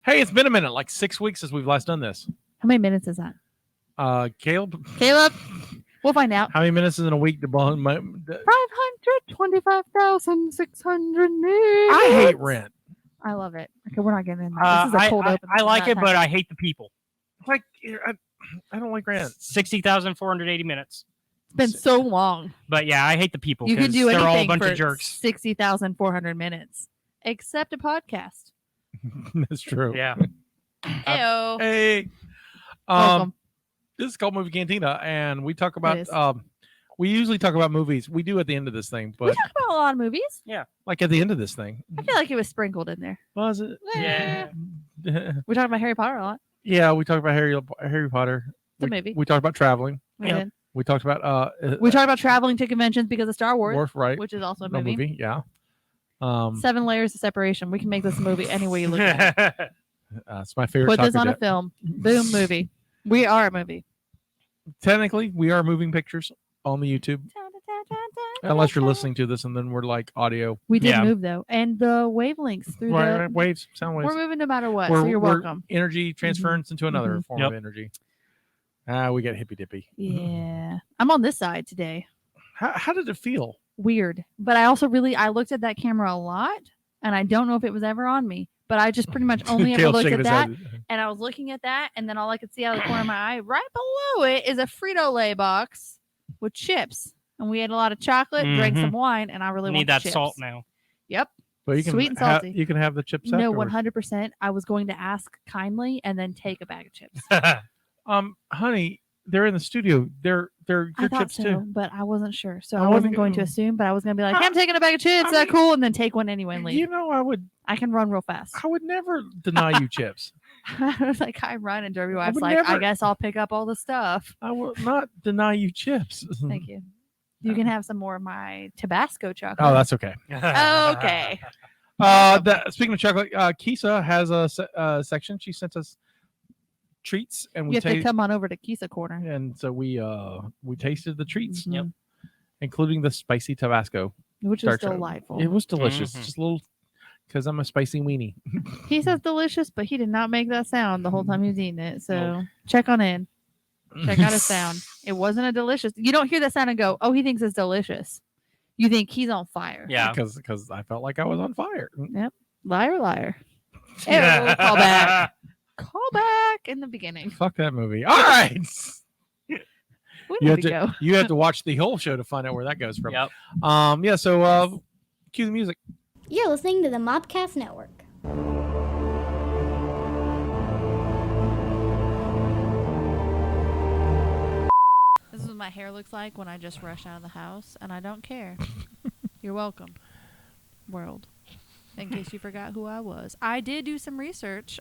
Hey, it's been a minute, like 6 weeks since we've last done this. How many minutes is that? Caleb? We'll find out. How many minutes is in a week to bond? 525,600 minutes. I hate Rent. I love it. Okay, we're not getting in there. This is a cold open. I like it, but I hate the people. Like, I don't like Rent. 60,480 minutes. It's been so long. But yeah, I hate the people. You can do they're anything all a bunch for of jerks. 60,400 minutes, except a podcast. That's true. Yeah. Heyo. Hey. Welcome. This is Cult Movie Cantina, and we talk about we usually talk about movies. We do at the end of this thing, We but talk about a lot of movies. like at the end of this thing. I feel like it was sprinkled in there. Was it? Yeah. We talked about Harry Potter a lot. Yeah, we talked about Harry Potter. It's a movie. We talked about traveling. We did. We talked about We talked about traveling to conventions because of Star Wars, right? which is also a No movie. yeah. 7 layers of separation. We can make this a movie any way you look at it. It's my favorite. Put this Taco on a Jet. film. Boom, movie. We are a movie. Technically, we are moving pictures on the YouTube, unless you're listening to this and then we're like audio. We did Yeah. move though, and the wavelengths through Right, the waves, sound waves. We're moving no matter what, so you're we're welcome. Energy transference into another Mhm. form of energy. We get hippy dippy. Yeah, I'm on this side today. How did it feel? Weird, but I also I looked at that camera a lot, and I don't know if it was ever on me, but I just pretty much only ever Kale's looked shaking at his that, head. and I was looking at that, and then all I could see out of the corner of my eye, right below it, is a Frito-Lay box with chips, and we ate a lot of chocolate, drank some wine, and I really Need want that the chips. salt now. Yep. But you can Sweet and ha- salty. you can have the chips. No, afterwards. 100%. I was going to ask kindly and then take a bag of chips. Honey, they're in the studio. They're your I thought chips so, too. but I wasn't sure, so I I wasn't wasn't going to gonna- assume. But I was going to be like, I- "Hey, I'm taking a bag of chips. I Is that mean, cool?" And then take one anyway and leave. You know, I can run real fast. I would never deny you chips. I was like, "Hi, run," and Derby wife's would like, "I never- guess I'll pick up all the stuff." I will not deny you chips. Thank you. You can have some more of my Tabasco chocolate. Oh, that's okay. okay. Speaking of chocolate, Kisa has a section. She sent us treats, and You we have to come on over to Kisa Corner. and so we tasted the treats, Mhm. Yep. including the spicy Tabasco. Which is Dark chocolate. delightful. It was delicious. Mhm. Just a little, because I'm a spicy weenie. He says delicious, but he did not make that sound the whole time he was eating it. So check on in. Check out his sound. It wasn't a delicious. You don't hear that sound and go, "Oh, he thinks it's delicious." You think he's on fire. Yeah. because I felt like I was on fire. Liar, liar. Ew, call back. Call back in the beginning. Fuck that movie. All right. Where You did have we to go? you have to watch the whole show to find out where that goes from. Yep. Yeah. So cue the music. You're listening to the Mobcast Network. This is what my hair looks like when I just rush out of the house, and I don't care. You're welcome, world. In case you forgot who I was, I did do some research,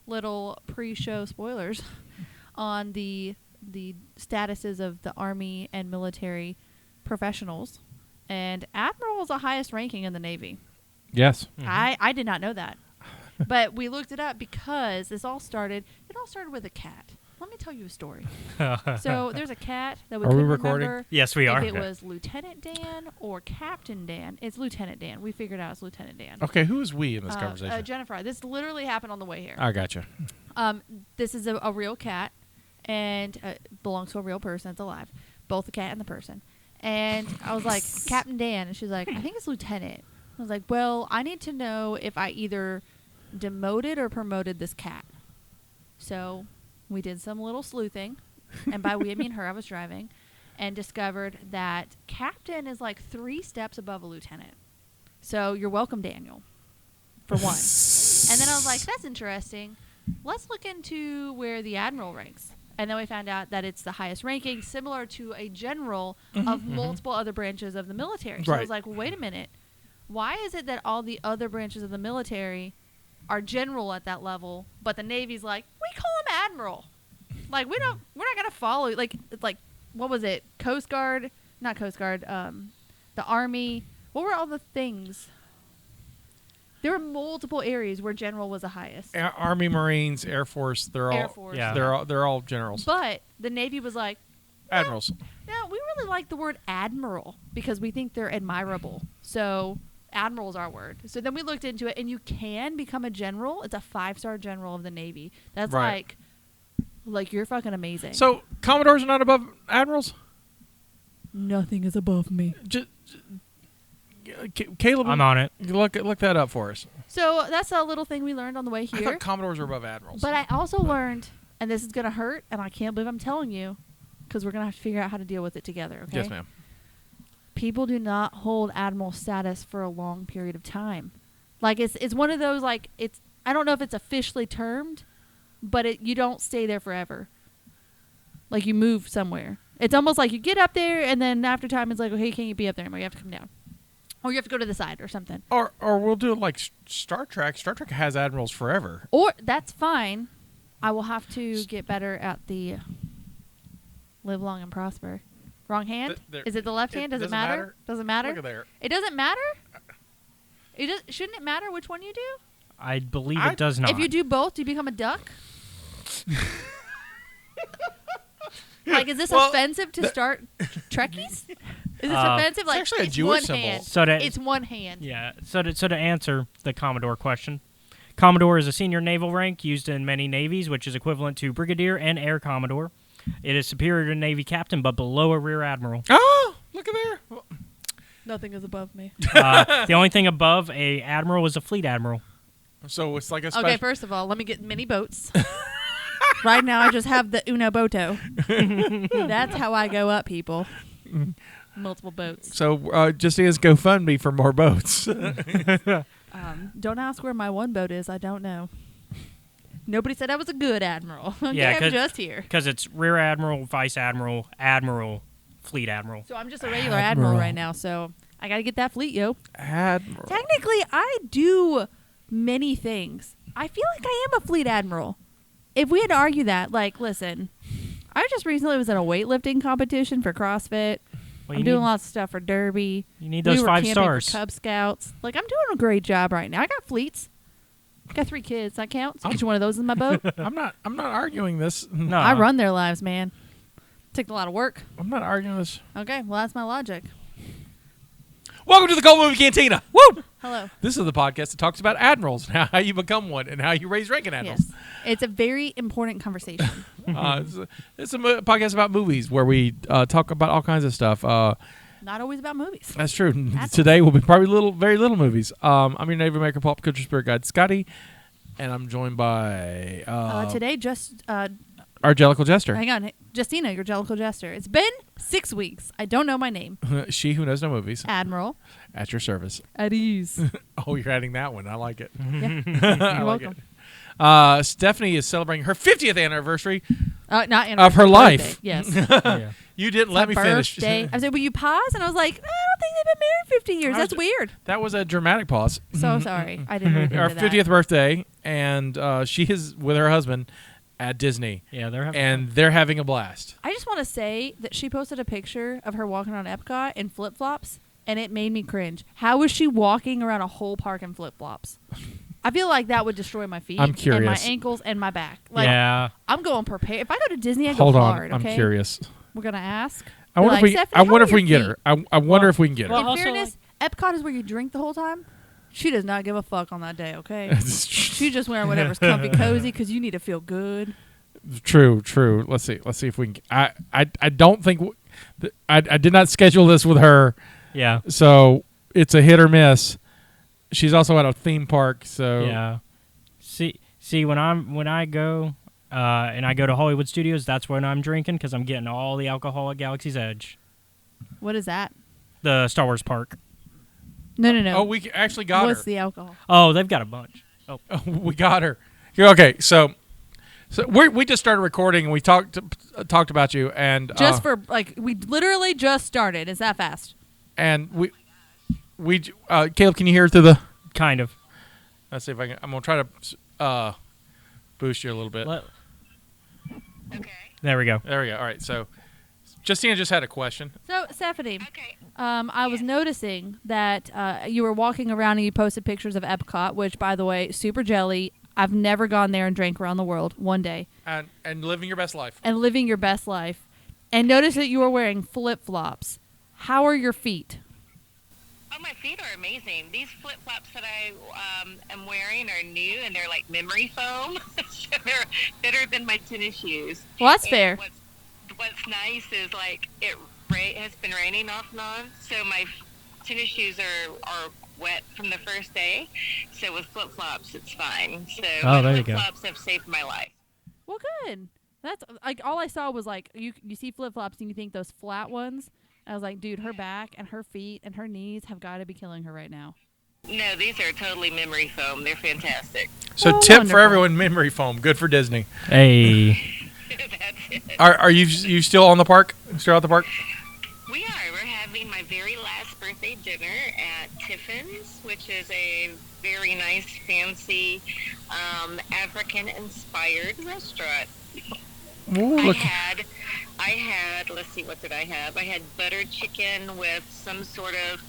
little pre-show spoilers, on the statuses of the Army and military professionals, and Admiral is the highest ranking in the Navy. Yes. I did not know that, but we looked it up because it all started with a cat. Let me tell you a story. So there's a cat that we Are we couldn't recording? remember Yes, we are. if it was Lieutenant Dan or Captain Dan. It's Lieutenant Dan. We figured out it's Lieutenant Dan. Okay, who is we in this conversation? Jennifer. This literally happened on the way here. I gotcha. This is a real cat, and belongs to a real person. It's alive, both the cat and the person. And I was like, Captain Dan, and she's like, I think it's Lieutenant. I was like, well, I need to know if I either demoted or promoted this cat. So we did some little sleuthing, and by we I mean her. I was driving, and discovered that Captain is like 3 steps above a lieutenant. So you're welcome, Daniel, for one. And then I was like, that's interesting. Let's look into where the Admiral ranks. And then we found out that it's the highest ranking, similar to a general of multiple other branches of the military. So I was like, well, wait a minute. Why is it that all the other branches of the military are general at that level, but the Navy's like, we call him Admiral? Like, we're not going to follow. Like, what was it? Coast Guard? Not Coast Guard. The Army. What were all the things? There were multiple areas where general was the highest. Army, Marines, Air Force. They're all. Air Force. Yeah. They're all generals. But the Navy was like, Admirals. no, we really like the word admiral because we think they're admirable. So Admiral's our word. So then we looked into it, and you can become a general. It's a 5-star general of the Navy. That's Right. like you're fucking amazing. So Commodores are not above admirals. Nothing is above me. Caleb, I'm on it. Look that up for us. So that's a little thing we learned on the way I here. thought Commodores were above admirals. But I also learned, and this is gonna hurt, and I can't believe I'm telling you, because we're gonna have to figure out how to deal with it together. Okay? Yes, ma'am. People do not hold admiral status for a long period of time. Like it's one of those it's I don't know if it's officially termed, but you don't stay there forever. Like you move somewhere. It's almost like you get up there and then after time it's like, okay, can't you be up there anymore? You have to come down, or you have to go to the side or something. Or we'll do it like Star Trek. Star Trek has admirals forever. Or that's fine. I will have to get better at the live long and prosper. Wrong hand? Is it the left hand? Does it matter? Does it matter? Look at there. It doesn't matter? Shouldn't it matter which one you do? I believe it does not. If you do both, do you become a duck? Like, is this offensive to start Trekkies? Is this offensive? Like, actually a it's Jewish one symbol. hand. So It's one hand. Yeah. So to answer the Commodore question, Commodore is a senior naval rank used in many navies, which is equivalent to Brigadier and Air Commodore. It is superior to Navy Captain, but below a Rear Admiral. Oh, look at there. Nothing is above me. The only thing above a Admiral is a Fleet Admiral. So it's like a special. Okay, first of all, let me get mini boats. Right now, I just have the Uno Boto. That's how I go up, people. Multiple boats. So Justina's GoFundMe for more boats. Don't ask where my one boat is. I don't know. Nobody said I was a good admiral. Okay, Yeah, I'm just here. Because it's Rear Admiral, Vice Admiral, Admiral, Fleet Admiral. So I'm just a regular admiral right now, so I got to get that fleet, yo. Admiral. Technically, I do many things. I feel like I am a fleet admiral. If we had to argue that, like, listen, I just recently was in a weightlifting competition for CrossFit. Well, I'm doing lots of stuff for Derby. You need those we were 5 camping stars. for Cub Scouts. Like, I'm doing a great job right now. I got fleets. Got 3 kids. That counts. Get you one of those in my boat. I'm not arguing this. No. I run their lives, man. Took a lot of work. I'm not arguing this. Okay, well, that's my logic. Welcome to the Cult Movie Cantina. Woo! Hello. This is the podcast that talks about admirals and how you become one and how you raise rank in admirals. Yes. It's a very important conversation. It's a podcast about movies where we talk about all kinds of stuff. Not always about movies. That's true. Today will be probably very little movies. I'm your Native American pop culture spirit guide, Scotty, and I'm joined by Today, just our Jellicle Jester. hang on, Jestina, your Jellicle Jester. It's been 6 weeks. I don't know my name. She who knows no movies. Admiral. At your service. At ease. Oh, you're adding that one. I like it. Yeah. I You're like welcome. it. Stephanie is celebrating her 50th anniversary. Not Of her life. Yes. Yeah. You didn't let me finish. Birthday. I said, will you pause? And I was like, I don't think they've been married 50 years. That's weird. That was a dramatic pause. So sorry. I didn't read Our into that. 50th birthday, and she is with her husband at Disney, Yeah, they're having and they're having a blast. I just want to say that she posted a picture of her walking around Epcot in flip-flops, and it made me cringe. How is she walking around a whole park in flip-flops? I feel like that would destroy my feet. I'm And my curious. ankles and my back. Like, yeah. I'm going prepared. If I go to Disney, I go Hold on, hard, I'm okay? curious. We're going to ask. I wonder Like, if we. Stephanie, I how wonder are if we your can get feet? her. I wonder if we can get well, her. In also, fairness, Epcot is where you drink the whole time. She does not give a fuck on that day, okay? She's just wearing whatever's comfy cozy because you need to feel good. True. Let's see if we can. I don't think. I did not schedule this with her, Yeah. so it's a hit or miss. She's also at a theme park, so Yeah. See, when I go and I go to Hollywood Studios, that's when I'm drinking because I'm getting all the alcohol at Galaxy's Edge, What is that? the Star Wars park. No. Oh, we actually got What's her. the alcohol? Oh, they've got a bunch. Oh, We got her. Okay, so we just started recording and we talked about you and Just for, like, we literally just started. Is that fast? and we Caleb, can you hear through the? kind of. Let's see if I can. I'm gonna try to boost you a little bit. There we go. There we go. All right, so Justina just had a question. So, Stephanie, I was noticing that you were walking around and you posted pictures of Epcot, which, by the way, super jelly. I've never gone there and drank around the world one day. And living your best life. And living your best life. And notice that you were wearing flip-flops. How are your feet? Oh, my feet are amazing. These flip flops that I am wearing are new, and they're like memory foam. So they're better than my tennis shoes. Well, that's And fair. What's nice is like it has been raining off and on, so my tennis shoes are wet from the first day. So with flip flops, it's fine. So Oh, there you flip go. flops have saved my life. Well, good. That's like all I saw was like you see flip flops and you think those flat ones. I was like, dude, her back and her feet and her knees have got to be killing her right now. No, these are totally memory foam. They're fantastic. So Oh, tip for wonderful. everyone: memory foam, good for Disney. Hey. That's it. Are you still on the park? Still at the park? We are. We're having my very last birthday dinner at Tiffin's, which is a very nice, fancy, African-inspired restaurant. Ooh, look. I had, let's see, what did I have? I had buttered chicken with some sort of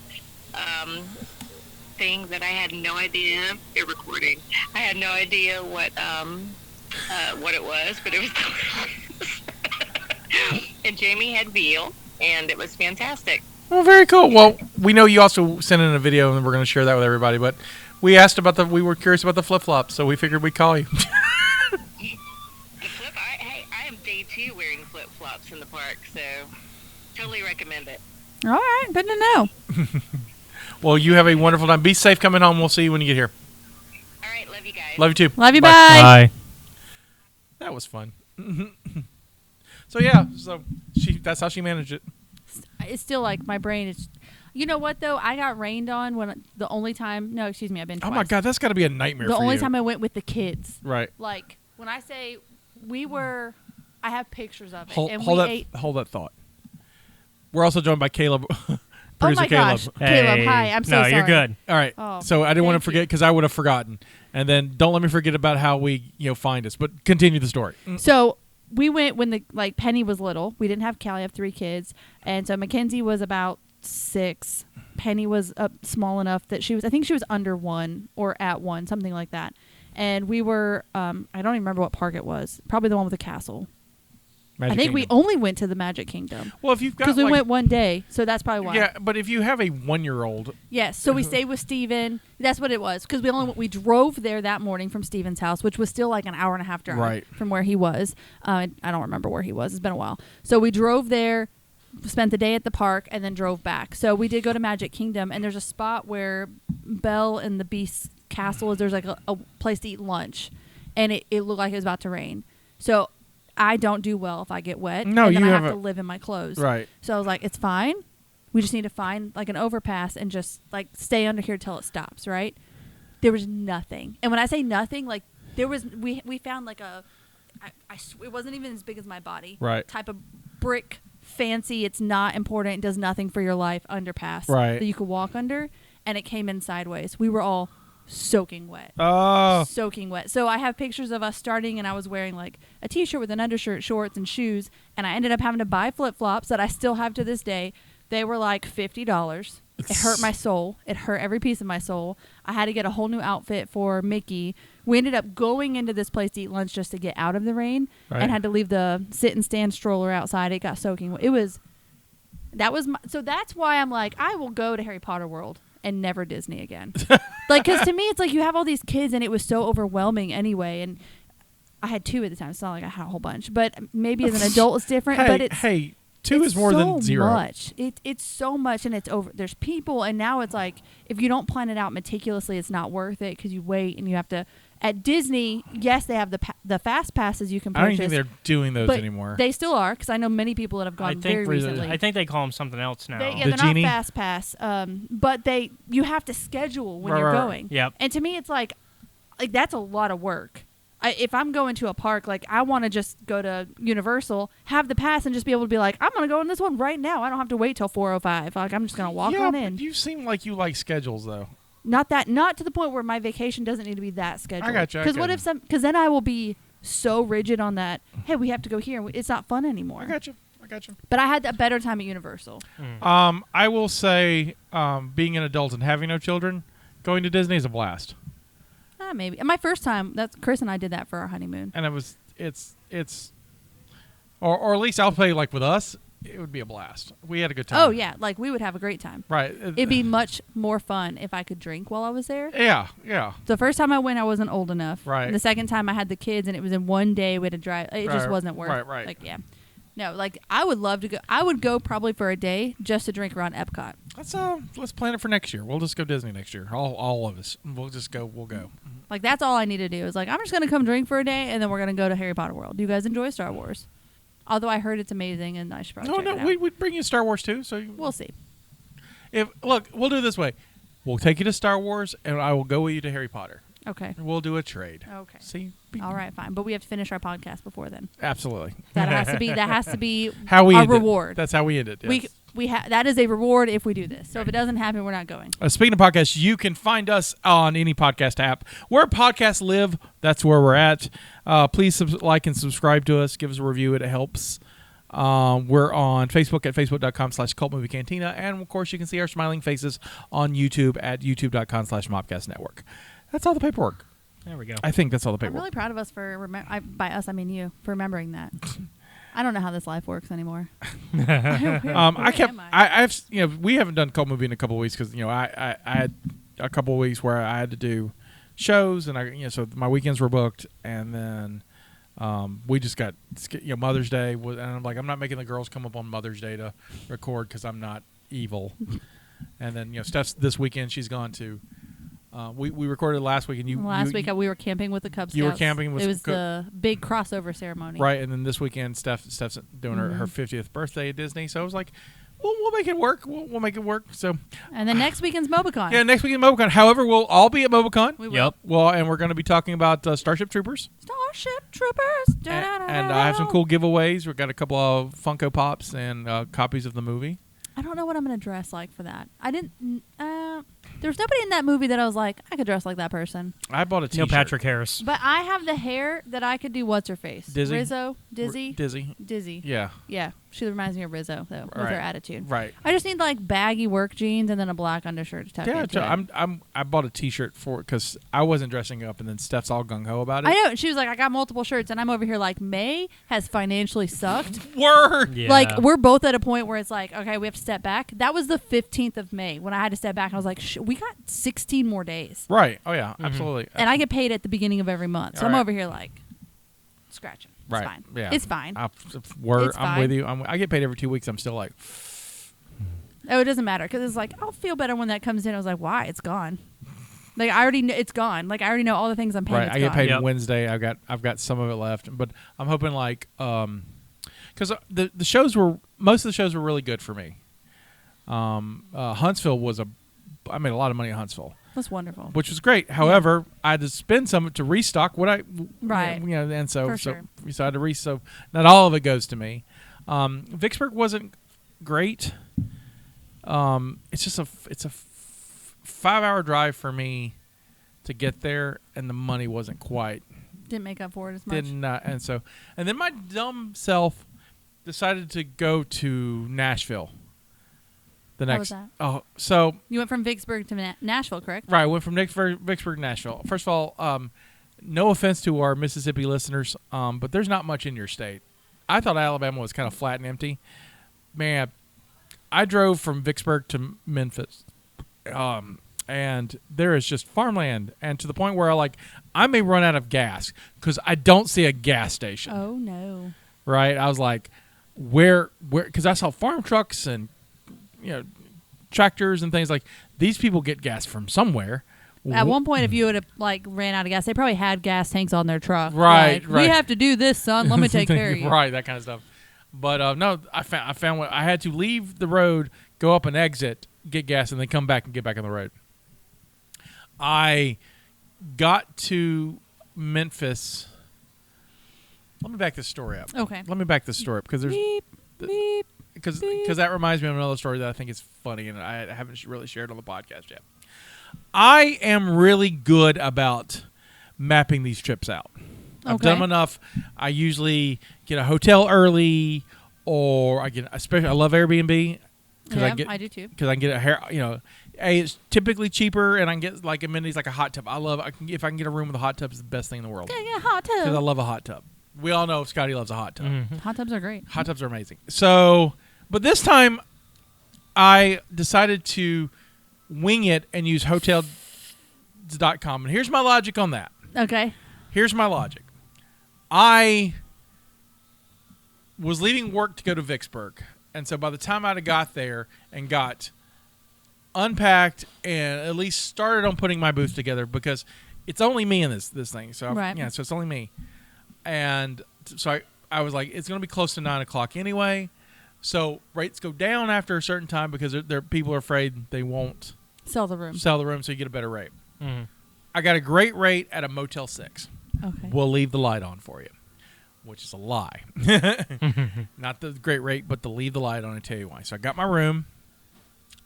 thing that I had no idea. They're recording. I had no idea what it was, but it was delicious. And Jamie had veal, and it was fantastic. Well, very cool. Well, we know you also sent in a video, and we're going to share that with everybody. But we were curious about the flip flops, so we figured we'd call you. I am day 2 wearing flip flops in the park, so totally recommend it. All right, good to know. Well, you have a wonderful time. Be safe coming home. We'll see you when you get here. All right, love you guys. Love you too. Love you. Bye. Bye. That was fun. So yeah, that's how she managed it. It's still like my brain is. You know what though? I got rained on when the only time. No, excuse me. I've been. Oh Twice. my God, that's got to be a nightmare. The for only you. time I went with the kids. Right. Like when I say we were, I have pictures of it. Hold and that. we ate. Hold that thought. We're also joined by Caleb. Oh Producer my Caleb. gosh, Caleb! Hey. Hi, I'm so no, sorry. you're good. All right. Oh, So I didn't want to thank forget you. because I would have forgotten. And then don't let me forget about how we find us. But continue the story. So we went when Penny was little. We didn't have Callie. I have 3 kids, and so Mackenzie was about 6. Penny was small enough that I think she was under 1 or at 1, something like that. And we were, I don't even remember what park it was. Probably the one with the castle. Magic I think we Kingdom. only went to the Magic Kingdom Well, if you've got because we like, went one day, so that's probably why. Yeah, but if you have a 1-year-old, Yes, so we stayed with Steven. That's what it was because we drove there that morning from Steven's house, which was still like an hour and a half drive Right. from where he was. I don't remember where he was. It's been a while. So we drove there, spent the day at the park, and then drove back. So we did go to Magic Kingdom, and there's a spot where Belle and the Beast's castle is. There's like a place to eat lunch, and it looked like it was about to rain. So I don't do well if I get wet. No, and then you I have have a- to live in my clothes. right? So I was like, it's fine. We just need to find like an overpass and just like stay under here till it stops, right? There was nothing. And when I say nothing, like there was, we found like it wasn't even as big as my body. Right. Type of brick, fancy, it's not important, it does nothing for your life underpass. Right. That you could walk under, and it came in sideways. We were all soaking wet. Oh, Soaking wet. So I have pictures of us starting, and I was wearing like a t-shirt with an undershirt, shorts, and shoes, and I ended up having to buy flip-flops that I still have to this day. They were like $50. It hurt my soul. It hurt every piece of my soul. I had to get a whole new outfit for Mickey. We ended up going into this place to eat lunch just to get out of the rain, Right. and had to leave the sit and stand stroller outside. It got soaking. So that's why I'm like, I will go to Harry Potter World and never Disney again. Like, because to me, it's like you have all these kids, and it was so overwhelming anyway. And I had 2 at the time. It's not like I had a whole bunch, but maybe as an adult it's different. But it's 2 is more than 0. Much. It's so much, and it's over. There's people, and now it's like if you don't plan it out meticulously, it's not worth it because you wait and you have to. At Disney, yes, they have the fast passes you can I don't purchase. even think they're doing those but anymore. They still are because I know many people that have gone very recently. I think they call them something else now. Yeah, The they're genie? not fast pass, but you have to schedule when Right, you're right, going. Yep. And to me, it's like that's a lot of work. If I'm going to a park, like I want to just go to Universal, have the pass, and just be able to be like, I'm gonna go in this one right now. I don't have to wait till 4:05. Like I'm just gonna walk on in. But you seem like you like schedules though. Not to the point where my vacation doesn't need to be that scheduled. I got you. Because what if because then I will be so rigid on that. Hey, we have to go here. It's not fun anymore. I got you. But I had a better time at Universal. I will say, being an adult and having no children, going to Disney is a blast. Maybe. And my first time, that's Chris and I did that for our honeymoon. And it's or at least I'll play like with us. it would be a blast. We had a good time. Oh yeah, like we would have a great time. Right. It'd be much more fun if I could drink while I was there. Yeah. The first time I went, I wasn't old enough. Right. And the second time, I had the kids, and it was in one day. We had to drive. It just Right, wasn't worth. right. Like yeah, no. Like I would love to go. I would go probably for a day just to drink around Epcot. Let's plan it for next year. We'll just go Disney next year. All of us. We'll go. Like that's all I need to do is like I'm just gonna come drink for a day, and then we're gonna go to Harry Potter World. Do you guys enjoy Star Wars? Although I heard it's amazing, and I should probably check it out. We'd bring you Star Wars too. So We'll see. We'll do it this way. We'll take you to Star Wars, and I will go with you to Harry Potter. Okay. We'll do a trade. Okay. See. All right, fine. But we have to finish our podcast before then. Absolutely. That has to be how we our end it. reward. That's how we end it. Yes. That is a reward if we do this. So if it doesn't happen, we're not going. Speaking of podcasts, you can find us on any podcast app. Where podcasts live, that's where we're at. Please like and subscribe to us. Give us a review. It helps. We're on Facebook at facebook.com/Cult Movie Cantina. And, of course, you can see our smiling faces on YouTube at youtube.com/Mobcast Network. That's all the paperwork. There we go. I think that's all the I'm paperwork. really proud of us for, by us, I mean you, for remembering that. I don't know how this life works anymore. We haven't done Cult Movie in a couple of weeks because, I had a couple of weeks where I had to do shows and so my weekends were booked, and then we just got Mother's Day and I'm like, I'm not making the girls come up on Mother's Day to record because I'm not evil. And then Steph's this weekend, she's gone to we recorded last week, and last week we were camping with the Cub Scouts. You were camping with it was the big crossover ceremony, right? And then this weekend Steph's doing her 50th birthday at Disney, so I was like, we'll make it work. We'll make it work. So, and then next weekend's MobaCon. Yeah, next weekend MobaCon. However, we'll all be at MobaCon. We will. Yep. Well, and we're going to be talking about Starship Troopers. Starship Troopers. And I have some cool giveaways. We've got a couple of Funko Pops and copies of the movie. I don't know what I'm going to dress like for that. I didn't. There was nobody in that movie that I was like, I could dress like that person. I bought a T-shirt. Neil Patrick Harris. But I have the hair that I could do. What's her face? Dizzy? Rizzo? Dizzy? Dizzy. Yeah. Yeah. She reminds me of Rizzo though, with Right. her attitude. Right. I just need like baggy work jeans and then a black undershirt to tuck into it. I bought a T-shirt for because I wasn't dressing up, and then Steph's all gung ho about it. I know. She was like, I got multiple shirts, and I'm over here like, May has financially sucked. Word. Yeah. Like, we're both at a point where it's like, okay, we have to step back. That was the 15th of May when I had to step back. I was like, we got 16 more days. Right. Oh yeah. Absolutely. And I get paid at the beginning of every month. So All I'm right. over here like scratching. It's Right. fine. Yeah. It's fine. I'm fine. with you. I get paid every 2 weeks. I'm still like, Oh, it doesn't matter because it's like I'll feel better when that comes in. I was like, why? It's gone. Like I already know it's gone. Like I already know all the things I'm paying. right. It's I get gone. paid Yep. Wednesday. I've got some of it left, but I'm hoping like because the shows most of the shows were really good for me. Huntsville I made a lot of money at Huntsville, That's wonderful. which was great. However, I had to spend some to restock what I Right. and so For so sure. so I had to so not all of it goes to me. Vicksburg wasn't great. It's just it's a 5-hour drive for me to get there, and the money wasn't quite. Didn't make up for it as much. Did not, and then my dumb self decided to go to Nashville. The How next, was that? oh, so You went from Vicksburg to Nashville, correct? right, I went from Vicksburg to Nashville. First of all, no offense to our Mississippi listeners, but there's not much in your state. I thought Alabama was kind of flat and empty. Man, I drove from Vicksburg to Memphis, and there is just farmland, and to the point where I may run out of gas because I don't see a gas station. Oh no. Right? I was like, where? Because I saw farm trucks and tractors and things like these. People get gas from somewhere. At one point, if you would have ran out of gas, they probably had gas tanks on their truck. Right, Like, right. We have to do this, son. Let me take care of you. Right, that kind of stuff. But no, I found what I had to leave the road, go up an exit, get gas, and then come back and get back on the road. I got to Memphis. Let me back this story up. Okay. Let me back this story up because there's Beep, beep. because that reminds me of another story that I think is funny and I haven't really shared on the podcast yet. I am really good about mapping these trips out. I've Okay. done them enough. I usually get a hotel early, or I love Airbnb because Yeah, I do too. because I can get a hair. It's typically cheaper, and I can get like amenities like a hot tub. If I can get a room with a hot tub, it's the best thing in the world Yeah, hot because I tub. love a hot tub. We all know Scotty loves a hot tub. Mhm. Hot tubs are great. Hot tubs are amazing. So But this time, I decided to wing it and use Hotels.com. And here's my logic on that. Okay. Here's my logic. I was leaving work to go to Vicksburg. And so by the time I got there and got unpacked and at least started on putting my booth together, because it's only me in this thing. So right. Yeah, so it's only me. And so I was like, it's going to be close to 9 o'clock anyway. So rates go down after a certain time because people are afraid they won't sell the room. So you get a better rate. Mm-hmm. I got a great rate at a Motel 6. Okay. We'll leave the light on for you, which is a lie. Not the great rate, but to leave the light on and tell you why. So I got my room.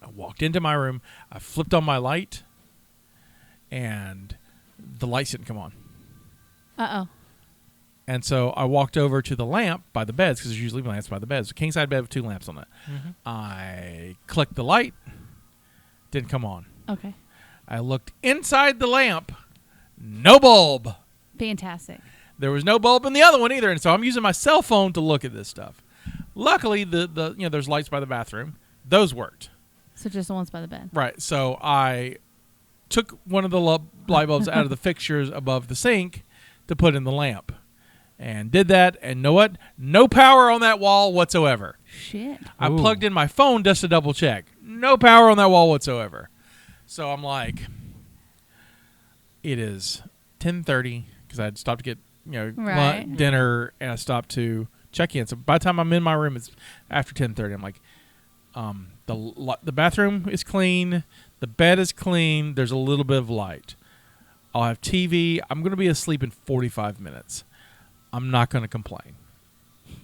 I walked into my room. I flipped on my light, and the lights didn't come on. Uh-oh. And so I walked over to the lamp by the beds, because there's usually lamps by the beds. A king-side bed with 2 lamps on it. Mm-hmm. I clicked the light. Didn't come on. Okay. I looked inside the lamp. No bulb. Fantastic. There was no bulb in the other one either, and so I'm using my cell phone to look at this stuff. Luckily, there's lights by the bathroom. Those worked. So just the ones by the bed. Right. So I took one of the light bulbs out of the fixtures above the sink to put in the lamp, and did that. And know what? No power on that wall whatsoever. Shit. I plugged in my phone just to double check. No power on that wall whatsoever. So I'm like, it is 10:30 because I had stopped to get Right. dinner, and I stopped to check in. So by the time I'm in my room, it's after 10:30. I'm like, the bathroom is clean, the bed is clean. There's a little bit of light. I'll have TV. I'm going to be asleep in 45 minutes. I'm not going to complain.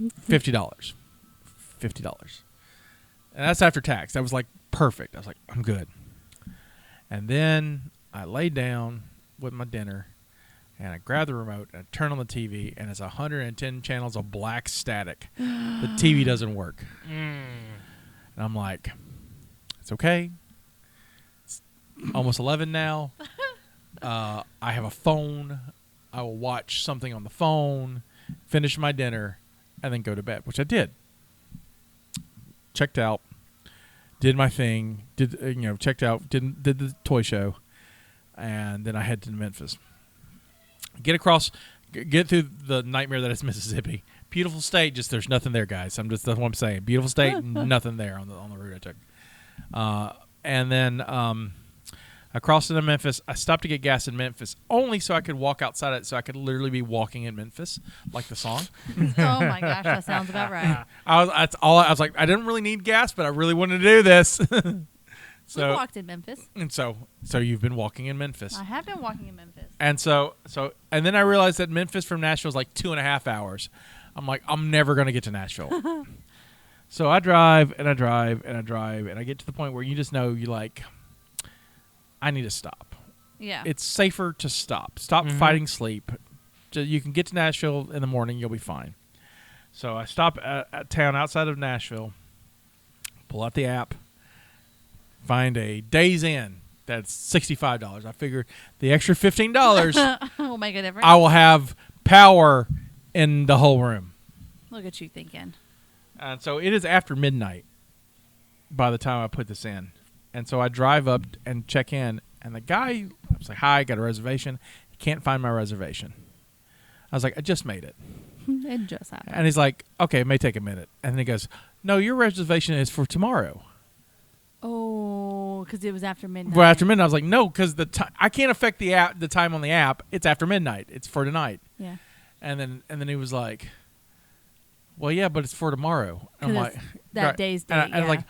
$50. And that's after tax. That was like perfect. I was like, I'm good. And then I laid down with my dinner, and I grabbed the remote, and I turned on the TV, and it's 110 channels of black static. The TV doesn't work. And I'm like, it's okay. It's almost 11 now. I have a phone. I will watch something on the phone, finish my dinner, and then go to bed, which I did. Checked out, did my thing, checked out, did the toy show, and then I head to Memphis. Get through the nightmare that is Mississippi. Beautiful state, just there's nothing there, guys. That's what I'm saying. Beautiful state, nothing there on the route I took. And then I crossed into Memphis. I stopped to get gas in Memphis only so I could walk outside it, so I could literally be walking in Memphis, like the song. Oh my gosh, that sounds about right. I was like, I didn't really need gas, but I really wanted to do this. So we walked in Memphis. And so you've been walking in Memphis. I have been walking in Memphis. And and then I realized that Memphis from Nashville is like 2.5 hours. I'm like, I'm never going to get to Nashville. So I drive and I drive and I drive, and I get to the point where you just know I need to stop. Yeah. It's safer to stop. Stop fighting sleep. You can get to Nashville in the morning. You'll be fine. So I stop at a town outside of Nashville, pull out the app, find a Days Inn that's $65. I figure the extra $15 will make a difference. I will have power in the whole room. Look at you thinking. And so it is after midnight by the time I put this in. And so I drive up and check in, and the guy, I was like, hi, got a reservation. He can't find my reservation. I was like, I just made it. It just happened. And he's like, okay, it may take a minute. And then he goes, no, your reservation is for tomorrow. Oh, because it was after midnight. Well, after midnight, I was like, no, because I can't affect the time on the app. It's after midnight. It's for tonight. Yeah. And then he was like, well, yeah, but it's for tomorrow. I'm like, that right. day's date. And I'm like,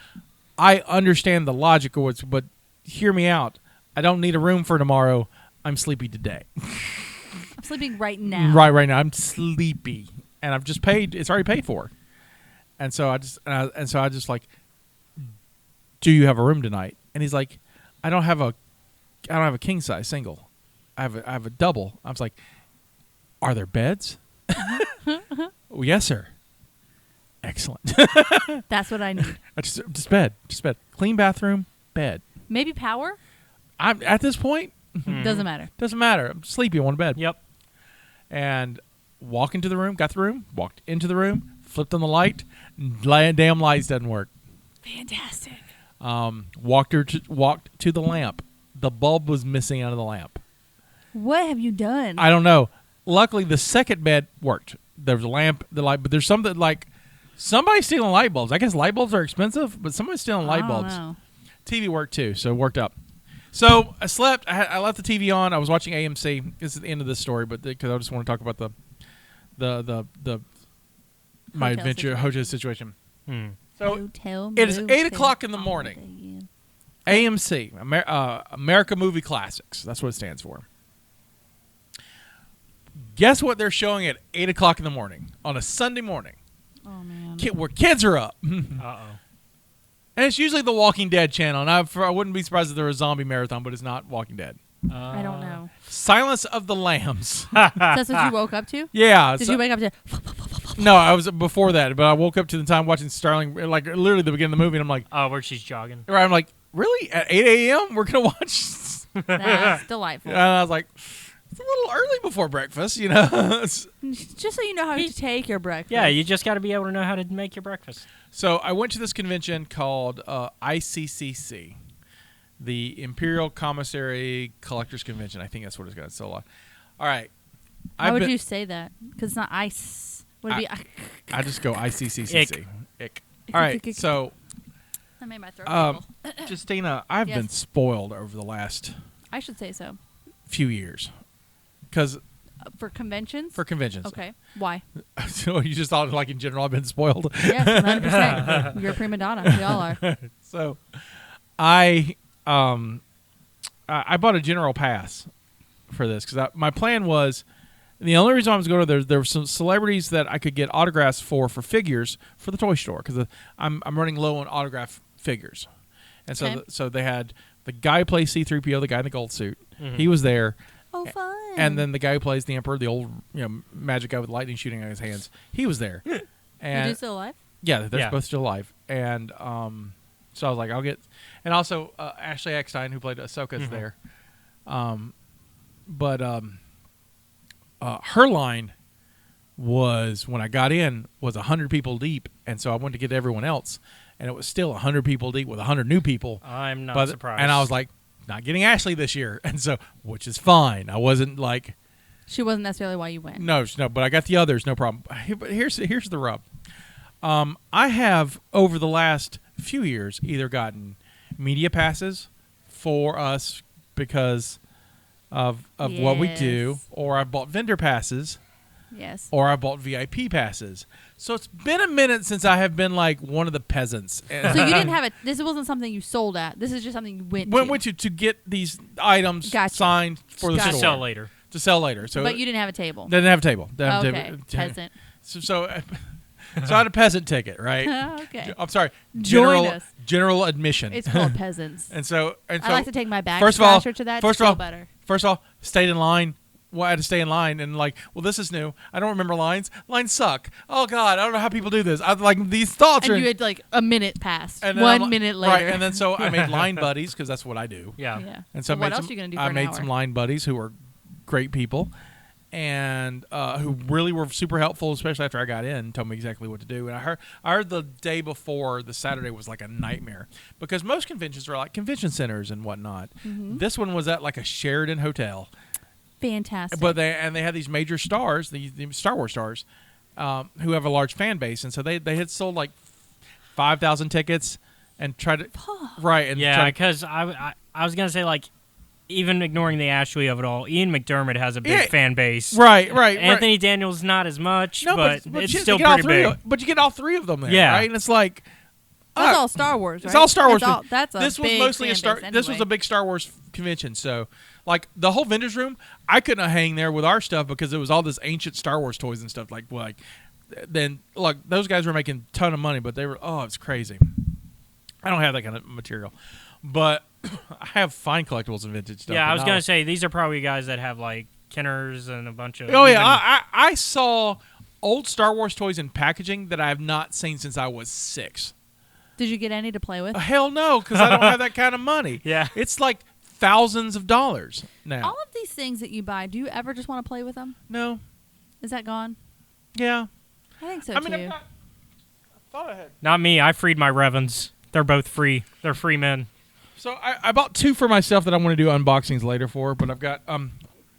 I understand the logic of what's, but hear me out. I don't need a room for tomorrow. I'm sleepy today. I'm sleeping right now. Right now. I'm sleepy, and I've just paid. It's already paid for. And so I just like, do you have a room tonight? And he's like, I don't have a king size single. I have a double. I was like, are there beds? Well, yes, sir. Excellent. That's what I need. Just bed. Clean bathroom, bed. Maybe power? I'm at this point. Doesn't matter. Doesn't matter. I'm sleepy. I want a bed. Yep. And walk into the room. Got the room. Walked into the room. Flipped on the light. Damn lights doesn't work. Fantastic. Walked to the lamp. The bulb was missing out of the lamp. What have you done? I don't know. Luckily, the second bed worked. There was a lamp, the light, but there's something like somebody's stealing light bulbs. I guess light bulbs are expensive, but somebody's stealing light bulbs. Know. TV worked too, so it worked up. So I slept. I left the TV on. I was watching AMC. This is the end of this story, but because I just want to talk about the my adventure hotel situation. So it is 8:00 in the morning. AMC, America Movie Classics. That's what it stands for. Guess what they're showing at 8:00 in the morning on a Sunday morning? Oh man, where kids are up. Uh-oh. And it's usually the Walking Dead channel, and I wouldn't be surprised if there was a zombie marathon, but it's not Walking Dead. I don't know. Silence of the Lambs. That's what you woke up to? Yeah. Did you wake up to? No, I was before that, but I woke up to the time watching Starling, like literally the beginning of the movie, and I'm like, oh, where she's jogging. Right, I'm like, really? At 8 a.m. we're gonna watch? That's delightful. And I was like, it's a little early before breakfast, you know. Just so you know how to take your breakfast. Yeah, you just got to be able to know how to make your breakfast. So I went to this convention called ICCC, the Imperial Commissary Collectors Convention. I think that's what it's got. So long. All right. How would you say that? Because it's not ice. Would it be? I just go ICCC. Ick. All right. So. That made my throat tickle. Justina, I've been spoiled over the last. I should say so. Few years. Because for conventions? For conventions. Okay. Why? So you just thought, like, in general, I've been spoiled? Yes, 100%. You're a prima donna. We all are. So I bought a general pass for this because my plan was, the only reason I was going to there were some celebrities that I could get autographs for figures for the toy store because I'm running low on autograph figures. And so so they had the guy who plays C-3PO, the guy in the gold suit. Mm-hmm. He was there. Oh, fun. And then the guy who plays the Emperor, the old magic guy with lightning shooting out of his hands, he was there. And are they still alive? Yeah, they're both still alive. And so I was like, I'll get... And also, Ashley Eckstein, who played Ahsoka, is there. But her line was, when I got in, was 100 people deep. And so I went to get everyone else. And it was still 100 people deep with 100 new people. I'm not surprised. And I was like, not getting Ashley this year, and so, which is fine. I wasn't like, she wasn't necessarily why you went. No, but I got the others, no problem. But here's the rub. I have over the last few years either gotten media passes for us because of what we do, or I bought vendor passes. Yes. Or I bought VIP passes. So it's been a minute since I have been like one of the peasants. So you didn't have it. This wasn't something you sold at. This is just something you went to get these items signed for the store. To sell later. So but you didn't have a table. Didn't have a table. Okay. Peasant. So I had a peasant ticket, right? Okay. I'm sorry. Join General admission. It's called peasants. And so I like to take my back to that. First of all, stayed in line. Well, I had to stay in line and this is new. I don't remember lines. Lines suck. Oh God, I don't know how people do this. I like these thoughts. And you had like a minute passed. And 1 minute later. Right, and then so I made line buddies because that's what I do. Yeah. And so what else are you gonna do? I made some line buddies who were great people, and who really were super helpful, especially after I got in and told me exactly what to do. And I heard the day before, the Saturday was like a nightmare because most conventions are like convention centers and whatnot. Mm-hmm. This one was at like a Sheraton hotel. Fantastic. But they had these major stars, the Star Wars stars, who have a large fan base, and so they had sold like 5,000 tickets and tried to because I was gonna say, like, even ignoring the Ashley of it all, Ian McDermott has a big fan base. Right. Anthony Daniels not as much, no, but it's still pretty big. But you get all three of them there, right? And it's like that's all Star Wars, right? It's all Star Wars. That's a this was big mostly anyway. This was a big Star Wars convention, so. Like, the whole vendor's room, I couldn't hang there with our stuff because it was all this ancient Star Wars toys and stuff. Then, look, those guys were making a ton of money, but it's crazy. I don't have that kind of material. But I have fine collectibles and vintage stuff. Yeah, I was going to say, these are probably guys that have, like, Kenners and a bunch of... Oh, yeah, I saw old Star Wars toys in packaging that I have not seen since I was 6. Did you get any to play with? Hell no, because I don't have that kind of money. Yeah. It's like thousands of dollars now. All of these things that you buy, do you ever just want to play with them? No. Is that gone? Yeah. I think so, I mean, too. thought I had. Not me. I freed my Revens. They're both free. They're free men. So I bought 2 for myself that I want to do unboxings later for, but I've got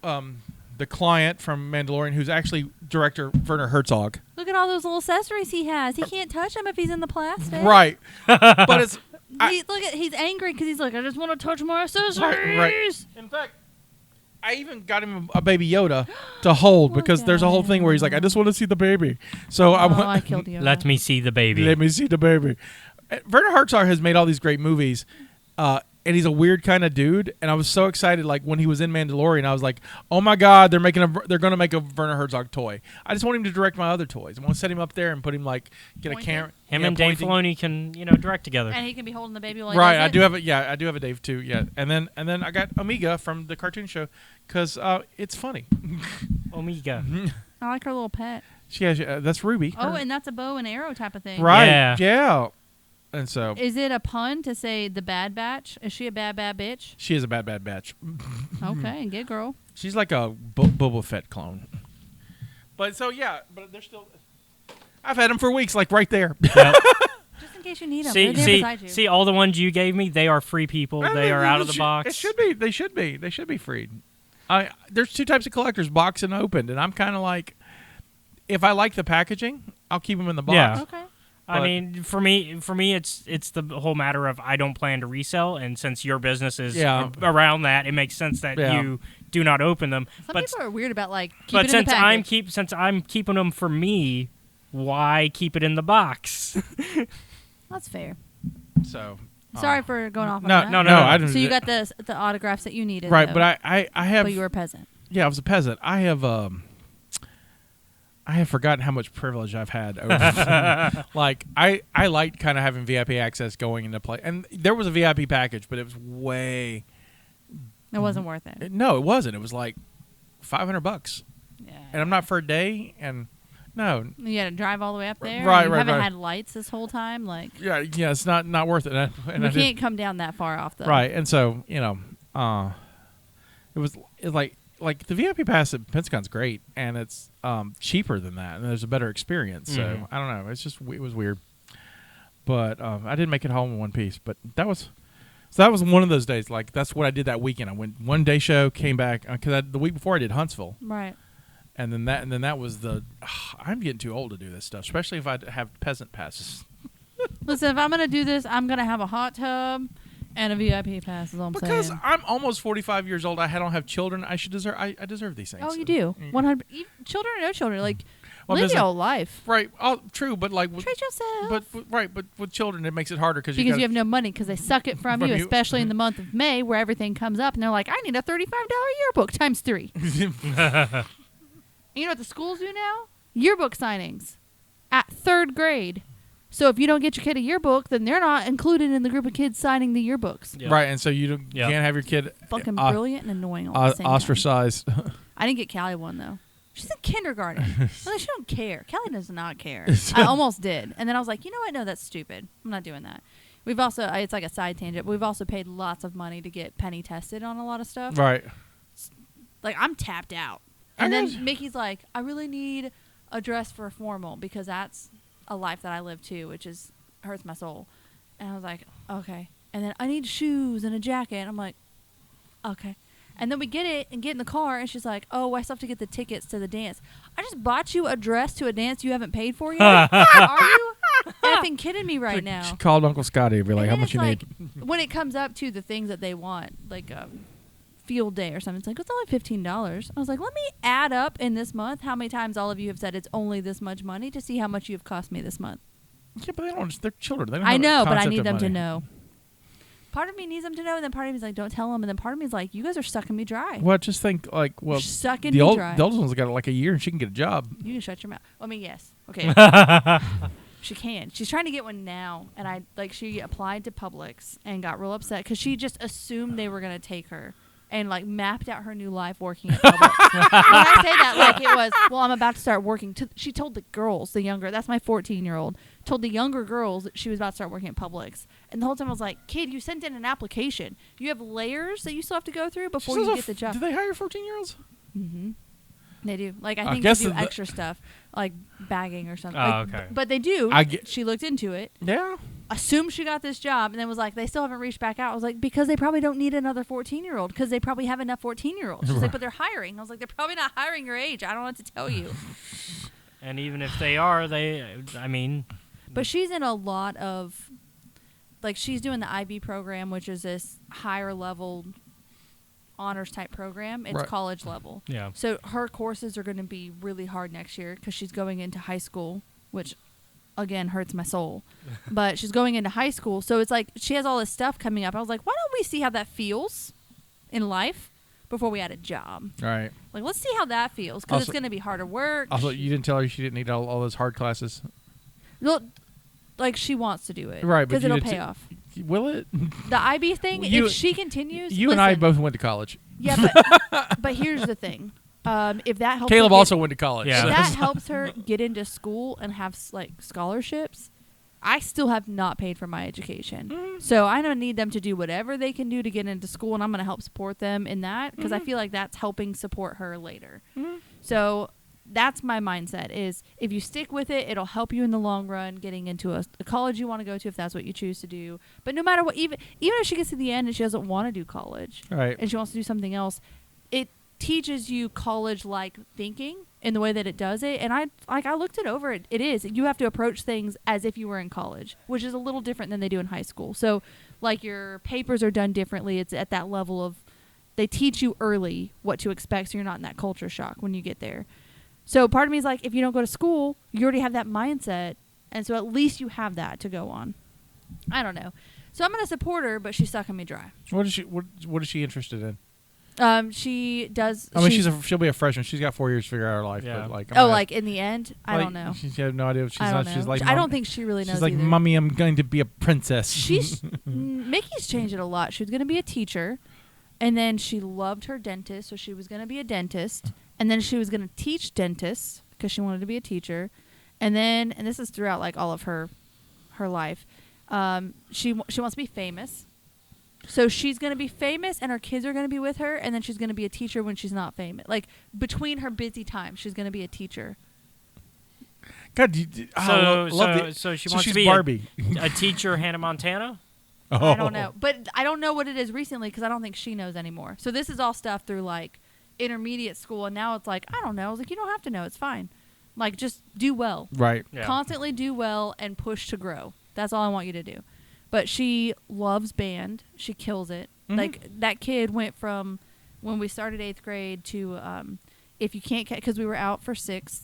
the client from Mandalorian, who's actually director Werner Herzog. Look at all those little accessories he has. He can't touch them if he's in the plastic. Right. But it's... He's angry because he's like, I just want to touch my accessories. Right. In fact, I even got him a baby Yoda to hold because there's a whole thing where he's like, I just want to see the baby. So I killed Yoda. Let me see the baby. Let me see the baby. Werner Herzog has made all these great movies. And he's a weird kind of dude, and I was so excited. Like when he was in Mandalorian, I was like, "Oh my God, they're going to make a Werner Herzog toy." I just want him to direct my other toys. I want to set him up there and put him get a camera. Him and Dave Filoni can direct together. And he can be holding the baby while he right. does I it. I do have a Dave too. Yeah, and then I got Omega from the cartoon show because it's funny. Omega. I like her little pet. She has that's Ruby. Oh, and that's a bow and arrow type of thing. Right. Yeah. And so, is it a pun to say the Bad Batch? Is she a bad bitch? She is a bad batch. Okay, good girl. She's like a Boba Fett clone. But so but they're still. I've had them for weeks, like right there. Yep. Just in case you need them. They're there beside you. See, all the ones you gave me, they are free people. They are out of the box. It should be. They should be. They should be freed. There's 2 types of collectors: box and opened. And I'm kind of like, if I like the packaging, I'll keep them in the box. Yeah. Okay. I mean, for me, it's the whole matter of I don't plan to resell, and since your business is around that, it makes sense that you do not open them. Some people are weird about keeping but it in the package. since I'm keeping them for me, why keep it in the box? That's fair. So sorry for going off on that. No, I didn't. So you got the autographs that you needed, right? Though, but I have. But you were a peasant. Yeah, I was a peasant. I have forgotten how much privilege I've had over like I liked kind of having VIP access going into play, and there was a VIP package, but it was way. It wasn't worth it. No, it wasn't. It was like $500. Yeah. And I'm not for a day, and no. You had to drive all the way up there. Right. You haven't had lights this whole time, Yeah, it's not worth it. And we can't come down that far off though. Right, and so it's like the VIP pass at Pentagon's great, and it's cheaper than that, and there's a better experience. So I don't know. It was weird, but I didn't make it home in one piece. But that was one of those days. Like that's what I did that weekend. I went one day show, came back because the week before I did Huntsville, right? And then that was I'm getting too old to do this stuff, especially if I have peasant passes. Listen, if I'm gonna do this, I'm gonna have a hot tub. And a VIP pass is all I'm saying. Because I'm almost 45 years old. I don't have children. I deserve these things. Oh, you do. 100. Children or no children, live your life. Right. Oh, true. But treat yourself. But with children, it makes it harder because you have no money because they suck it from you, especially in the month of May where everything comes up and they're like, I need a $35 yearbook times 3. You know what the schools do now? Yearbook signings at 3rd grade. So if you don't get your kid a yearbook, then they're not included in the group of kids signing the yearbooks. Yep. Right, and so you can't have your kid fucking brilliant and annoying all the same ostracized. I didn't get Callie one though. She's in kindergarten. She don't care. Callie does not care. I almost did, and then I was like, you know what? No, that's stupid. I'm not doing that. We've also it's like a side tangent, but we've also paid lots of money to get penny tested on a lot of stuff. Right. Like I'm tapped out, and then Mickey's like, I really need a dress for a formal because that's a life that I live too, which hurts my soul. And I was like, okay. And then I need shoes and a jacket. And I'm like, okay. And then we get it and get in the car, and she's like, oh, I still have to get the tickets to the dance. I just bought you a dress to a dance you haven't paid for yet? Are you effing kidding me right now? She called Uncle Scotty and be like, how much you need? When it comes up to the things that they want, like field day or something, it's like, it's only $15. I was like, let me add up in this month how many times all of you have said it's only this much money to see how much you've cost me this month. Yeah, but they're children. They don't I have know, a but I concept need of them money. to know. Part of me needs them to know, and then part of me is like, don't tell them, and then part of me is like, you guys are sucking me dry. Well, just think You're sucking the me dry. The oldest one's got like a year, and she can get a job. You can shut your mouth. I mean, yes. Okay. She can. She's trying to get one now, and she applied to Publix and got real upset because she just assumed they were going to take her. And mapped out her new life working at Publix. When I say that, it was, well, I'm about to start working. She told the girls, the younger, that's my 14-year-old, told the younger girls that she was about to start working at Publix. And the whole time I was like, kid, you sent in an application. You have layers that you still have to go through before you get the job. Do they hire 14-year-olds? Mm-hmm. They do. Like, I I think they guess do the- extra stuff, like bagging or something. Oh, Like, okay. But they do. She looked into it, Yeah. assumed she got this job, and then was like, they still haven't reached back out. I was like, because they probably don't need another 14-year-old, because they probably have enough 14-year-olds. She's like, but they're hiring. I was like, they're probably not hiring your age. I don't know what to tell you. And even if they are, I mean, But she's in a lot of, like, she's doing the IB program, which is this higher level honors type program. It's Right. college level. yeah. So her courses are going to be really hard next year because she's going into high school, which, again, hurts my soul. But she's going into high school. So it's like she has all this stuff coming up. I was like, why don't we see how that feels in life before we add a job? Right. Like, let's see how that feels because it's Also- going to be harder work. Also, you didn't tell her she didn't need all those hard classes. Well, like, she wants to do it. Right, but Because you it'll didn't pay t- off. Will it? The IB thing, You- if she continues. You and I listen, both went to college. Yeah, but here's the thing. If that helps Caleb her get- also went to college. Yeah. so- if that helps her get into school and have like scholarships, I still have not paid for my education. So I don't need them to do whatever they can do to get into school, and I'm going to help support them in that because I feel like that's helping support her later. So that's my mindset is if you stick with it, it'll help you in the long run getting into a college you want to go to if that's what you choose to do. But no matter what, even if she gets to the end and she doesn't want to do college Right. and she wants to do something else, it teaches you college-like thinking in the way that it does it. And I looked it over. It is. You have to approach things as if you were in college, which is a little different than they do in high school. So, like, your papers are done differently. It's at that level of they teach you early what to expect so you're not in that culture shock when you get there. So part of me is like, if you don't go to school, you already have that mindset. And so at least you have that to go on. I don't know. So I'm going to support her, but she's sucking me dry. What is she interested in? She does. I mean, she'll be a freshman. She's got 4 years to figure out her life. Yeah. But like, like in the end, I don't know. She has no idea. She's I don't not. know. She's like. I don't think she really knows. She's like, either. "Mommy, I'm going to be a princess." She's Mickey's changed it a lot. She was going to be a teacher, and then she loved her dentist, so she was going to be a dentist, and then she was going to teach dentists because she wanted to be a teacher, and this is throughout like all of her life. She wants to be famous. So she's going to be famous and her kids are going to be with her, and then she's going to be a teacher when she's not famous. Like, between her busy time, she's going to be a teacher. God, So she wants she's to be Barbie. a teacher, Hannah Montana. I don't know. But I don't know what it is recently because I don't think she knows anymore. So this is all stuff through, like, intermediate school, and now it's like, I don't know. I was like, you don't have to know. It's fine. Like, just do well. Right. Yeah. Constantly do well and push to grow. That's all I want you to do. But she loves band. She kills it. Mhm. Like, that kid went from when we started 8th grade to if you can't, because we were out for 7th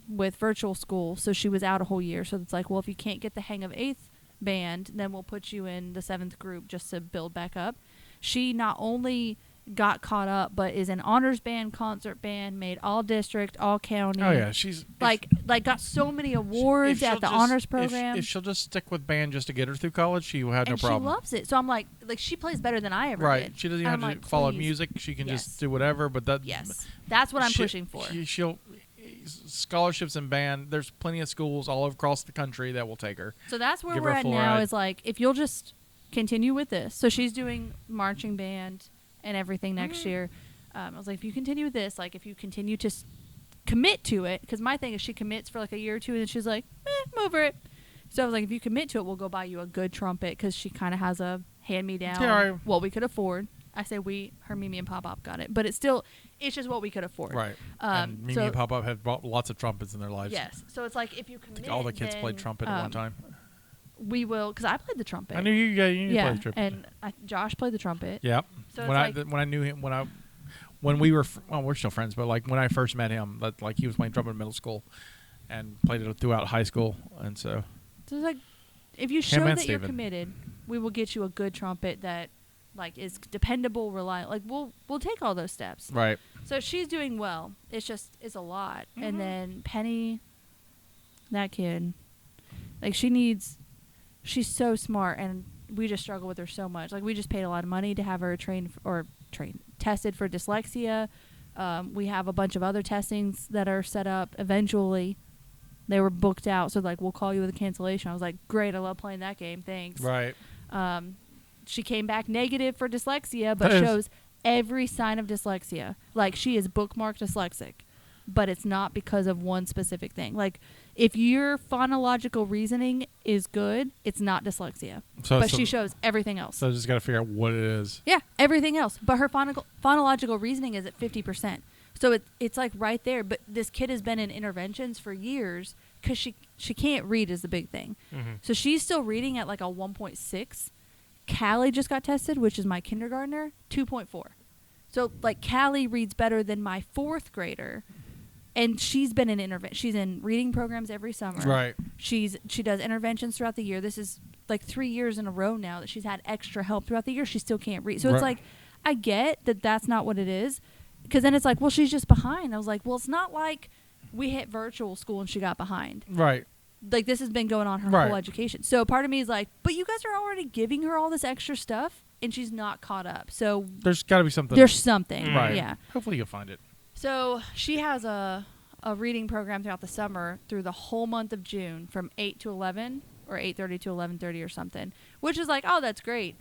with virtual school. So she was out a whole year. So it's like, well, if you can't get the hang of 8th band, then we'll put you in the 7th group just to build back up. She not only got caught up, but is an honors band, concert band, made all district, all county. Oh yeah, she's Like got so many awards at the honors program. If she'll just stick with band just to get her through college, she will have and no problem. she loves it. So I'm like she plays better than I ever Right. did. She doesn't And even I'm have to like, follow please. music. She can Yes. just do whatever. But that Yes, that's what I'm pushing for. She'll scholarships in band. There's plenty of schools all across the country that will take her. So that's where Give we're her a at full now. ride. Is like if you'll just continue with this. So she's doing marching band and everything next year. I was like, if you continue with this, like if you continue to commit to it, because my thing is she commits for like a year or two, and then she's like, I'm over it. So I was like, if you commit to it, we'll go buy you a good trumpet, because she kind of has a hand-me-down, Yeah, what we could afford. I say we, her, Mimi, and Pop-Pop got it, but it's just what we could afford. Right. And Mimi and Pop-Up have bought lots of trumpets in their lives. Yes. So it's like if you I commit, think all the kids then, played trumpet at one time. We will, because I played the trumpet. I knew you yeah, played trumpet. and Josh played the trumpet. Yep. So when it's I knew him when we were we're still friends, but like when I first met him, like he was playing trumpet in middle school, and played it throughout high school, and so. So it's like, if you show and that you're Steven. committed, we will get you a good trumpet that, like, is dependable, reliable. Like we'll take all those steps. Right. So she's doing well. It's a lot. And then Penny, that kid, like she's so smart, and we just struggle with her so much. Like we just paid a lot of money to have her tested for dyslexia. We have a bunch of other testings that are set up. Eventually, they were booked out, so like we'll call you with a cancellation. I was like, great, I love playing that game. Thanks. Right. She came back negative for dyslexia, but shows every sign of dyslexia. Like, she is bookmarked dyslexic, but it's not because of one specific thing. Like, if your phonological reasoning is good, it's not dyslexia. But she shows everything else. So I just got to figure out what it is. Yeah, everything else. But her phonological reasoning is at 50%. So it's like right there. But this kid has been in interventions for years because she can't read is the big thing. Mm-hmm. So she's still reading at like a 1.6. Callie just got tested, which is my kindergartner, 2.4. So like Callie reads better than my 4th grader. And she's been in she's in reading programs every summer. Right. She does interventions throughout the year. This is like 3 years in a row now that she's had extra help throughout the year. She still can't read. So it's like, I get that that's not what it is. Because then it's like, well, she's just behind. I was like, well, it's not like we hit virtual school and she got behind. Right. Like, this has been going on her whole education. So part of me is like, but you guys are already giving her all this extra stuff and she's not caught up. So there's got to be something. There's something. Right. Yeah. Hopefully you'll find it. So she has a reading program throughout the summer through the whole month of June from 8 to 11 or 8:30 to 11:30 or something, which is like, oh, that's great.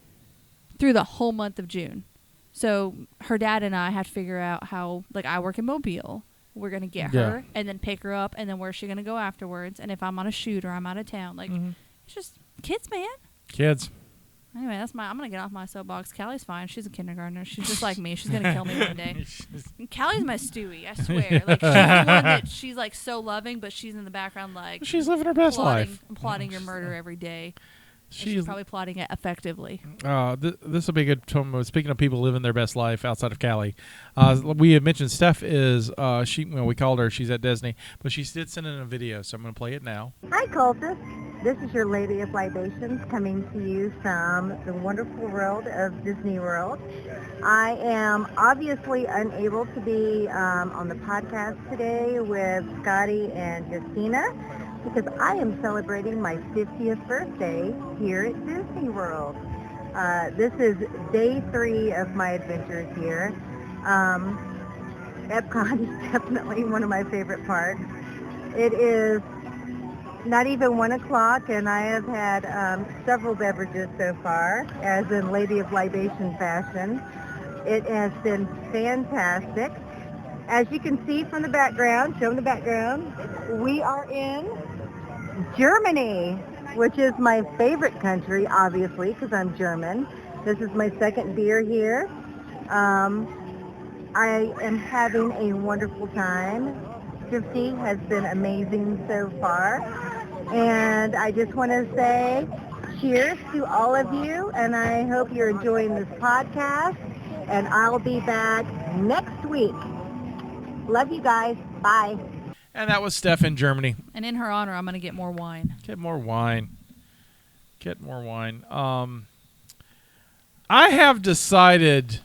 Through the whole month of June. So her dad and I had to figure out how, like, I work in Mobile. We're going to get her and then pick her up, and then where's she going to go afterwards? And if I'm on a shoot or I'm out of town, like, it's just kids, man. Kids. Anyway, I'm going to get off my soapbox. Callie's fine. She's a kindergartner. She's just like me. She's going to kill me one day. Callie's my Stewie, I swear. Like, she's the one that she's, like, so loving, but she's in the background, like, she's living her best life. Plotting your murder every day. She's probably plotting it effectively. This will be a good time. Speaking of people living their best life outside of Cali, we had mentioned Steph is we called her. She's at Disney, but she did send in a video, so I'm going to play it now. Hi, cultists. This is your Lady of Libations coming to you from the wonderful world of Disney World. I am obviously unable to be on the podcast today with Scotty and Jestina, because I am celebrating my 50th birthday here at Disney World. This is day 3 of my adventures here. Epcot is definitely one of my favorite parks. It is not even 1 o'clock, and I have had several beverages so far, as in Lady of Libation fashion. It has been fantastic. As you can see from the background, show them the background, we are in Germany, which is my favorite country, obviously, because I'm German. This is my 2nd beer here. I am having a wonderful time. 50 has been amazing so far. And I just want to say cheers to all of you, and I hope you're enjoying this podcast. And I'll be back next week. Love you guys. Bye. And that was Steph in Germany. And in her honor, I'm going to get more wine. Get more wine. I have decided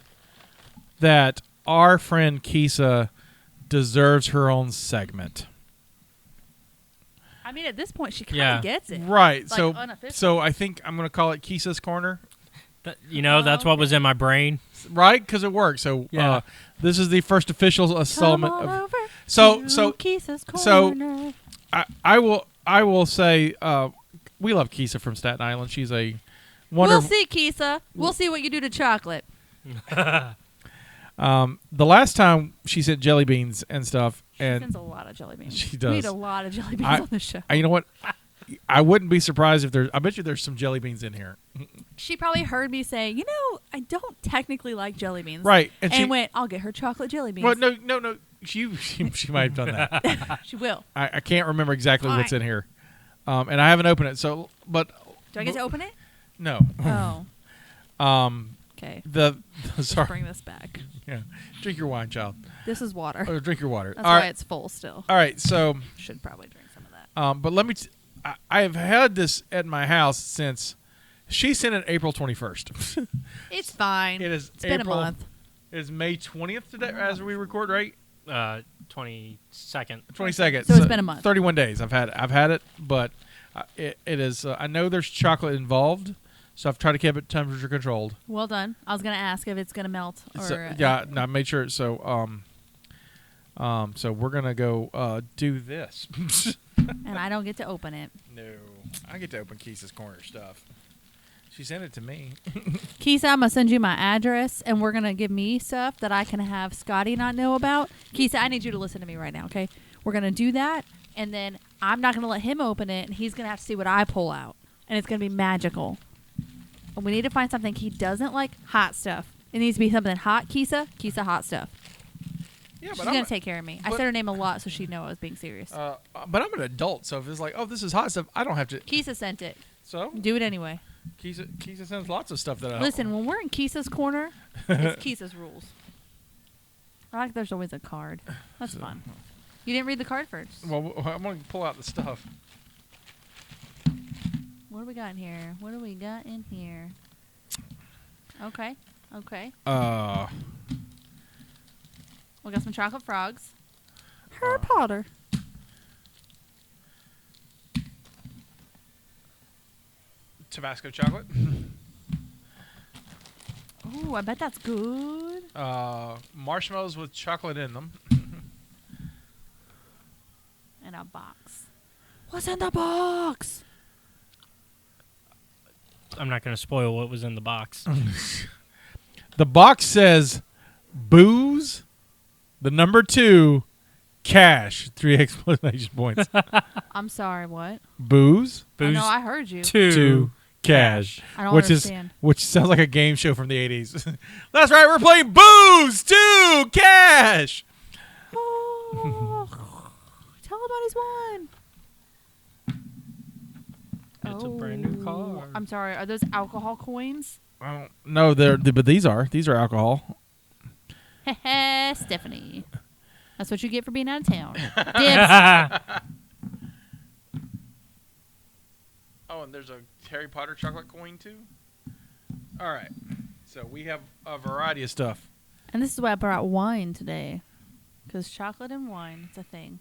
that our friend Kisa deserves her own segment. I mean, at this point, she kind of gets it. Right. Like, so I think I'm going to call it Kisa's Corner. That's what was in my brain. Right? Because it works. So this is the first official installment of... So Kisa's Corner. I will say we love Kisa from Staten Island. She's a wonderful... We'll see, Kisa. We'll see what you do to chocolate. The last time she sent jelly beans and stuff. She sends a lot of jelly beans. She does. We eat a lot of jelly beans on the show. You know what? I wouldn't be surprised if there's... I bet you there's some jelly beans in here. She probably heard me say, I don't technically like jelly beans. Right. And she went, I'll get her chocolate jelly beans. Well, no. She might have done that. She will. I can't remember exactly what's in here. And I haven't opened it. So, but... Do I get to open it? No. Oh. Okay. Sorry. Bring this back. Yeah. Drink your wine, child. This is water. Or drink your water. That's why it's full still. All right. So... Should probably drink some of that. But let me... I have had this at my house since... She sent it April 21st. It's fine. It's been a month. It is May 20th today as we record, right? 22nd. 22nd. So it's been a month. 31 days. I've had it, but it is. I know there's chocolate involved, so I've tried to keep it temperature controlled. Well done. I was gonna ask if it's gonna melt. I made sure. So so we're gonna go do this. And I don't get to open it. No, I get to open Kisa's Corner stuff. She sent it to me. Kisa, I'm going to send you my address, and we're going to give me stuff that I can have Scotty not know about. Kisa, I need you to listen to me right now, okay? We're going to do that, and then I'm not going to let him open it, and he's going to have to see what I pull out. And it's going to be magical. And we need to find something. He doesn't like hot stuff. It needs to be something hot, Kisa. Kisa, hot stuff. Yeah, She's going to take care of me. I said her name a lot so she'd know I was being serious. But I'm an adult, so if it's like, oh, this is hot stuff, I don't have to. Kisa sent it. So? Do it anyway. Kisa sends lots of stuff that I Listen, when we're in Kisa's corner, it's Kisa's rules. I like there's always a card. That's fun. You didn't read the card first. Well, I'm going to pull out the stuff. What do we got in here? What do we got in here? Okay. We got some chocolate frogs. Harry Potter. Tabasco chocolate. Ooh, I bet that's good. Marshmallows with chocolate in them. In a box. What's in the box? I'm not going to spoil what was in the box. The box says booze, the number 2, cash, 3 exclamation points. I'm sorry, what? Booze, Oh, no, I heard you. 2, cash. I don't which understand. Which sounds like a game show from the 80s. That's right, we're playing booze, 2, cash. Oh, tell him about his one. It's a brand new car. I'm sorry. Are those alcohol coins? No, but these are alcohol. Heh, Stephanie. That's what you get for being out of town. Dibs. Oh, and there's a Harry Potter chocolate coin too. All right, so we have a variety of stuff. And this is why I brought wine today, because chocolate and wine, it's a thing.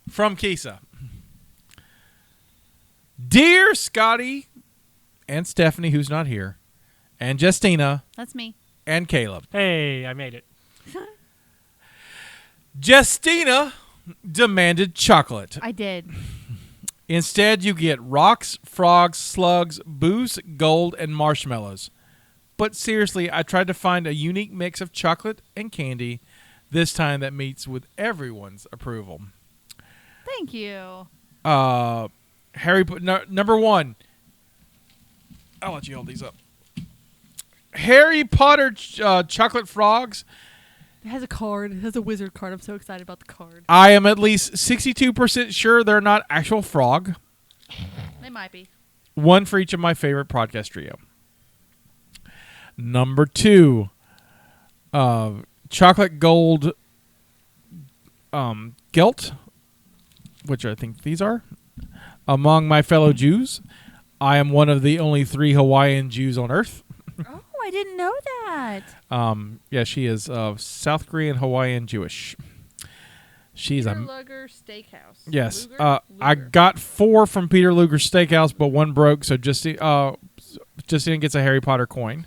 From Kisa. Dear Scotty and Stephanie, who's not here, and Jestina That's me. and Caleb. Hey, I made it. Jestina demanded chocolate. I did. Instead, you get rocks, frogs, slugs, booze, gold, and marshmallows. But seriously, I tried to find a unique mix of chocolate and candy, this time that meets with everyone's approval. Thank you. Number 1. I'll let you hold these up. Harry Potter chocolate frogs. It has a card. It has a wizard card. I'm so excited about the card. I am at least 62% sure they're not actual frog. They might be. 1 for each of my favorite podcast trio. Number 2. Chocolate gold gelt, which I think these are. Among my fellow Jews, I am one of the only 3 Hawaiian Jews on Earth. Oh, I didn't know that. Yeah, she is South Korean Hawaiian Jewish. She's Peter a Luger Steakhouse. yes. Luger? I got 4 from Peter Luger Steakhouse, but 1 broke. So Justina gets a Harry Potter coin.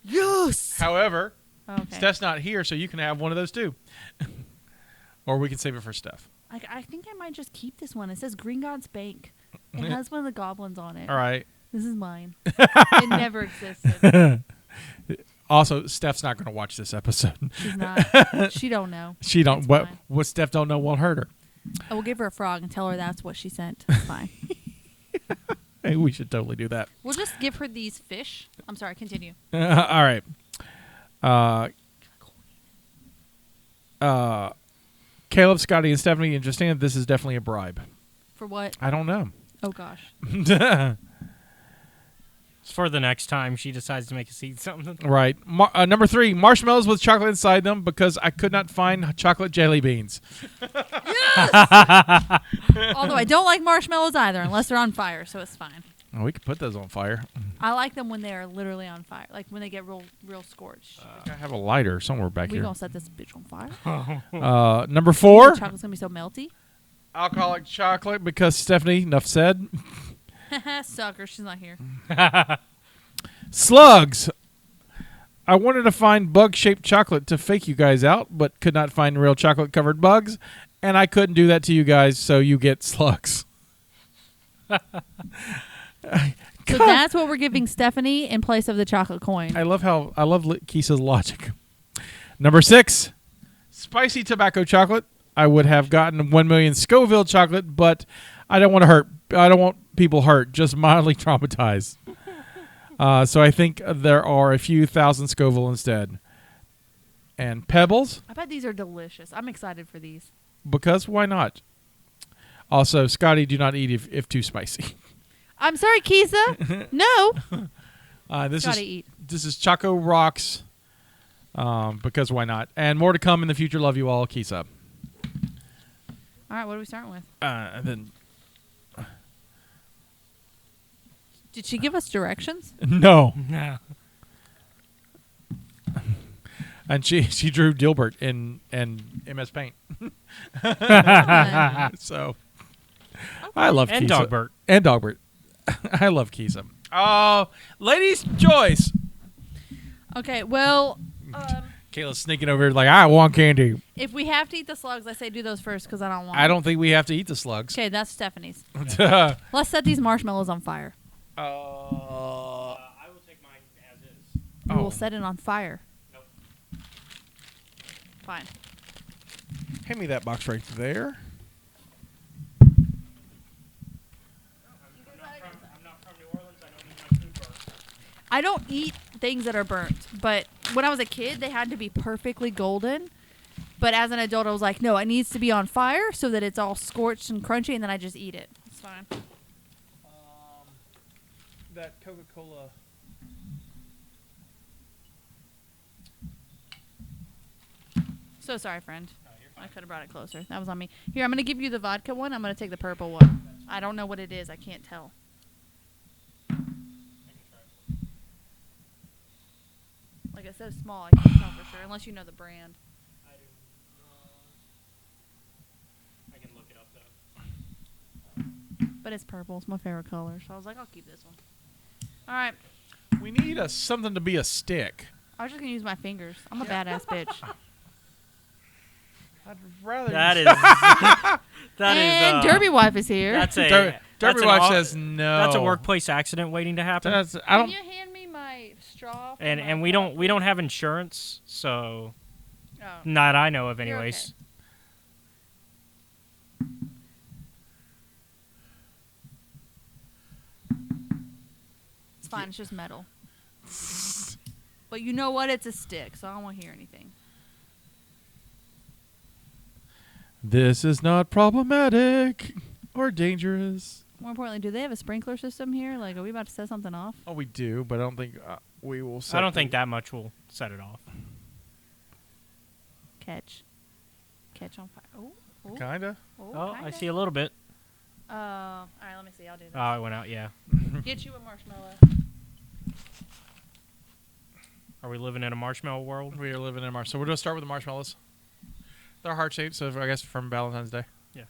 Yes. However, Okay. Steph's not here, so you can have one of those too, or we can save it for Steph. I think I might just keep this one. It says Green God's Bank. It has one of the goblins on it. All right. This is mine. It never existed. Also, Steph's not going to watch this episode. She's not. She don't know. She don't. It's What fine. what Steph don't know won't hurt her. I will give her a frog and tell her that's what she sent. It's fine. Hey, we should totally do that. We'll just give her these fish. I'm sorry. Continue. All right. Caleb, Scotty, and Stephanie and Justina, this is definitely a bribe. For what? I don't know. Oh gosh. It's for the next time she decides to make us eat something. Right. Number 3, marshmallows with chocolate inside them because I could not find chocolate jelly beans. Although I don't like marshmallows either, unless they're on fire, so it's fine. Oh, we could put those on fire. I like them when they are literally on fire, like when they get real scorched. I have a lighter somewhere back We here. gonna set this bitch on fire. Number 4, The chocolate's gonna be so melty. alcoholic chocolate because Stephanie, enough said. Sucker, she's not here. Slugs. I wanted to find bug-shaped chocolate to fake you guys out, but could not find real chocolate-covered bugs, and I couldn't do that to you guys, so you get slugs. So that's what we're giving Stephanie in place of the chocolate coin. I love Kisa's logic. Number 6, spicy tobacco chocolate. I would have gotten 1 million Scoville chocolate, but I don't want to hurt. I don't want people hurt, just mildly traumatized. So I think there are a few thousand Scoville instead. And Pebbles, I bet these are delicious. I'm excited for these. because why not? Also, Scotty, do not eat if too spicy. I'm sorry, Kisa. No. This is Choco Rocks, because why not? And more to come in the future. Love you all, Kisa. All right, what are we starting with? And then Did she give us directions? no, Yeah. and she drew Dilbert in MS Paint. So I love And Kisa. Dogbert. And Dogbert. I love Kisa. Oh, ladies' choice. Okay, well, Kayla's sneaking over here like, I want candy. if we have to eat the slugs, I say do those first because I don't want I don't think we have to eat the slugs. Okay, that's Stephanie's. uh, Let's set these marshmallows on fire. I will take mine as is. We will set it on fire. Nope. Fine. hand me that box right there. I'm not from New Orleans. I don't eat my food burnt. I don't eat things that are burnt, but when I was a kid, they had to be perfectly golden. But as an adult, I was like, no, it needs to be on fire so that it's all scorched and crunchy, and then I just eat it. It's fine. That Coca-Cola. So sorry, friend. I could have brought it closer. That was on me. Here, I'm going to give you the vodka one. I'm going to take the purple one. I don't know what it is. I can't tell. Like, it's so small, I can't tell for sure, unless you know the brand. I can look it up though. But it's purple. It's my favorite color. So I was like, I'll keep this one. All right. We need something to be a stick. I was just going to use my fingers. I'm a badass bitch. I'd rather. That is. that and is. Derby Wife is here. That's a. Derby that's an Wife au- says no. That's a workplace accident waiting to happen. That's, I Can don't. you hand me my straw? and we don't have insurance, so Oh. not I know of, You're anyways. It's fine. It's just metal. But you know what? It's a stick, so I don't want to hear anything. This is not problematic or dangerous. More importantly, do they have a sprinkler system here? Like, are we about to set something off? Oh, we do, but I don't think we will. Set I don't think that much will set it off. Catch on fire. Oh, Kinda. Oh, I see a little bit. all right, let me see. I'll do this. Oh, it went out. Yeah. Get you a marshmallow. Are we living in a marshmallow world? We are living in Mars, so we're gonna start with the marshmallows. They're heart shaped, so I guess from Valentine's Day. Yeah.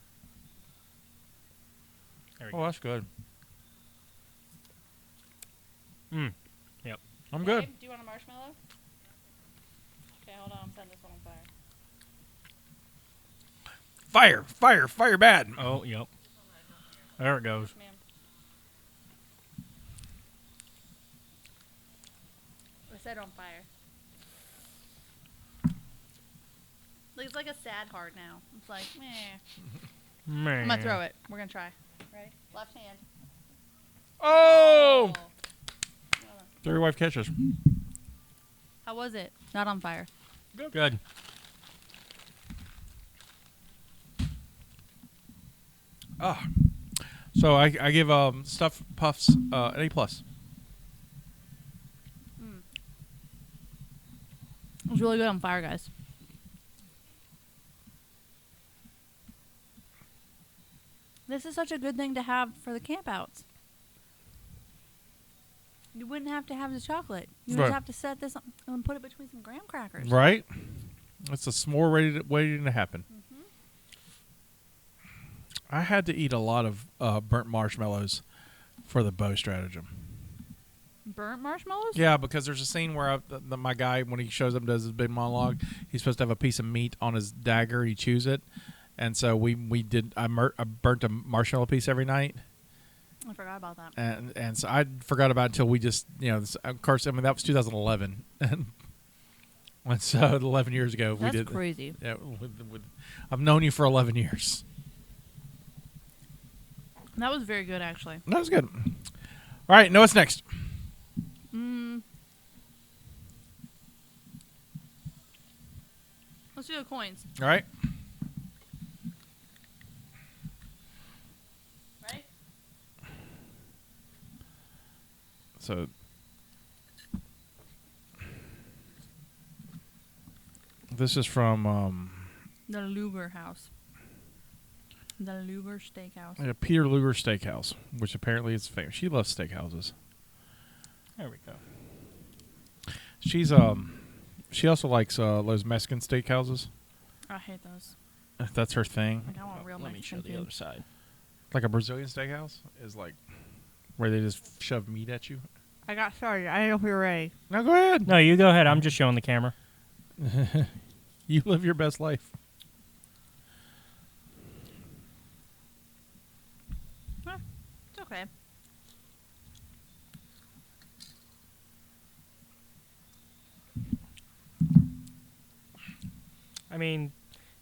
There we Oh, go. that's good. Yep. I'm good. Babe, do you want a marshmallow? Okay, hold on. I'm setting this one on fire. Fire bad. Oh, yep. There it goes. Ma'am. I set it on fire. Like, it's like a sad heart now. It's like, meh. Man. I'm gonna throw it. We're gonna try. Ready? Left hand. Oh! Dirty wife catches. How was it? Not on fire. Good. So I give Stuffed Puffs an A+. It was really good on fire, guys. This is such a good thing to have for the campouts. You wouldn't have to have the chocolate. You Right. just have to set this on and put it between some graham crackers. Right? It's a s'more waiting to happen. I had to eat a lot of burnt marshmallows for the bow stratagem. Burnt marshmallows? Yeah, because there's a scene where my guy, when he shows up and does his big monologue, he's supposed to have a piece of meat on his dagger. He chews it. And so I burnt a marshmallow piece every night. I forgot about that. And so I forgot about it until we just, of course, I mean, that was 2011. And so 11 years ago, we did. That's crazy. Yeah, I've known you for 11 years. That was very good, actually. That was good. All right, know what's next? Let's do the coins. All right. Right? So this is from The Luger House. The Luger Steakhouse. Peter Luger Steakhouse, which apparently is famous. She loves steakhouses. There we go. She's she also likes those Mexican steakhouses. I hate those. If that's her thing. Like, I want real Let me Mexican show the food. other side. Like a Brazilian steakhouse is like where they just shove meat at you. I got started. I don't know if you're ready. No, go ahead. No, you go ahead. I'm just showing the camera. You live your best life. It's okay. I mean,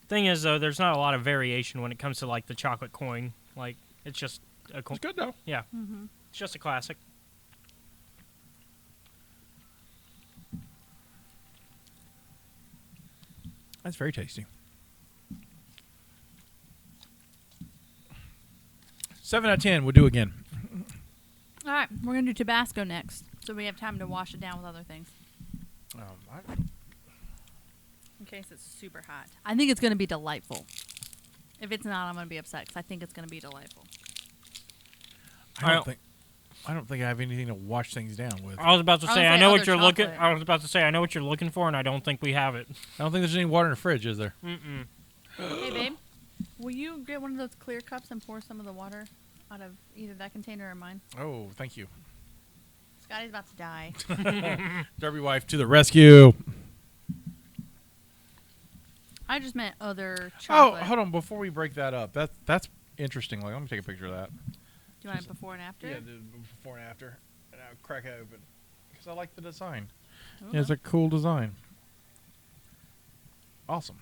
thing is though, there's not a lot of variation when it comes to like the chocolate coin. Like it's just a coin. It's good though. Yeah, Mm-hmm. it's just a classic. That's very tasty. 7 out of 10. We'll do again. All right, we're going to do Tabasco next, so we have time to wash it down with other things. In case it's super hot. I think it's going to be delightful. If it's not, I'm going to be upset because I think it's going to be delightful. I don't think I have anything to wash things down with. I was about to I say would I say know what other you're looking. chocolate. I was about to say I know what you're looking for, and I don't think we have it. I don't think there's any water in the fridge, is there? Mm-mm. Hey, babe, will you get one of those clear cups and pour some of the water out of either that container or mine? Oh, thank you. Scotty's about to die. Derby wife to the rescue. I just meant other Oh, chocolate. hold on. Before we break that up, that's interesting. Like, let me take a picture of that. Do you want it before and after? Yeah, the before and after. And I'll crack it open because I like the design. Okay. It's a cool design. Awesome.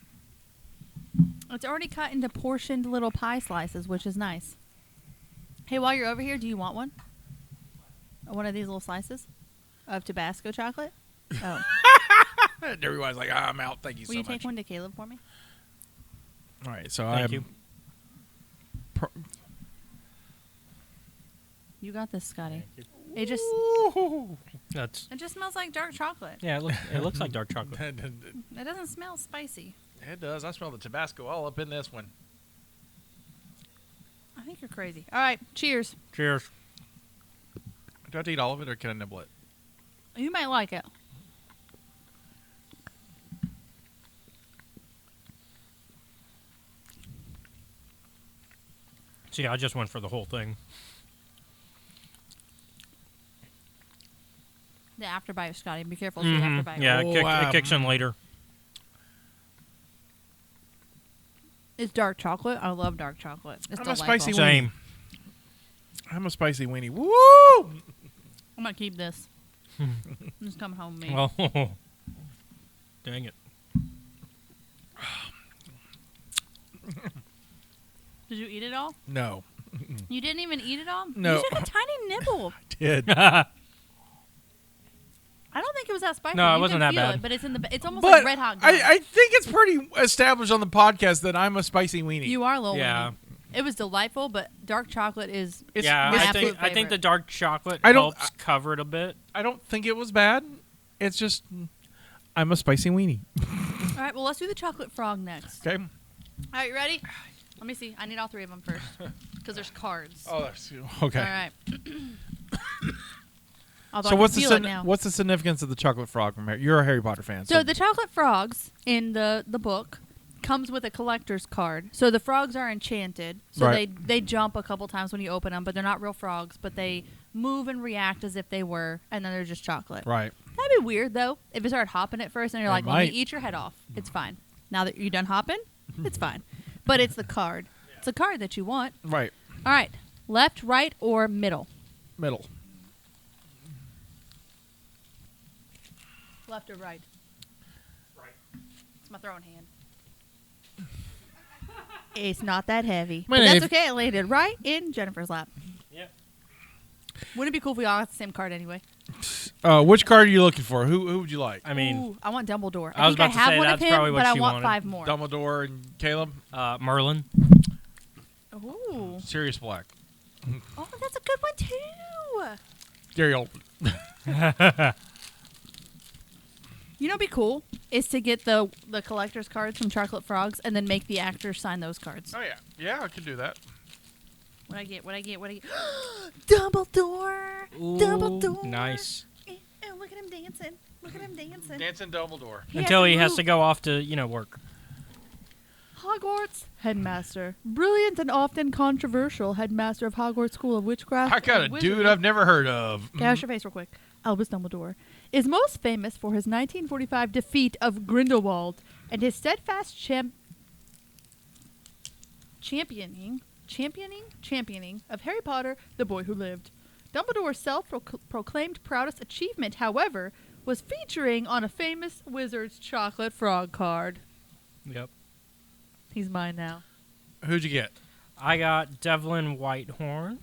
It's already cut into portioned little pie slices, which is nice. Hey, while you're over here, do you want one? One of these little slices of Tabasco chocolate? Oh. Derby wife's like, I'm out. Thank you Will so you much. take one to Caleb for me? All right, so Thank you. You got this, Scotty. It just That's smells like dark chocolate. yeah. It looks like dark chocolate. It doesn't smell spicy. It does. I smell the Tabasco all up in this one. I think you're crazy. All right, cheers. Cheers. Do I have to eat all of it, or can I nibble it? You might like it. See, I just went for the whole thing. The afterbite, Scotty. Be careful. It's the afterbite. Yeah, Oh, it kicks in later. It's dark chocolate. I love dark chocolate. It's I'm a delightful. spicy Same. I'm a spicy weenie. Woo! I'm going to keep this. Just come home with me. Well, dang it. Did you eat it all? No. You didn't even eat it all? No. You took a tiny nibble. Did. I don't think it was that spicy. No, it You wasn't can that feel bad. It, but it's in the. It's almost But like red hot. Gum. I think it's pretty established on the podcast that I'm a spicy weenie. You are low. Yeah. It was delightful, but dark chocolate is. It's, Yeah, my I absolute think the favorite. dark chocolate I don't- helps cover it a bit. I don't think it was bad. It's just I'm a spicy weenie. All right. Well, let's do the chocolate frog next. Okay. All right. You ready? Let me see. I need all three of them first because there's cards. Oh, that's okay. All right. Although So I can feel it now. what's the significance of the chocolate frog from Harry? You're a Harry Potter fan. So the chocolate frogs in the book comes with a collector's card. So the frogs are enchanted. So Right. they jump a couple times when you open them, but they're not real frogs, but they move and react as if they were, and then they're just chocolate. right. That'd be weird though if it started hopping at first and you're It like, let might. me eat your head off. It's fine. Now that you're done hopping, it's fine. But it's the card. It's the card that you want. Right. All right. Left, right, or middle? Middle. Left or right? Right. It's my throwing hand. It's not that heavy. Man, But that's if- okay. It landed right in Jennifer's lap. Yep. Wouldn't it be cool if we all got the same card anyway? Which card are you looking for? Who would you like? I mean, Ooh, I want Dumbledore. I was think about to I have say one of that's him, probably what but I she want wanted. 5 more. Dumbledore and Caleb. Merlin. Ooh. Sirius Black. Oh, that's a good one too. Gary Oldman. You know, what'd be cool is to get the collector's cards from Chocolate Frogs and then make the actors sign those cards. Oh yeah, yeah, I could do that. What I get? Dumbledore. Ooh, Dumbledore. nice. Oh, look at him dancing. Look at him dancing. Dancing Dumbledore. Until he has move. to go off to, work. Hogwarts headmaster, brilliant and often controversial headmaster of Hogwarts School of Witchcraft. I got a and dude Wizardry. I've never heard of. Okay, how's your face real quick? Albus Dumbledore is most famous for his 1945 defeat of Grindelwald and his steadfast championing of Harry Potter, the boy who lived. Dumbledore's self-proclaimed proudest achievement, however, was featuring on a famous wizard's chocolate frog card. Yep. He's mine now. Who'd you get? I got Devlin Whitehorn.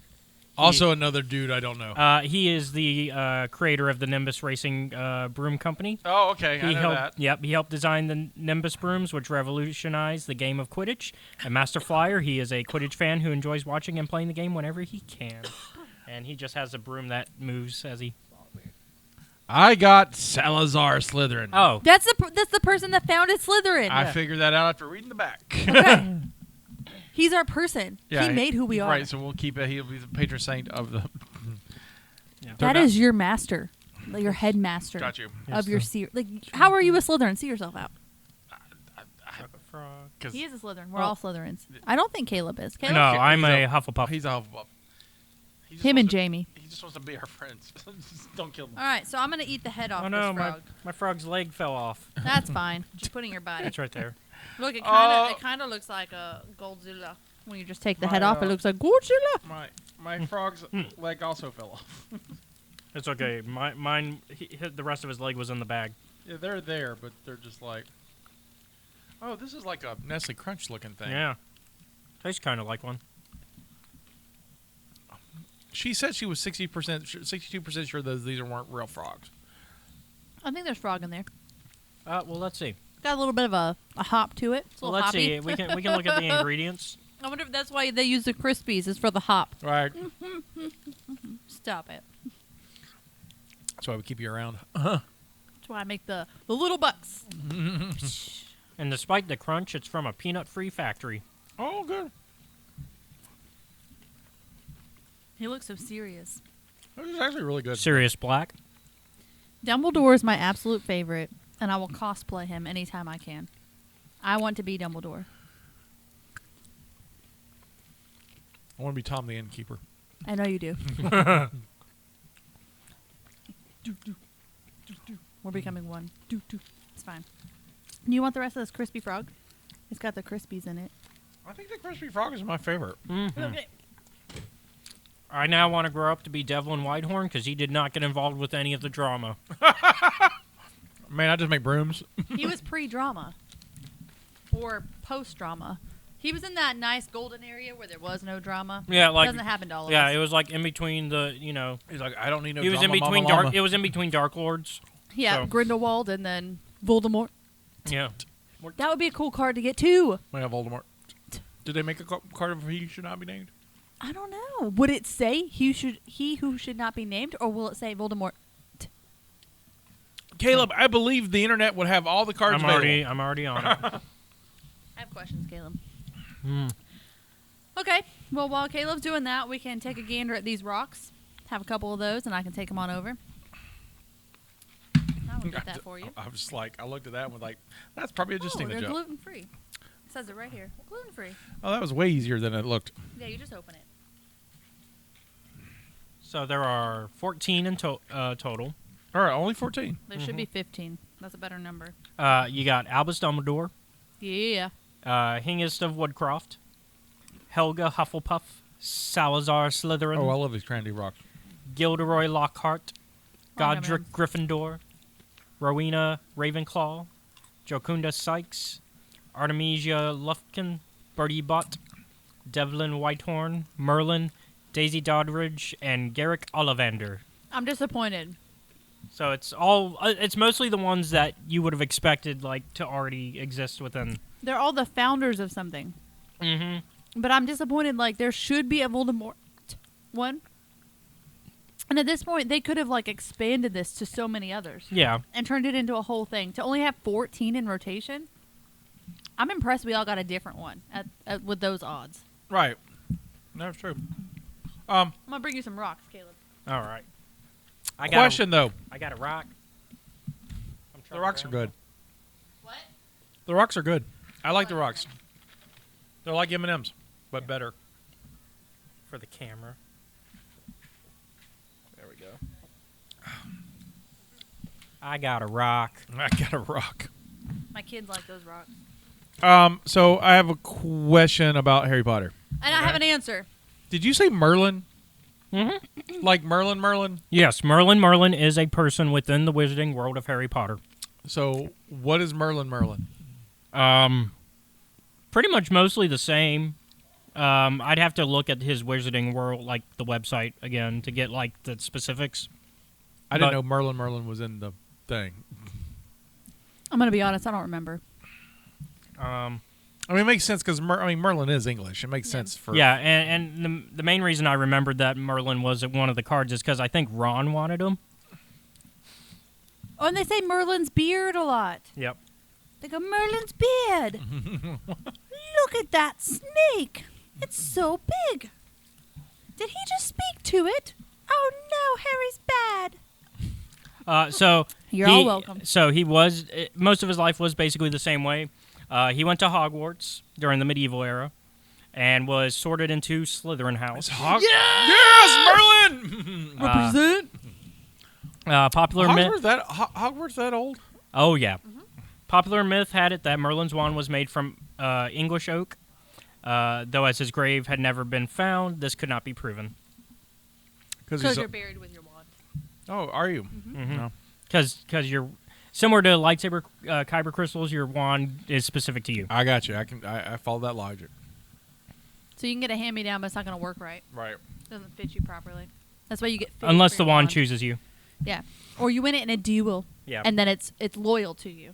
Also another dude I don't know. He is the creator of the Nimbus Racing Broom Company. Oh, okay, I He know helped. that. Yep, he helped design the Nimbus brooms, which revolutionized the game of Quidditch. A master flyer, he is a Quidditch fan who enjoys watching and playing the game whenever he can. And he just has a broom that moves as he. I got Salazar Slytherin. Oh, That's the person that founded Slytherin. I figured that out after reading the back. Okay. He's our person. Yeah, he made who we he's are. Right, so we'll keep it. He'll be the patron saint of the. That is your master, your headmaster Got you. of your seer. Like, how are you a Slytherin? See yourself out. frog. He is a Slytherin. We're all Slytherins. I don't think Caleb is. Caleb? No, I'm he's a a- Hufflepuff. He's a Hufflepuff. He just Him wants and to- Jamie. He just wants to be our friends. Just don't kill him. All right, so I'm gonna eat the head off Oh no, this frog. my frog's leg fell off. That's fine. Just put it in your body. It's right there. Look, it Oh. kind of looks like a Goldzilla. When you just take the My, head off, it uh, looks like Godzilla. My frog's leg also fell off. It's okay. Mine. The rest of his leg was in the bag. Yeah, they're there, but they're just like. Oh, this is like a Nestle Crunch looking thing. Yeah, tastes kind of like one. She said she was 62% sure that these weren't real frogs. I think there's frog in there. Well, let's see. Got a little bit of a hop to it. It's a Well, little let's see. hoppy. We can look at the ingredients. I wonder if that's why they use the Crispies, is for the hop. Right. Stop it. That's why we keep you around. That's why I make the little bucks. And despite the crunch, it's from a peanut-free factory. Oh, good. He looks so serious. This is actually really good. Sirius Black. Dumbledore is my absolute favorite, and I will cosplay him anytime I can. I want to be Dumbledore. I want to be Tom the Innkeeper. I know you do. We're becoming one. It's fine. Do you want the rest of this crispy frog? It's got the Crispies in it. I think the crispy frog is my favorite. Okay. I now want to grow up to be Devlin Whitehorn because he did not get involved with any of the drama. Man, I just make brooms. He was pre-drama. Or post-drama. He was in that nice golden area where there was no drama. Yeah, like Doesn't happen to all of yeah, us. it was like in between the He's like, I don't need no he was drama, in between mama, dark. llama. It was in between Dark Lords. Yeah, So- Grindelwald and then Voldemort. Yeah. That would be a cool card to get too. Yeah, Voldemort. Did they make a card of he should not be named? I don't know. Would it say he who should not be named, or will it say Voldemort? Caleb, I believe the internet would have all the cards available. I'm already on it. I have questions, Caleb. Okay. Well, while Caleb's doing that, we can take a gander at these rocks. Have a couple of those, and I can take them on over. I will get that for you. I was just like, I looked at that and was like, that's probably a Justina they're joke. gluten-free. It says it right here. Gluten-free. Oh, that was way easier than it looked. Yeah, you just open it. So there are 14 in total. All right, only 14. There should be 15. That's a better number. You got Albus Dumbledore, Yeah. Hengist of Woodcroft, Helga Hufflepuff, Salazar Slytherin, Oh, I love these trendy rocks. Gilderoy Lockhart, Welcome, Godric Gryffindor, Rowena Ravenclaw, Jocunda Sykes, Artemisia Lufkin, Bertie Bott, Devlin Whitehorn, Merlin, Daisy Doddridge, and Garrick Ollivander. I'm disappointed. So it's all it's mostly the ones that you would have expected like to already exist within. They're all the founders of something. Mm-hmm. But I'm disappointed. Like, there should be a Voldemort one. And at this point, they could have, like, expanded this to so many others. Yeah. And turned it into a whole thing. To only have 14 in rotation, I'm impressed we all got a different one with those odds. Right. That's true. I'm going to bring you some rocks, Caleb. All right. Question, though. I got a rock. The rocks are good. What? The rocks are good. I like the rocks. They're like M&Ms, but better. For the camera. There we go. I got a rock. I got a rock. My kids like those rocks. So I have a question about Harry Potter. And I have an answer. Did you say Merlin? Mm-hmm. Like Merlin? Yes, Merlin is a person within the wizarding world of Harry Potter. So what is Merlin? Pretty much mostly the same. I'd have to look at his wizarding world, like the website again, to get like the specifics. I didn't know Merlin was in the thing. I'm going to be honest, I don't remember. I mean, it makes sense because Merlin is English. It makes sense for and the main reason I remembered that Merlin was one of the cards is because I think Ron wanted him. Oh, and they say Merlin's beard a lot. Yep. They go, Merlin's beard. Look at that snake. It's so big. Did he just speak to it? Oh no, Harry's bad. So You're all welcome. So he was most of his life was basically the same way. He went to Hogwarts during the medieval era, and was sorted into Slytherin House. Yes, Merlin. Represent. Popular myth. Hogwarts that old? Oh yeah. Popular myth had it that Merlin's wand was made from English oak, though as his grave had never been found, this could not be proven. Because you're buried with your wand. Oh, are you? Mm-hmm. No. Because you're similar to lightsaber kyber crystals, your wand is specific to you. I got you. I follow that logic. So you can get a hand-me-down, but it's not going to work right. Right. It doesn't fit you properly. That's why you get fitted Unless for the your wand chooses you. Yeah. Or you win it in a duel. Yeah. And then it's loyal to you.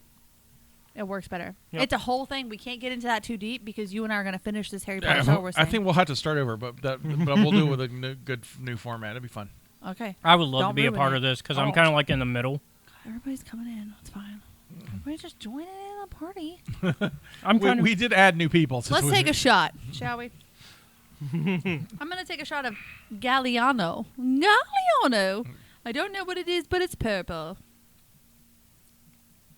It works better. Yep. It's a whole thing. We can't get into that too deep because you and I are going to finish this Harry Potter Star Wars I thing. think we'll have to start over, but we'll do it with a good new format. It'll be fun. Okay. I would love Don't to be a ruin part it. of this because I'm kind of like in the middle. Everybody's coming in. It's fine. Everybody just join in the party. I'm We did add new people. Let's take a shot, shall we? I'm going to take a shot of Galliano. Galliano. I don't know what it is, but it's purple.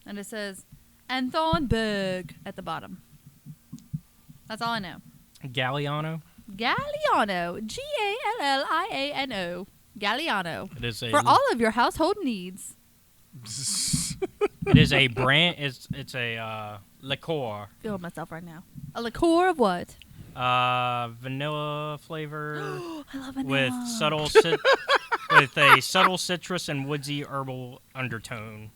And it says Anthonberg at the bottom. That's all I know. Galliano. Galliano. Galliano. Galliano. It is a For all of your household needs. It is a brand. It's a liqueur. Feeling myself right now. A liqueur of what? Vanilla flavor I love vanilla. with a subtle citrus and woodsy herbal undertone.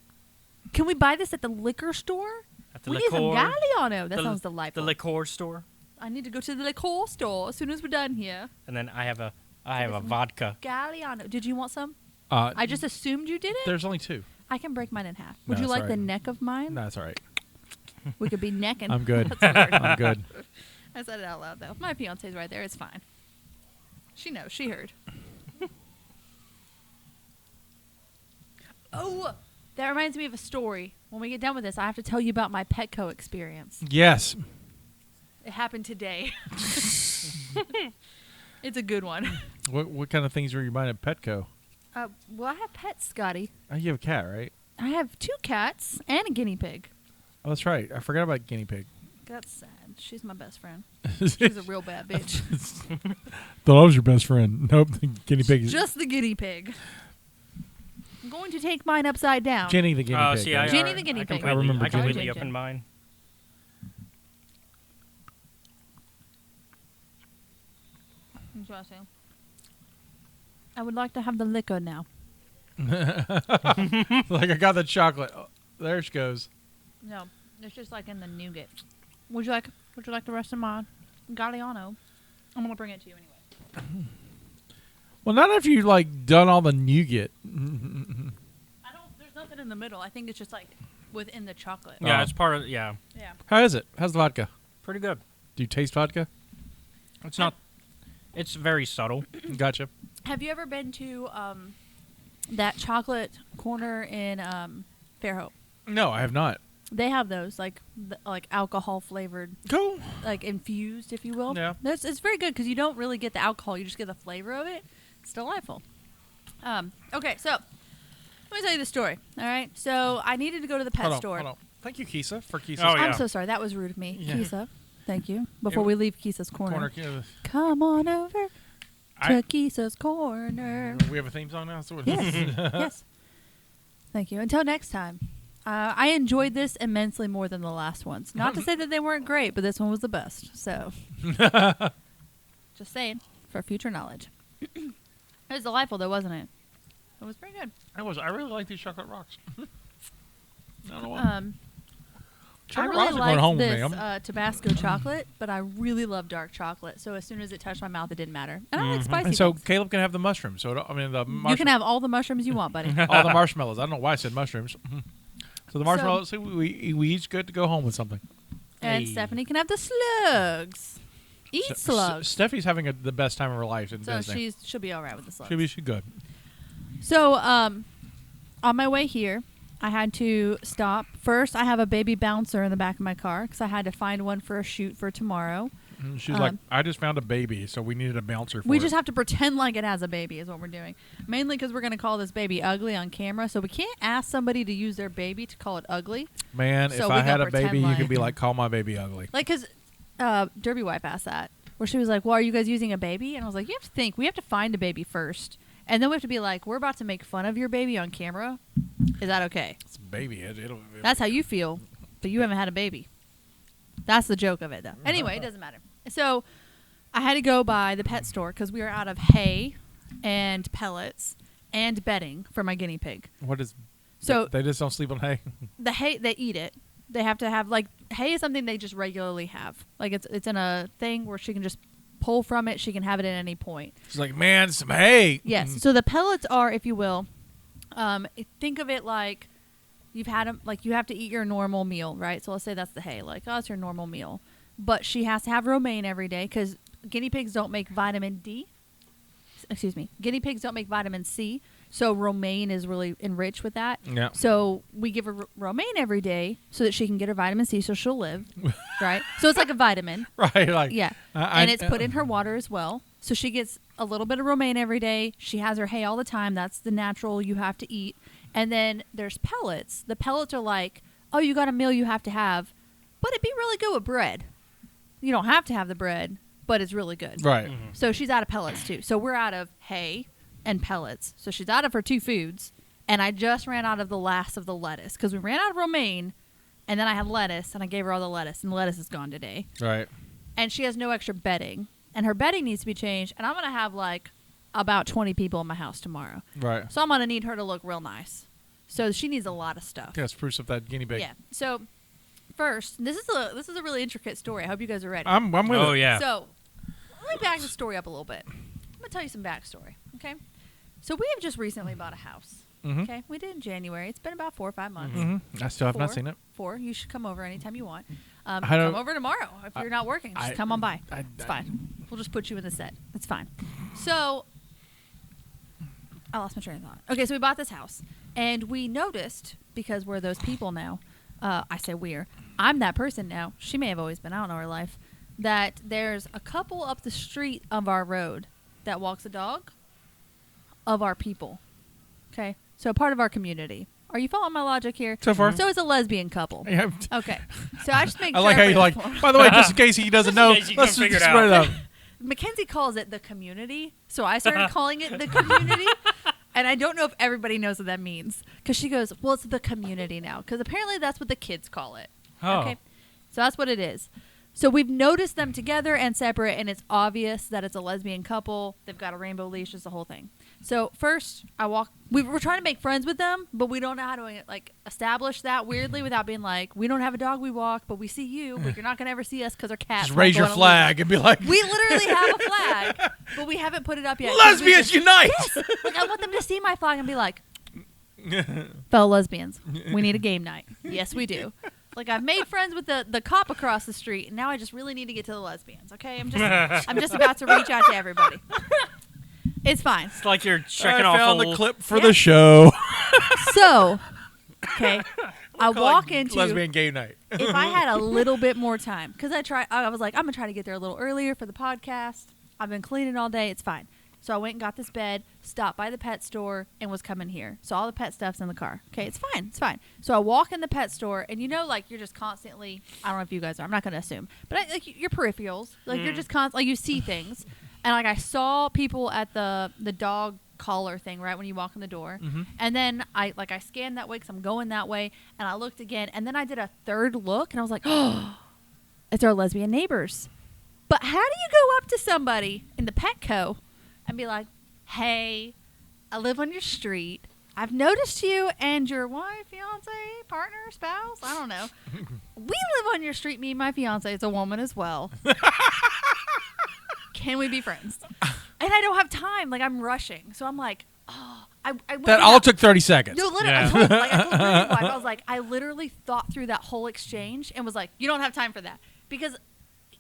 Can we buy this at the liquor store? At the We need some liqueur. Galliano. That the- sounds delightful. The liqueur store. I need to go to the liqueur store as soon as we're done here. And then I have a vodka. Galliano. Did you want some? I I just assumed you did it. There's only two. I can break mine in half. No, Would you it's like all the right. neck of mine? No, that's all right. We could be necking. I'm good. That's weird. I'm good. I said it out loud, though. My fiance's right there. It's fine. She knows. She heard. Oh, that reminds me of a story. When we get done with this, I have to tell you about my Petco experience. Yes. It happened today. It's a good one. What kind of things were you buying at Petco? Well, I have pets, Scotty. Oh, you have a cat, right? I have 2 cats and a guinea pig. Oh, that's right. I forgot about guinea pig. That's sad. She's my best friend. She's a real bad bitch. Thought I was your best friend. Nope, the guinea pig is Just the guinea pig. I'm going to take mine upside down. Jenny the guinea pig. See, right? Jenny the guinea pig. I remember I Jenny. completely Jen. opened mine. Interesting. I would like to have the liquor now. Like I got the chocolate. Oh, there she goes. No, it's just like in the nougat. Would you like the rest of my Galliano? I'm gonna bring it to you anyway. Well, not if you like done all the nougat. There's nothing in the middle. I think it's just like within the chocolate. Yeah, Oh. it's part of. Yeah, Yeah. How is it? How's the vodka? pretty good. Do you taste vodka? It's not. It's very subtle. Gotcha. Have you ever been to that chocolate corner in Fairhope? No, I have not. They have those like alcohol flavored, Cool. like infused, if you will. Yeah. It's very good because you don't really get the alcohol; you just get the flavor of it. It's delightful. Okay, so let me tell you the story. All right, so I needed to go to the pet store. Hold on. Thank you, Kisa, for Kisa's Oh, yeah. I'm so sorry. That was rude of me, Yeah. Kisa. Thank you. Before we leave Kisa's corner. Come on over to Kisa's corner. We have a theme song now? So Yes. Yes. Thank you. Until next time. I enjoyed this immensely more than the last ones. Not to say that they weren't great, but this one was the best. So, just saying for future knowledge. It was delightful, though, wasn't it? It was pretty good. I really like these chocolate rocks. I don't know why. I Chocolate really rocks are going home liked with me. this Tabasco chocolate, but I really love dark chocolate. So as soon as it touched my mouth, it didn't matter. And I like spicy And so things. Caleb can have the mushrooms. So You can have all the mushrooms you want, buddy. all the marshmallows. I don't know why I said mushrooms. So the marshmallows. So we each get to go home with something. And Hey. Stephanie can have the slugs. Eat slugs. Steffi's having the best time of her life in So Disney. she'll be all right with the slugs. She's good. So, on my way here, I had to stop. First, I have a baby bouncer in the back of my car because I had to find one for a shoot for tomorrow. And she's like, I just found a baby, so we needed a bouncer for We it. just have to pretend like it has a baby is what we're doing. Mainly because we're going to call this baby ugly on camera. So we can't ask somebody to use their baby to call it ugly. Man, So if we I had gonna a baby, pretend you could like- be like, call my baby ugly. Like, because Derby Wife asked that, where she was like, well, are you guys using a baby? And I was like, you have to think. We have to find a baby first. And then we have to be like, we're about to make fun of your baby on camera. Is that okay? It's a baby. It'll That's how you feel, but you haven't had a baby. That's the joke of it, though. Anyway, it doesn't matter. So I had to go by the pet store because we were out of hay and pellets and bedding for my guinea pig. What is? So they just don't sleep on hay. the hay, they eat it. They have to have, like, hay is something they just regularly have. Like, it's in a thing where she can just pull from it. She can have it at any point. She's like, man, some hay. Yes. So the pellets are, if you will, think of it like you've had them, like you have to eat your normal meal, right? So let's say that's the hay. Like, oh, it's your normal meal. But she has to have romaine every day because guinea pigs don't make vitamin D. Excuse me. Guinea pigs don't make vitamin C. So romaine is really enriched with that. Yeah. So we give her romaine every day so that she can get her vitamin C so she'll live, right? So it's like a vitamin. Right. Like. Yeah. And it's put in her water as well. So she gets a little bit of romaine every day. She has her hay all the time. That's the natural you have to eat. And then there's pellets. The pellets are like, oh, you got a meal you have to have, but it'd be really good with bread. You don't have to have the bread, but it's really good. Right. So she's out of pellets too. So we're out of hay and pellets. So she's out of her two foods. And I just ran out of the last of the lettuce because we ran out of romaine. And then I had lettuce and I gave her all the lettuce. And the lettuce is gone today. Right. And she has no extra bedding. And her bedding needs to be changed. And I'm going to have like about 20 people in my house tomorrow. Right. So I'm going to need her to look real nice. So she needs a lot of stuff. Yeah, spruce up that guinea pig. Yeah. So first, this is a really intricate story. I hope you guys are ready. I'm with Oh it. yeah. So let me back the story up a little bit. I'm going to tell you some backstory. Okay. So we have just recently bought a house. Mhm. Okay. We did in January. It's been about 4 or 5 months. I still have not 4. seen it. 4. You should come over anytime you want. I don't- Come over tomorrow if you're not working. Just I- come on by. I- It's fine. We'll just put you in the set. It's fine. So I lost my train of thought. Okay, so we bought this house, and we noticed, because we're those people now, I say we're, I'm that person now. She may have always been, I don't know her life, that there's a couple up the street of our road that walks a dog of our people. Okay? So part of our community. Are you following my logic here? So far. So it's a lesbian couple. Yeah. Okay. So I just make I sure like how you like. everybody's- By the way, just in case he doesn't know, case you let's can just figure it spread it out. out. Mackenzie calls it the community, so I started calling it the community. And I don't know if everybody knows what that means. Because she goes, well, it's the community now. Because apparently that's what the kids call it. Oh. Okay. So that's what it is. So we've noticed them together and separate, and it's obvious that it's a lesbian couple. They've got a rainbow leash, it's the whole thing. So first, we're trying to make friends with them, but we don't know how to like establish that weirdly without being like, we don't have a dog we walk, but we see you, but you're not going to ever see us because our cats. Just raise your flag and be like, we literally have a flag, but we haven't put it up yet. Lesbians unite! Yes! Like, I want them to see my flag and be like, fellow lesbians, we need a game night. Yes, we do. Like, I've made friends with the cop across the street, and now I just really need to get to the lesbians, okay? I'm just about to reach out to everybody. It's fine. It's like you're checking I off found a the clip for the show. So, okay, I walk into lesbian game night. if I had a little bit more time, because I was like, I'm gonna try to get there a little earlier for the podcast. I've been cleaning all day. It's fine. So I went and got this bed, stopped by the pet store, and was coming here. So all the pet stuff's in the car. Okay, it's fine. It's fine. So I walk in the pet store, and like you're just constantly, I don't know if you guys are, I'm not going to assume, but like your peripherals, like you're just like you see things. And like I saw people at the dog collar thing right when you walk in the door. Mm-hmm. And then I scanned that way because I'm going that way, and I looked again, and then I did a third look, and I was like, oh, it's our lesbian neighbors. But how do you go up to somebody in the Petco and be like, hey, I live on your street. I've noticed you and your wife, fiance, partner, spouse. I don't know. We live on your street. Me and my fiance is a woman as well. Can we be friends? And I don't have time. Like, I'm rushing. So I'm like, oh. I went that all took 30 seconds. No, literally. Yeah. I told my wife, I was like, I literally thought through that whole exchange and was like, you don't have time for that. Because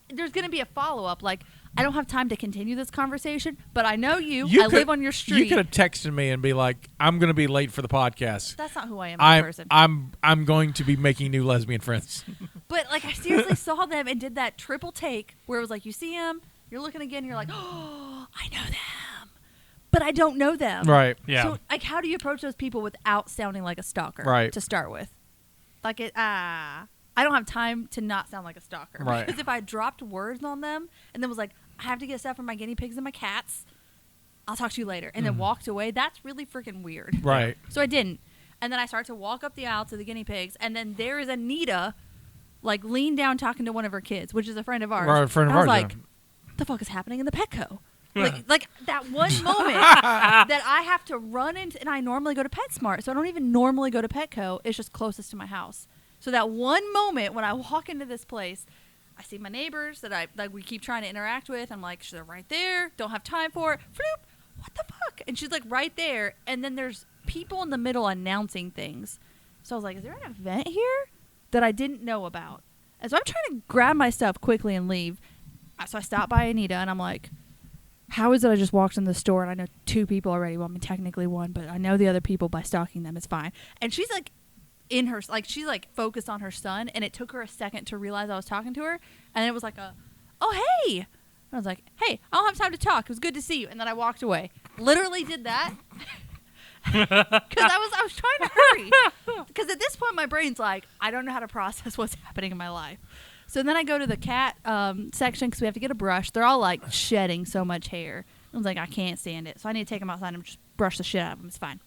there's going to be a follow-up. Like, I don't have time to continue this conversation, but I know you. I live on your street. You could have texted me and be like, I'm going to be late for the podcast. That's not who I am as a person. I'm going to be making new lesbian friends. But, like, I seriously saw them and did that triple take where it was like, you see them, you're looking again, you're like, oh, I know them. But I don't know them. Right. Yeah. So, like, how do you approach those people without sounding like a stalker right. to start with? Like, I don't have time to not sound like a stalker. Right. Because if I dropped words on them and then was like, I have to get stuff for my guinea pigs and my cats, I'll talk to you later, and then walked away, that's really freaking weird. Right. So I didn't. And then I started to walk up the aisle to the guinea pigs, and then there is Anita, like, leaned down talking to one of her kids, which is a friend of ours. Right, a friend of ours. I was like, what the fuck is happening in the Petco? like that one moment that I have to run into, and I normally go to PetSmart, so I don't even normally go to Petco. It's just closest to my house. So that one moment when I walk into this place, I see my neighbors that we keep trying to interact with. I'm like, they're right there. Don't have time for it. Floop. What the fuck? And she's like right there. And then there's people in the middle announcing things. So I was like, is there an event here that I didn't know about? And so I'm trying to grab my stuff quickly and leave. So I stopped by Anita, and I'm like, how is it I just walked in the store and I know two people already? Well, I mean, technically one, but I know the other people by stalking them. It's fine. And she's like, she's like focused on her son, and it took her a second to realize I was talking to her, and it was like oh hey, and I was like, hey, I don't have time to talk, it was good to see you, and then I walked away. Literally did that because I was trying to hurry, because at this point my brain's like, I don't know how to process what's happening in my life. So then I go to the cat section because we have to get a brush. They're all like shedding so much hair. I was like, I can't stand it, so I need to take them outside and just brush the shit out of them. It's fine.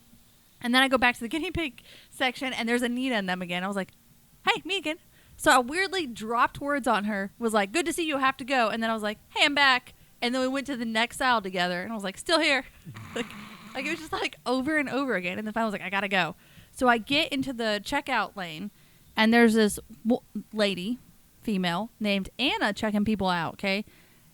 And then I go back to the guinea pig section, and there's Anita in them again. I was like, hey, me again. So I weirdly dropped words on her, was like, good to see you, have to go. And then I was like, hey, I'm back. And then we went to the next aisle together, and I was like, still here. like it was just like over and over again. And then finally I was like, I got to go. So I get into the checkout lane, and there's this lady, female, named Anna checking people out, okay?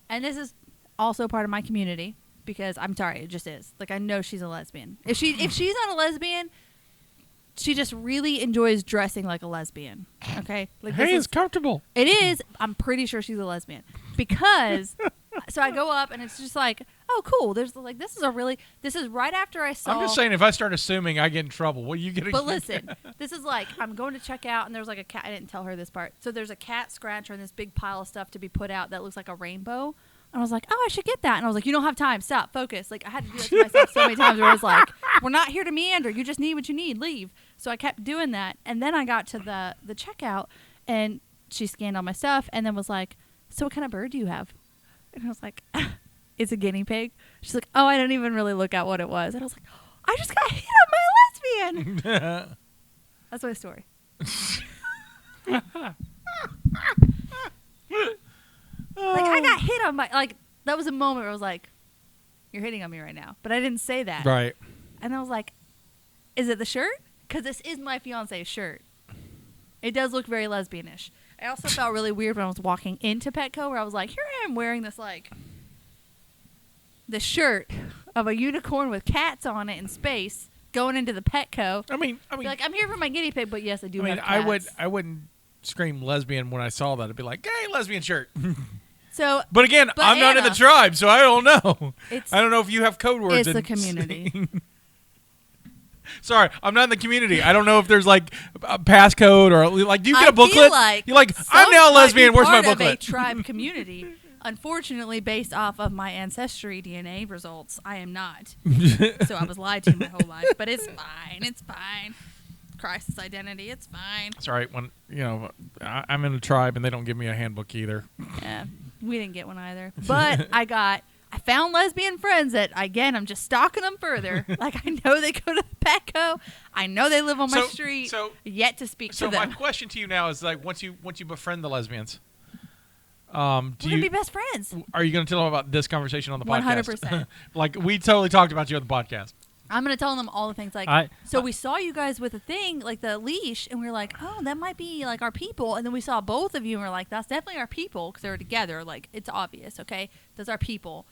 And this is also part of my community. Because I'm sorry, it just is. Like, I know she's a lesbian. If she's not a lesbian, she just really enjoys dressing like a lesbian. Okay? Like, hey, it's comfortable. It is. I'm pretty sure she's a lesbian. Because, so I go up and it's just like, oh, cool. There's like, this is right after I saw. I'm just saying, if I start assuming, I get in trouble. Well, you get. But listen, this is like, I'm going to check out, and there's like a cat. I didn't tell her this part. So there's a cat scratcher and this big pile of stuff to be put out that looks like a rainbow. And I was like, oh, I should get that. And I was like, you don't have time. Stop. Focus. Like, I had to do that to myself so many times where I was like, we're not here to meander. You just need what you need. Leave. So I kept doing that. And then I got to the checkout, and she scanned all my stuff and then was like, so what kind of bird do you have? And I was like, it's a guinea pig. She's like, oh, I didn't even really look at what it was. And I was like, I just got hit on by a lesbian. That's my story. hit on my like. That was a moment where I was like, "You're hitting on me right now," but I didn't say that. Right. And I was like, "Is it the shirt? Because this is my fiance's shirt. It does look very lesbianish." I also felt really weird when I was walking into Petco, where I was like, "Here I am wearing this like the shirt of a unicorn with cats on it in space, going into the Petco." I mean, Like, I'm here for my guinea pig, but yes, I do. I mean, have cats. I wouldn't scream lesbian when I saw that. I'd be like, "Hey, lesbian shirt." So, But again, But I'm not in the Anna- tribe, so I don't know. It's- I don't know if you have code words. it's a community. Sorry, I'm not in the community. I don't know if there's like a passcode or like. Do you get I a booklet? feel like You're like, some I'm now a might lesbian. be Where's my part of a booklet? tribe community. Unfortunately, based off of my ancestry DNA results, I am not. So I was lied to my whole life. But it's fine. It's fine. Crisis identity. It's fine. Sorry, when I'm in a tribe and they don't give me a handbook either. Yeah, we didn't get one either. But I found lesbian friends that, again, I'm just stalking them further. Like, I know they go to Petco. I know they live on my street. Yet to speak to them. My question to you now is like, once you befriend the lesbians, We're going to be best friends. are you going to tell them about this conversation on the podcast? 100%. Like, we totally talked about you on the podcast. I'm going to tell them all the things like, so we saw you guys with a thing, like the leash, and we were like, oh, that might be like our people. And then we saw both of you and we're like, that's definitely our people because they were together. Like, it's obvious, okay? That's our people.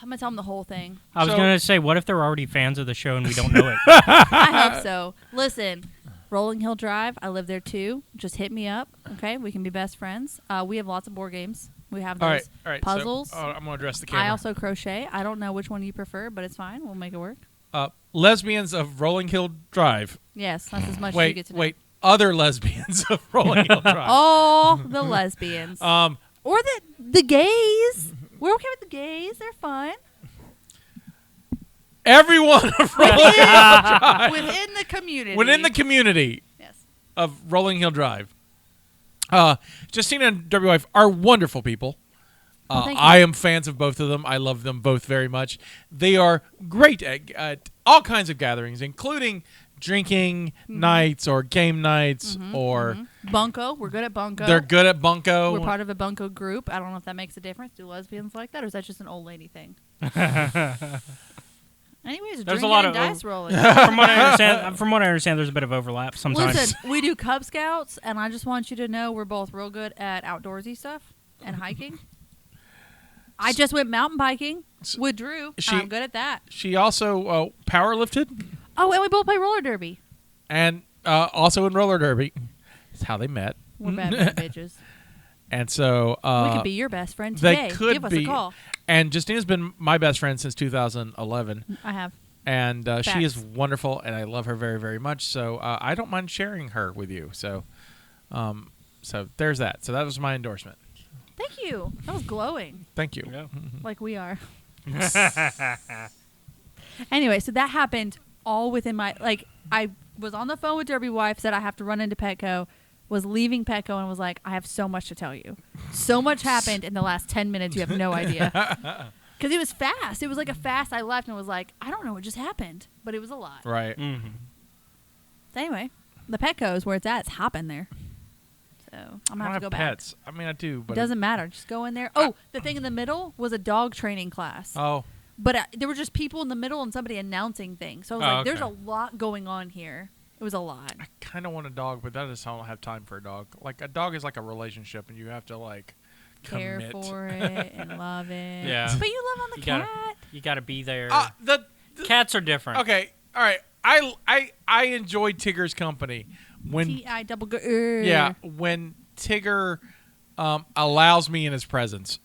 I'm going to tell them the whole thing. I was going to say, what if they're already fans of the show and we don't know it? I hope so. Listen, Rolling Hill Drive, I live there too. Just hit me up, okay? We can be best friends. We have lots of board games. We have those all right, puzzles. So, I'm going to address the camera. I also crochet. I don't know which one you prefer, but it's fine. We'll make it work. Lesbians of Rolling Hill Drive. Yes, that's as much as you get to know. Wait, other lesbians of Rolling Hill Drive. All the lesbians. Or the gays. We're okay with the gays. They're fun. Everyone of Rolling Hill Drive. Within the community. Within the community Yes. of Rolling Hill Drive. Jestina and Derby Wife are wonderful people. Thank you. I am fans of both of them. I love them both very much. They are great at all kinds of gatherings, including drinking nights or game nights or Bunko. We're good at Bunko. they're good at bunko. We're part of a Bunko group. I don't know if that makes a difference. Do lesbians like that, or is that just an old lady thing? Anyways, There's drinking a lot and of dice rolling. From what I understand, there's a bit of overlap sometimes. Listen, we do Cub Scouts, and I just want you to know we're both real good at outdoorsy stuff and hiking. I just went mountain biking with Drew. I'm good at that. She also power lifted. Oh, and we both play roller derby. And also in roller derby. That's how they met. We're bad bitches. And so we could be your best friend today. They could Give us be. a call. And Justina's been my best friend since 2011. I have. And she is wonderful, and I love her very, very much. So I don't mind sharing her with you. So, so there's that. So that was my endorsement. Thank you. That was glowing. Thank you. Yeah. Like we are. Anyway, so that happened all within my, like, I was on the phone with Derby Wife, said I have to run into Petco, was leaving Petco, and was like, I have so much to tell you. So much happened in the last 10 minutes, you have no idea. Because it was fast. It was like a fast, I left and was like, I don't know what just happened. But it was a lot. Right. Mm-hmm. So anyway, the Petco is where it's at. It's hopping there. So I'm going to have to go back. Pets. I mean, I do, but It doesn't matter. Just go in there. Oh, the thing in the middle was a dog training class. Oh. But there were just people in the middle and somebody announcing things. So I was like, there's a lot going on here. It was a lot. I kind of want a dog, but I just don't have time for a dog. Like, a dog is like a relationship, and you have to, like, care commit. for it and love it. Yeah. But you live on the cat. You got to be there. The Cats are different. Okay. All right. I enjoy Tigger's company when T-I-double-G. yeah, when Tigger allows me in his presence.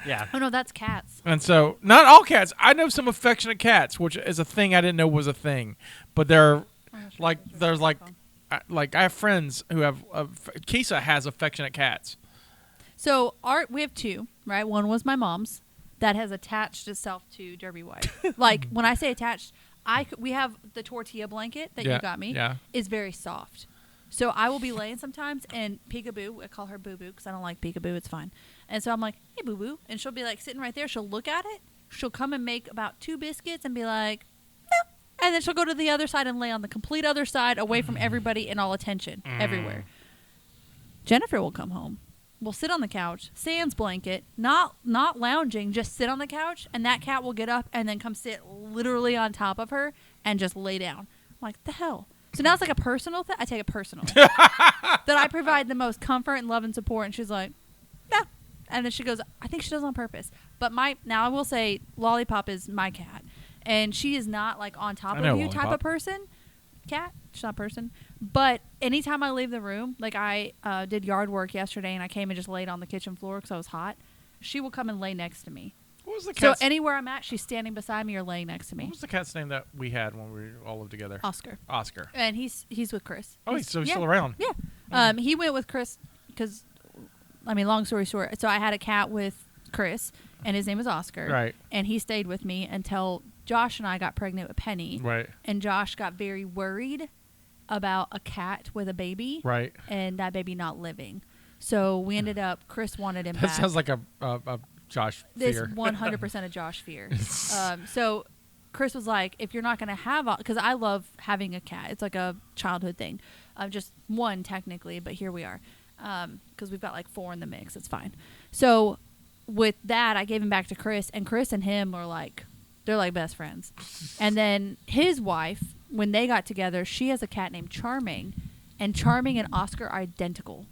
Yeah. Oh, no, that's cats. And so, not all cats. I know some affectionate cats, which is a thing I didn't know was a thing. But there's I have friends who have Kisa has affectionate cats. So we have two, right? One was my mom's that has attached itself to Derby Wife. Like, when I say attached, we have the tortilla blanket that you got me is very soft. So I will be laying sometimes, and Peekaboo, I call her Boo Boo because I don't like Peekaboo. It's fine. And so I'm like, hey, Boo Boo. And she'll be like sitting right there. She'll look at it. She'll come and make about 2 biscuits and be like, no. And then she'll go to the other side and lay on the complete other side away from everybody and all attention everywhere. Jennifer will come home. will sit on the couch, sans blanket, not lounging, just sit on the couch, and that cat will get up and then come sit literally on top of her and just lay down. I'm like, the hell? So now it's like a personal thing. I take it personal. That I provide the most comfort and love and support, and she's like, yeah. And then she goes, I think she does it on purpose. But now I will say Lollipop is my cat. And she is not like on top of you type of person. Cat. She's not a person. But anytime I leave the room, like I did yard work yesterday and I came and just laid on the kitchen floor because I was hot, she will come and lay next to me. What was the cat's... So anywhere I'm at, she's standing beside me or laying next to me. What was the cat's name that we had when we all lived together? Oscar. Oscar. And he's with Chris. Oh, he's still around. Yeah. He went with Chris because, I mean, long story short, so I had a cat with Chris, and his name was Oscar. Right. And he stayed with me until Josh and I got pregnant with Penny. Right. And Josh got very worried about a cat with a baby. Right. And that baby not living. So we ended up, Chris wanted him That back. sounds like a Josh This fear. 100% a Josh fear. So Chris was like, if you're not going to have, because I love having a cat. It's like a childhood thing. Just one technically, but here we are. Because we've got like 4 in the mix. It's fine. So with that, I gave him back to Chris, and Chris and him are like, they're like best friends. And then his wife, when they got together, she has a cat named Charming, and Charming and Oscar are identical.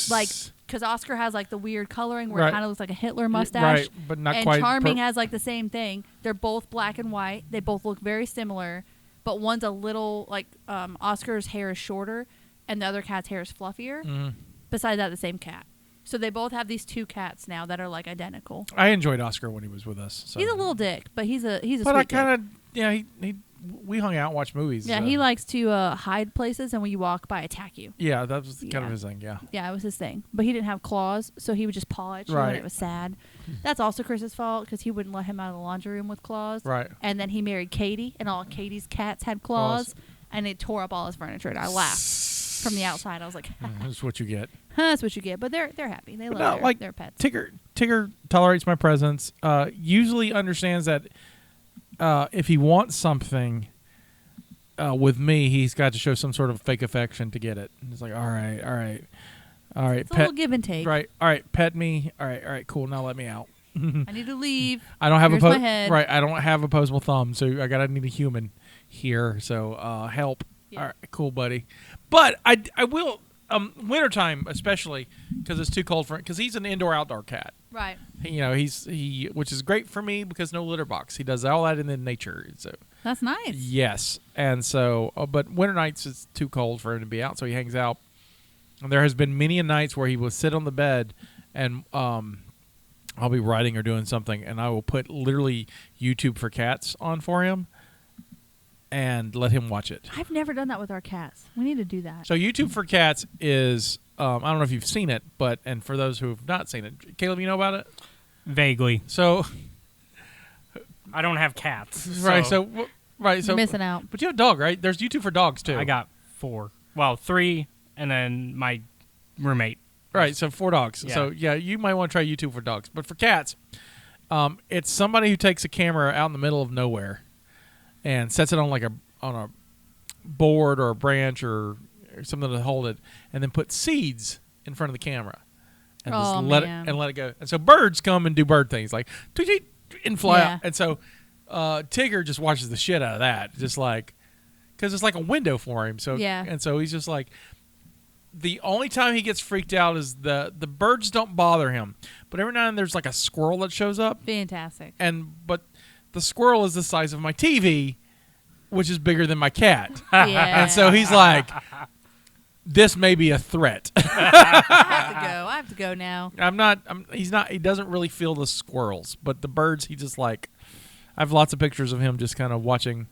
Like, because Oscar has like the weird coloring where it kind of looks like a Hitler mustache. Right, but not quite. And Charming has like the same thing. They're both black and white. They both look very similar, but one's a little like Oscar's hair is shorter, and the other cat's hair is fluffier. Mm-hmm. Besides that, the same cat. So they both have these 2 cats now that are like identical. I enjoyed Oscar when he was with us. So. He's a little dick, but he's a But sweet I kind dick. of we hung out and watched movies. Yeah, he likes to hide places, and when you walk by, attack you. Yeah, that was kind of his thing. Yeah. Yeah, it was his thing. But he didn't have claws, so he would just paw at you, and it was sad. That's also Chris's fault because he wouldn't let him out of the laundry room with claws. Right. And then he married Katie, and all Katie's cats had claws, and it tore up all his furniture. And I laughed from the outside. I was like, "That's what you get." That's what you get. But they're happy. They love their pets. Tigger tolerates my presence. Usually understands that if he wants something with me, he's got to show some sort of fake affection to get it. And it's like, all right. It's a little give and take. Right. All right. Pet me. All right. Cool. Now let me out. I need to leave. I don't have my head. Right. I don't have opposable thumb, so I need a human here. So help. Yeah. All right. Cool, buddy. But I will. Wintertime especially because it's too cold for him because he's an indoor-outdoor cat. Right. He which is great for me because no litter box. He does all that in the nature. So that's nice. Yes, and so but winter nights it's too cold for him to be out, so he hangs out. And there has been many a nights where he will sit on the bed, and I'll be writing or doing something, and I will put literally YouTube for cats on for him. And let him watch it. I've never done that with our cats. We need to do that. So YouTube for Cats is, I don't know if you've seen it, and for those who have not seen it, Caleb, you know about it? Vaguely. So, I don't have cats. right. So You're missing out. But you have a dog, right? There's YouTube for dogs too. I got 4. Well, 3, and then my roommate. Right. So 4 dogs. Yeah. So yeah, you might want to try YouTube for dogs, but for cats, it's somebody who takes a camera out in the middle of nowhere. And sets it on a board or a branch or something to hold it, and then put seeds in front of the camera, and just let it go. And so birds come and do bird things like tweet, tweet, and fly out. And so Tigger just watches the shit out of that, just like because it's like a window for him. So and so he's just like the only time he gets freaked out is the birds don't bother him, but every now and then there's like a squirrel that shows up. Fantastic. But the squirrel is the size of my TV, which is bigger than my cat. Yeah. And so he's like, this may be a threat. I have to go now. He doesn't really feel the squirrels, but the birds, he just like, I have lots of pictures of him just kind of watching.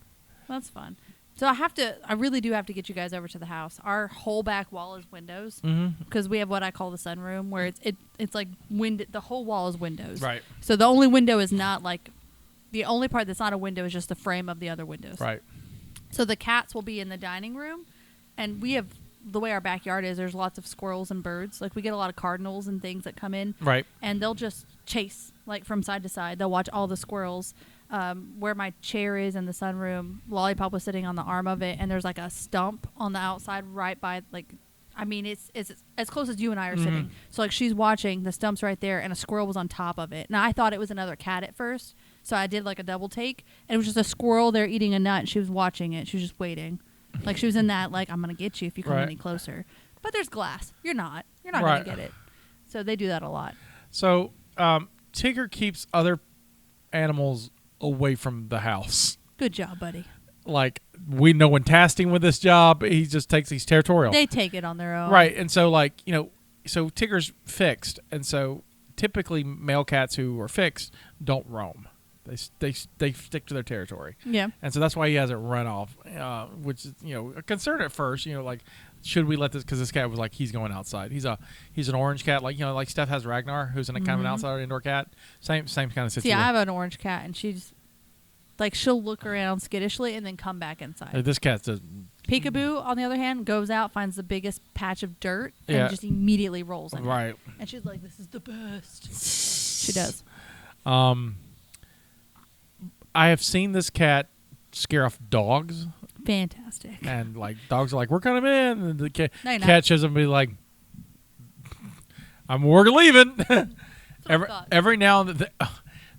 That's fun. So I really do have to get you guys over to the house. Our whole back wall is windows because we have what I call the sunroom, where it's like the whole wall is windows. Right. So the only window is not like, the only part that's not a window is just the frame of the other windows. Right. So the cats will be in the dining room, and we have, the way our backyard is, there's lots of squirrels and birds. Like we get a lot of cardinals and things that come in. Right. And they'll just chase like from side to side. They'll watch all the squirrels. Where my chair is in the sunroom, Lollipop was sitting on the arm of it, and there's like a stump on the outside right by like I mean, it's as close as you and I are sitting. So, like, she's watching, the stump's right there, and a squirrel was on top of it. Now, I thought it was another cat at first, so I did, like, a double take, and it was just a squirrel there eating a nut, and she was watching it. She was just waiting. Like, she was in that, like, I'm going to get you if you come any closer. But there's glass. You're not going to get it. So, they do that a lot. So, Tigger keeps other animals away from the house. Good job, buddy. Like, we know when tasking with this job, he just takes these territorial. They take it on their own. Right. And so, like, so Tigger's fixed. And so typically male cats who are fixed don't roam. They stick to their territory. Yeah. And so that's why he hasn't run off, which is, a concern at first, like, should we let this, because this cat was like, he's going outside. He's an orange cat. Like, like Steph has Ragnar, who's kind of an outsider indoor cat. Same kind of situation. See, I have an orange cat, and she's, like, she'll look around skittishly and then come back inside. This cat does. Peekaboo, on the other hand, goes out, finds the biggest patch of dirt, and just immediately rolls in it. And she's like, this is the best. She does. I have seen this cat scare off dogs. Fantastic. And, like, dogs are like, we're coming in. And the cat shows up and be like, we're leaving. every now and then.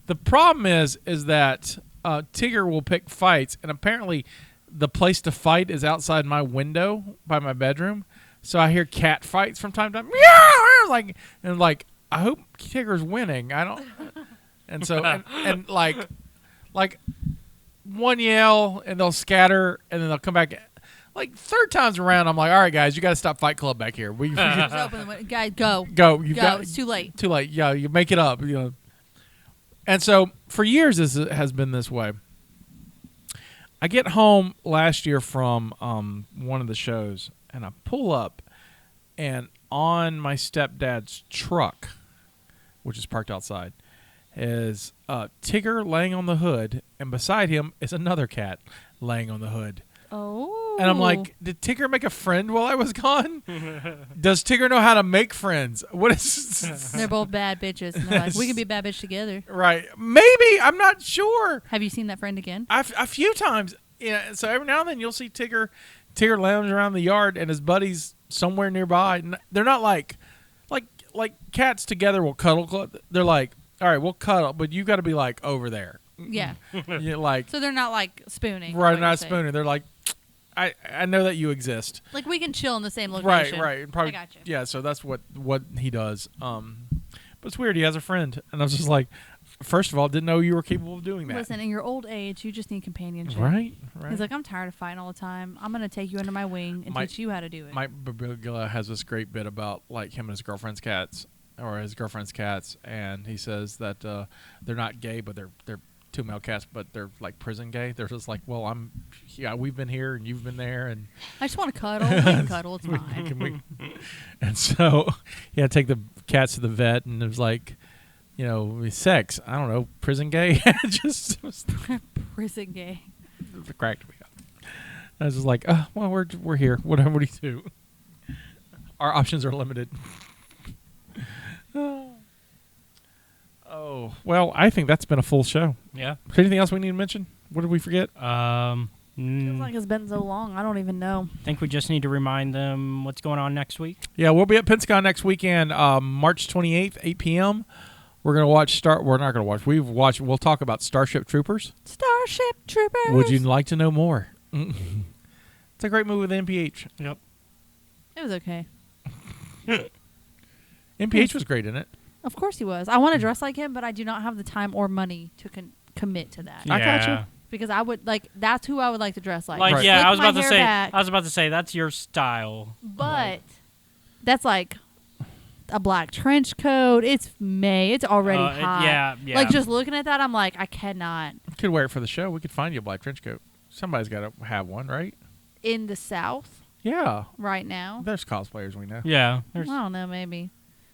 The problem is that Tigger will pick fights, and apparently the place to fight is outside my window by my bedroom. So I hear cat fights from time to time. Meow! I hope Tigger's winning. I don't. And so and like one yell and they'll scatter and then they'll come back. Like third times around, I'm like, all right, guys, you got to stop Fight Club back here. We just open the window. Guys, go. Go. It's too late. Too late. Yeah, you make it up. And so for years, this has been this way. I get home last year from one of the shows, and I pull up, and on my stepdad's truck, which is parked outside, is Tigger laying on the hood, and beside him is another cat laying on the hood. Oh. And I'm like, did Tigger make a friend while I was gone? Does Tigger know how to make friends? What is? They're both bad bitches. And they're like, we can be a bad bitch together. Right. Maybe. I'm not sure. Have you seen that friend again? A few times. Yeah. So every now and then you'll see Tigger lounge around the yard and his buddies somewhere nearby. And they're not like cats together will cuddle. They're like, all right, we'll cuddle, but you got to be like over there. Yeah. So they're not like spooning. Right, not spooning. They're like, I know that you exist. Like we can chill in the same location. Right. Probably, I got you. Yeah, so that's what he does. But it's weird. He has a friend, and I was just like, first of all, didn't know you were capable of doing that. Listen, in your old age, you just need companionship. Right. He's like, I'm tired of fighting all the time. I'm gonna take you under my wing and teach you how to do it. Mike Birbiglia has this great bit about like him and his girlfriend's cats, and he says that they're not gay, but they're two male cats, but they're like prison gay. They're just like, well, we've been here and you've been there, and I just want to cuddle. We can cuddle. It's fine. And so, take the cats to the vet, and it was like, sex. I don't know, prison gay. Just prison gay. It cracked me up. I was just like, well, we're here. What do you do? Our options are limited. Oh, well, I think that's been a full show. Yeah. Anything else we need to mention? What did we forget? Feels like it's been so long. I don't even know. I think we just need to remind them what's going on next week. Yeah, we'll be at Pensacon next weekend, March 28th, 8 p.m. We're going to watch We're not going to watch. We'll talk about Starship Troopers. Starship Troopers. Would you like to know more? It's a great movie with MPH. Yep. It was okay. MPH was great in it. Of course he was. I want to dress like him, but I do not have the time or money to commit to that. Yeah. I got you. Because I would that's who I would like to dress like. Like, right. yeah, Slick I was my about to hair say. back. I was about to say that's your style. But that's like a black trench coat. It's May. It's already hot. Yeah. Like just looking at that, I'm like, I cannot. We could wear it for the show. We could find you a black trench coat. Somebody's got to have one, right? In the South Yeah. right now. There's cosplayers we know. Yeah. I don't know. Maybe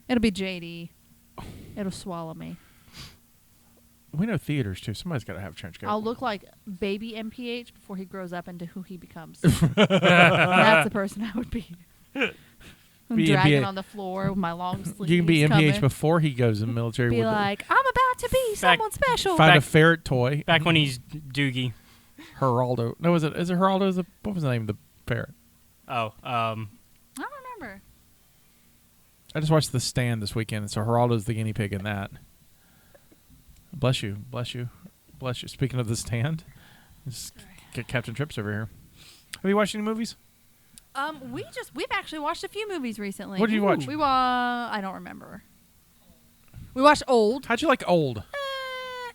it'll be JD. It'll swallow me. We know theaters too. Somebody's got to have a trench coat. I'll look like baby MPH before he grows up into who he becomes. That's the person I would be. I'm Be dragging MPH. on the floor with my long sleeves. You can be MPH coming. before he goes in the military. Be with like, I'm about to be someone special. find a ferret toy. Back when he's Doogie. Geraldo. No, is it Geraldo? What was the name of the ferret? Oh, I don't remember. I just watched The Stand this weekend, so Geraldo's the guinea pig in that. Bless you, bless you, bless you. Speaking of The Stand, just get Captain Trips over here. Have you watched any movies? We've actually watched a few movies recently. What did you watch? I don't remember. We watched Old. How'd you like Old?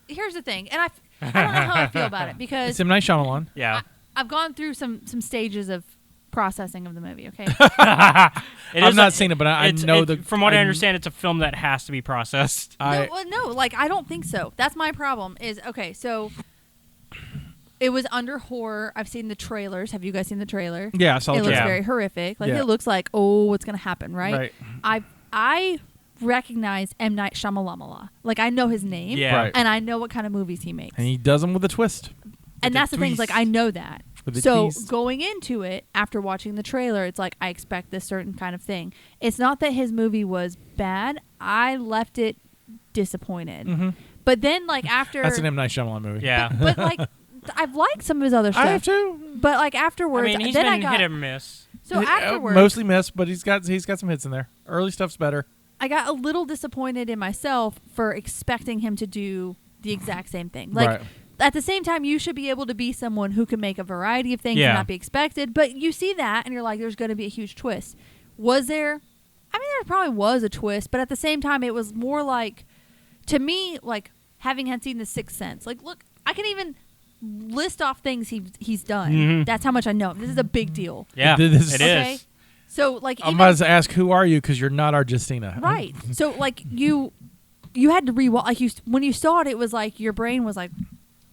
Here's the thing, and I don't know how I feel about it because It's M. Night Shyamalan. Yeah. I've gone through some stages of processing of the movie. Okay. I've not seen it, but I know From what I understand, it's a film that has to be processed. No, like I don't think so. That's my problem. Is okay. So it was under horror. I've seen the trailers. Have you guys seen the trailer? Yeah, I saw it the looks trailer. very horrific. Like Yeah. it looks like what's gonna happen, right? I recognize M. Night Shyamalan. Like I know his name, Yeah. Right. and I know what kind of movies he makes. And he does them with a twist. And that's the thing. Is like I know that. With a So twist. going into it, after watching the trailer, it's like I expect this certain kind of thing. It's not that his movie was bad. I left it disappointed. Mm-hmm. But then, like after, That's an M. Night Shyamalan movie. Yeah. but like I've liked some of his other stuff. I have too. But like afterwards, I mean, he's then been I got hit or miss. so afterwards, Mostly missed, but he's got some hits in there. Early stuff's better. I got a little disappointed in myself for expecting him to do the exact same thing. Like. Right. At the same time, you should be able to be someone who can make a variety of things Yeah. and not be expected. But you see that, and you're like, there's going to be a huge twist. Was there? I mean, there probably was a twist, but at the same time, it was more like, to me, like having had seen The Sixth Sense. Like, look, I can even list off things he's done. Mhm. That's how much I know. This is a big deal. Yeah, It is. it Okay? is. So, like, I'm even, about to ask, who are you? Because you're not our Jestina. right. So, like, you had to rewatch. Like, when you saw it, it was like your brain was like,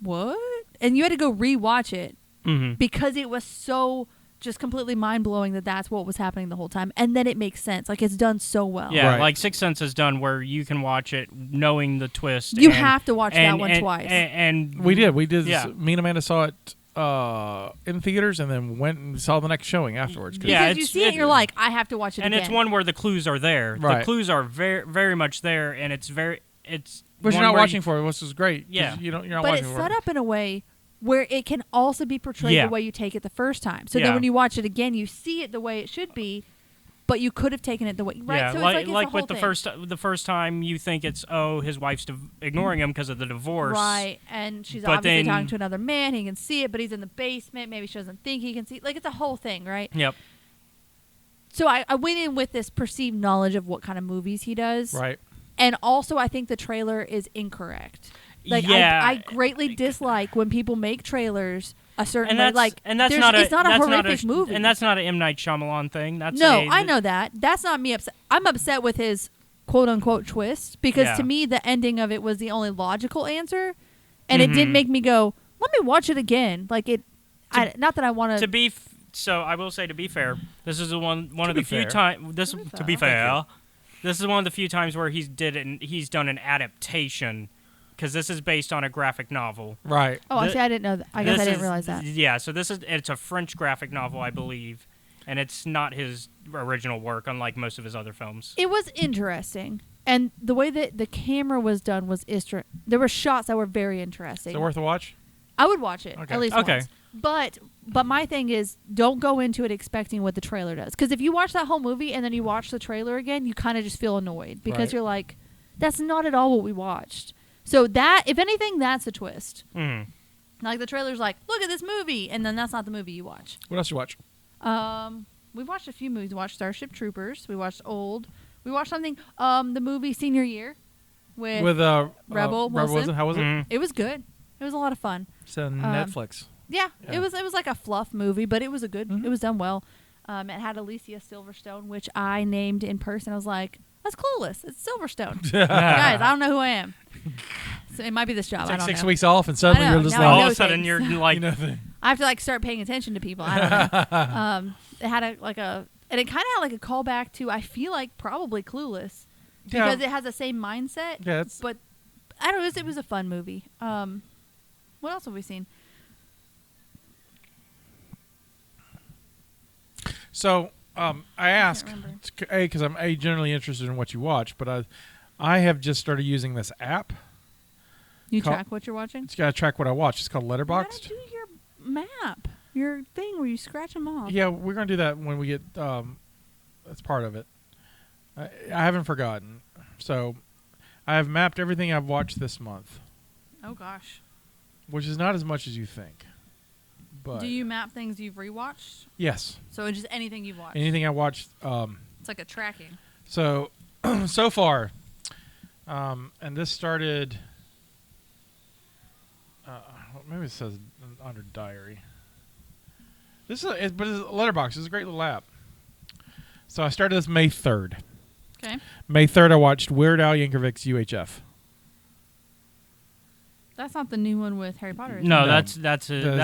what? And you had to go rewatch it Mm-hmm. because it was so just completely mind-blowing that that's what was happening the whole time. And then it makes sense. Like, it's done so well. Yeah, Right. like Sixth Sense is done where you can watch it knowing the twist. You and- have to watch that and- one and- twice. And We did. We did. Yeah. Me and Amanda saw it in theaters and then went and saw the next showing afterwards. 'cause- Yeah, because you it's- see it, you're like, I have to watch it and again. it's one where the clues are there. Right. The clues are very, very much there, and it's But you're one not where watching for it, which is great. 'cause Yeah. You're not but watching it's for set it. up in a way where it can also be portrayed Yeah. the way you take it the first time. So Yeah. then when you watch it again, you see it the way it should be, but you could have taken it the way right. Yeah, so like it's like, it's with the the whole first time you think it's his wife's ignoring him because of the divorce. right, and she's But obviously then- talking to another man. He can see it, but he's in the basement. Maybe she doesn't think he can see. Like it's a whole thing, right? Yep. So I went in with this perceived knowledge of what kind of movies he does, Right. and also I think the trailer is incorrect. Like Yeah. I greatly dislike when people make trailers a certain And way. that's Like and that's there's- not a it's not a that's horrific movie. and that's not an M. Night Shyamalan thing. That's No, I know that. That's not me upset. I'm upset with his quote unquote twist because Yeah. to me the ending of it was the only logical answer, and it did Mhm. make me go, "Let me watch it again." Like it, not that I want to be. So I will say, to be fair, this is one of be the few fair. times. This To be to be fair. fair, this is one of the few times where he's done an adaptation, because this is based on a graphic novel. Right. Oh, I Th- see. I didn't know that. I guess I This didn't is- realize that. Yeah, so it's a French graphic novel, I believe, and it's not his original work, unlike most of his other films. It was interesting, and the way that the camera was done was there were shots that were very interesting. Is it worth a watch? I would watch it Okay. at least Okay. once. But my thing is, don't go into it expecting what the trailer does. Because if you watch that whole movie and then you watch the trailer again, you kind of just feel annoyed because Right. you're like, that's not at all what we watched. So that, if anything, that's a twist. Mhm. Like the trailer's like, look at this movie, and then that's not the movie you watch. What else you watch? We watched a few movies. We watched Starship Troopers. We watched Old. We watched something. The movie Senior Year with Rebel Rebel Wilson. Wilson. How was it? Mhm. It was good. It was a lot of fun. It's on Netflix. Yeah, Yeah. it was like a fluff movie, but it was a good. Mhm. It was done well. It had Alicia Silverstone, which I named in person. I was like, "That's Clueless. It's Silverstone." Guys, I don't know who I am. So it might be this job. It's I like don't 6 know. weeks off, and suddenly I know, you're just now I All like, of know a sudden, things. you're like, you know, the- I have to like start paying attention to people. I don't know. It had and it kind of had like a callback to I feel like probably Clueless because it has the same mindset. yeah, it's But I don't know. It was a fun movie. What else have we seen? so. I ask remember. because I'm generally interested in what you watch, but I have just started using this app. You Call- track what you're watching? It's got to track what I watch. It's called You gotta Letterboxd. do your map, your thing where you scratch them off. Yeah, we're gonna do that when we get. That's part of it. I haven't forgotten. So I have mapped everything I've watched this month, Oh gosh. which is not as much as you think. But Do you map things you've rewatched? yes, So just anything you've watched. anything I watched. It's like a tracking. So so far, and this started. Maybe it says under diary. This is but it's a letterbox. It's a great little app. So I started this May 3rd. Okay. May 3rd, I watched Weird Al Yankovic's UHF. That's not the new one with Harry Potter. Is No, it? that's actually Weird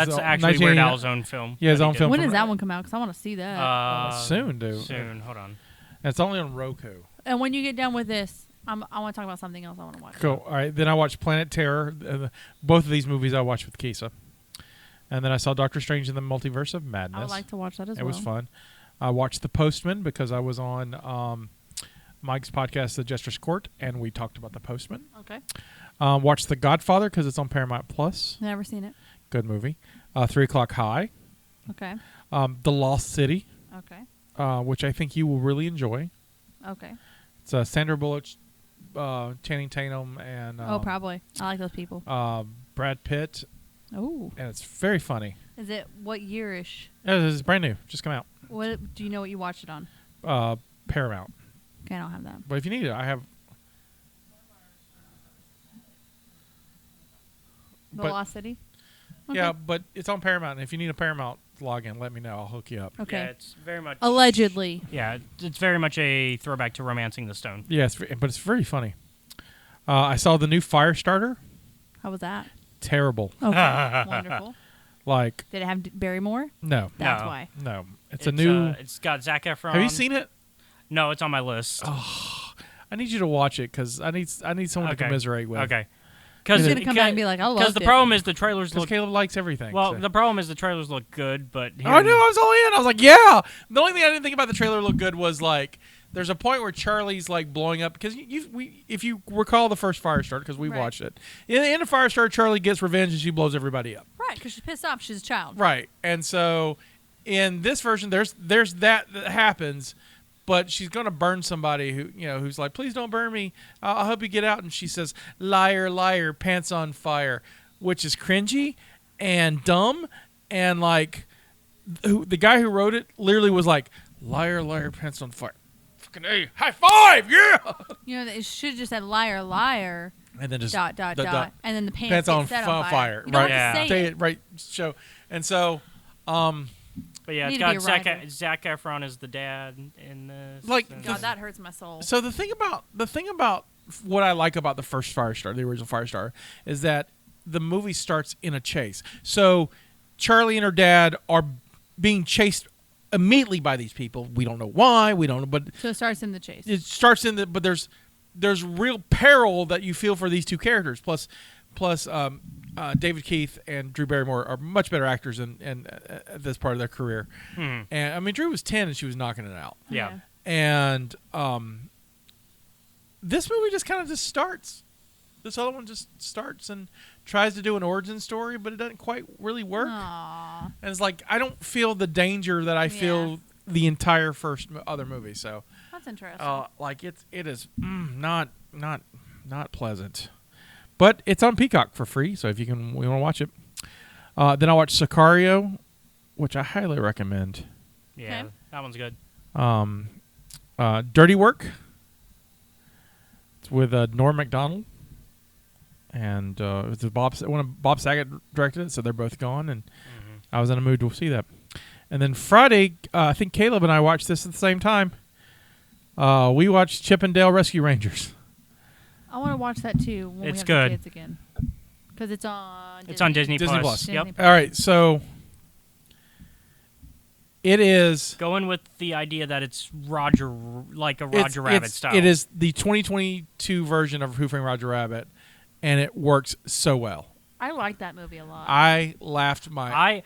1989 Al's own film. Yeah, his that he own did. film. When does that one come out? Because I want to see that. Soon, dude. Soon. Hold on. And it's only on Roku. And when you get done with this, I want to talk about something else I want to watch. Cool. All right. Then I watched Planet Terror. Both of these movies I watched with Kisa. And then I saw Doctor Strange in the Multiverse of Madness. I would like to watch that as well. It was fun. I watched The Postman because I was on Mike's podcast, The Jester's Court, and we talked about The Postman. Okay. Watched The Godfather because it's on Paramount Plus. Never seen it. Good movie. 3 O'Clock High. Okay. The Lost City, Okay. which I think you will really enjoy. Okay. It's Sandra Bullock, Channing Tatum, and oh, probably. I like those people. Brad Pitt, Oh. and it's very funny. Is it what year-ish? It's brand new, just come out. What do you know what you watched it on? Paramount. Okay, I don't have that. But if you need it, I have. The But- Lost City? Okay. Yeah, but it's on Paramount. And if you need a Paramount login, let me know. I'll hook you up. Okay. Yeah, it's very much. Allegedly. Yeah, it's very much a throwback to Romancing the Stone. Yes, but it's very funny. I saw the new Firestarter. How was that? Terrible. Okay. Wonderful. Like, Did it have Barrymore? no. That's No. why. No. It's a new. It's got Zac Efron. Have you seen it? No, it's on my list. I need you to watch it because I need someone to commiserate with. Okay. He's going to come back and be like, I love it. Because the problem is the trailers Because look. Caleb likes everything. Well, so. the problem is the trailers look good, but I knew I was all in. I was like, yeah. The only thing I didn't think about the trailer look good was like, there's a point where Charlie's like blowing up because if you recall the first Firestarter because we Right. watched it. In the end of Firestarter, Charlie gets revenge and she blows everybody up. Right, because she's pissed off. She's a child. Right, and so in this version, there's that happens, but she's gonna burn somebody who's like, please don't burn me. I'll help you get out. And she says, liar, liar, pants on fire, which is cringy and dumb, and like the guy who wrote it literally was like, liar, liar, pants on fire. Fucking A, high five, yeah. You know, they should just have liar, liar, And then just dot, and then the pants, pants get on set on fire. You don't Right. have to Yeah. say it. Right. Show. And so, But yeah, Need it's to be got a Zac writer. Efron as the dad in this. Like, and- God, that hurts my soul. So the thing about what I like about the first Firestarter, the original Firestarter, is that the movie starts in a chase. So Charlie and her dad are being chased immediately by these people. We don't know why. We don't know, but So it starts in the chase. it starts in the. But there's real peril that you feel for these two characters. Plus, David Keith and Drew Barrymore are much better actors in this part of their career. Hmm. And I mean, Drew was 10 and she was knocking it out. Yeah. And this movie just kind of just starts. This other one just starts and tries to do an origin story, but it doesn't quite really work. Aww. And it's like I don't feel the danger that I feel the entire first other movie. So, That's interesting. like it is not pleasant. But it's on Peacock for free, so if you want to watch it. Then I watched Sicario, which I highly recommend. Yeah, Okay. that one's good. Dirty Work. It's with Norm Macdonald, and it's Bob Saget directed it, so they're both gone, and I was in a mood to see that. And then Friday, I think Caleb and I watched this at the same time. We watched Chip and Dale Rescue Rangers. I want to watch that too when It's we have good. the kids again. Because it's on Disney. It's on Disney Disney Plus. Plus. Yep. Disney All right, so it is. Going with the idea that it's Roger Rabbit style. It is the 2022 version of Who Framed Roger Rabbit, and it works so well. I like that movie a lot. I laughed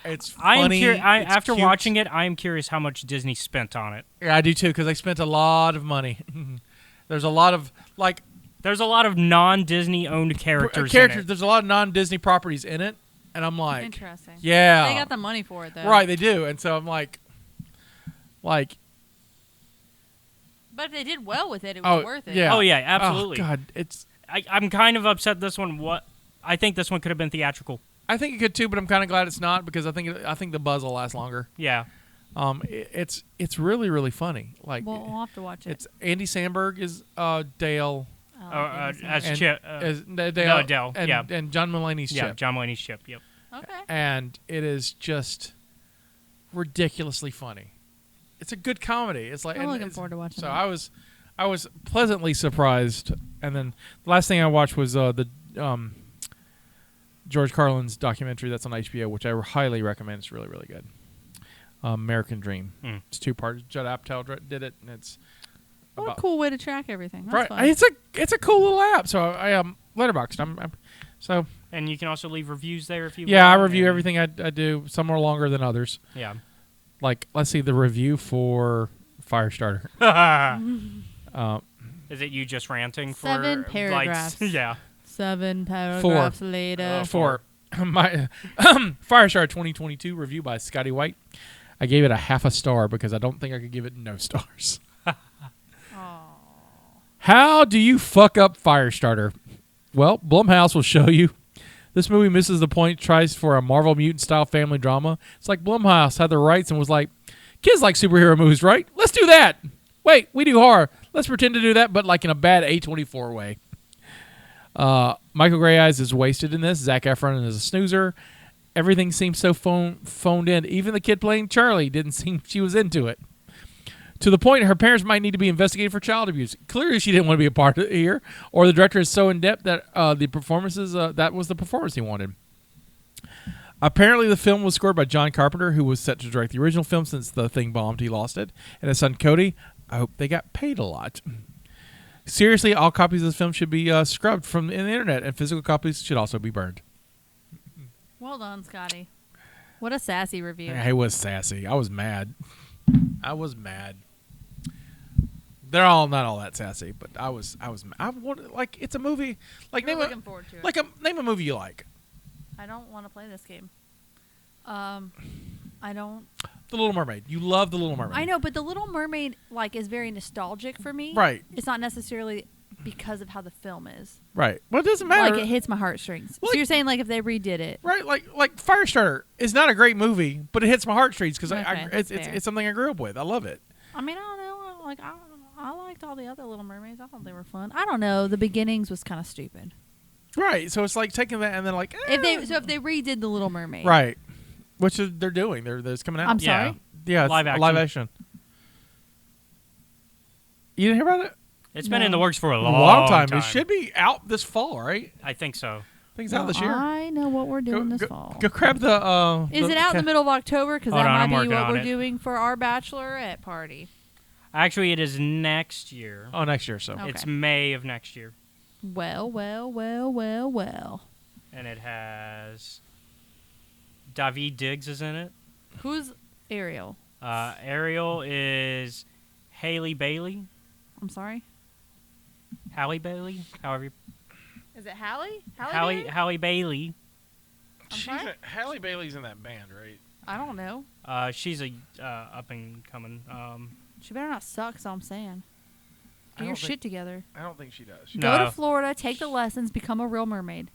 it's funny. After watching it, I am curious how much Disney spent on it. Yeah, I do too, because they spent a lot of money. There's a lot of There's a lot of non-Disney owned characters in it. There's a lot of non-Disney properties in it, and I'm like, Interesting. yeah, They got the money for it though. right, they do, and so I'm like, But if they did well with it, it was worth it. Yeah. Oh yeah, absolutely. Oh, God, it's. I'm kind of upset this one. I think this one could have been theatrical. I think it could too, but I'm kind of glad it's not because I think the buzz will last longer. Yeah. It's really really funny. Like, Well, we'll have to watch it. it's Andy Samberg is Dale. As and, Chip. as Dale, no, Dale. and, Yeah. and John Mulaney's Yeah, Chip. John Mulaney's Chip. Yep. Okay. And it is just ridiculously funny. It's a good comedy. It's like I'm looking forward to watching So that. I was pleasantly surprised. And then the last thing I watched was the George Carlin's documentary that's on HBO, which I highly recommend. It's really really good. American Dream. It's 2 parts. Judd Apatow did it, and it's What a cool way to track everything. That's right. fun. It's a cool little app. So I Letterboxd. So And you can also leave reviews there if you yeah, I want, review and- everything I do. Some are longer than others. Yeah. Like, let's see the review for Firestarter. Is it you just ranting for 7 paragraphs. Like, yeah. 7 paragraphs later. For my Firestarter 2022 review by Scotty White, I gave it a 0.5 star because I don't think I could give it no stars. How do you fuck up Firestarter? Well, Blumhouse will show you. This movie misses the point, tries for a Marvel mutant-style family drama. It's like Blumhouse had the rights and was like, kids like superhero movies, right? Let's do that. Wait, we do horror. Let's pretend to do that, but like in a bad A24 way. Michael Grey Eyes is wasted in this. Zac Efron is a snoozer. Everything seems so phoned in. Even the kid playing Charlie didn't seem she was into it. To the point her parents might need to be investigated for child abuse. Clearly she didn't want to be a part of it here. Or the director is so in-depth that the performances, that was the performance he wanted. Apparently the film was scored by John Carpenter, who was set to direct the original film since the thing bombed. He lost it. And his son Cody, I hope they got paid a lot. Seriously, all copies of this film should be scrubbed from the internet, and physical copies should also be burned. Well done, Scotty. What a sassy review. I was sassy. I was mad. They're all not all that sassy, but I wanted, like, it's a movie. Like, We're looking forward to it. Like, name a movie you like. I don't want to play this game. I don't. The Little Mermaid. You love The Little Mermaid. I know, but The Little Mermaid like is very nostalgic for me. Right. It's not necessarily because of how the film is. Right. Well, it doesn't matter. Like, it hits my heartstrings. Like- So you're saying like if they redid it. Right. Like Firestarter is not a great movie, but it hits my heartstrings because Okay, that's fair. it's something I grew up with. I love it. I mean, I don't know. Like I liked all the other Little Mermaids. I thought they were fun. I don't know. The beginnings was kind of stupid. Right. So it's like taking that and then like If they redid the Little Mermaid. right, which they're doing. It's coming out. I'm sorry. Yeah, it's Live action. Live action. You didn't hear about it? It's been in the works for a Long long time. It should be out this fall, right? I think so. I think it's out this year. I know what we're doing this fall. Go grab the. Is it out in the middle of October? Because Hold that on, might I'm be working what on we're it. doing for our bachelorette party. Actually, it is next year. Oh, next year. So Okay. It's May of next year. Well. And it has Daveed Diggs is in it. Who's Ariel? Ariel is Haley Bailey. I'm sorry. Halle Bailey? However you... Is it Hallie? Halle Bailey. sorry? Halle Bailey's in that band, right? I don't know. She's a up and coming. She better not suck, so I'm saying. Get your shit together. I don't think she does. Go No. to Florida, take the lessons, become a real mermaid.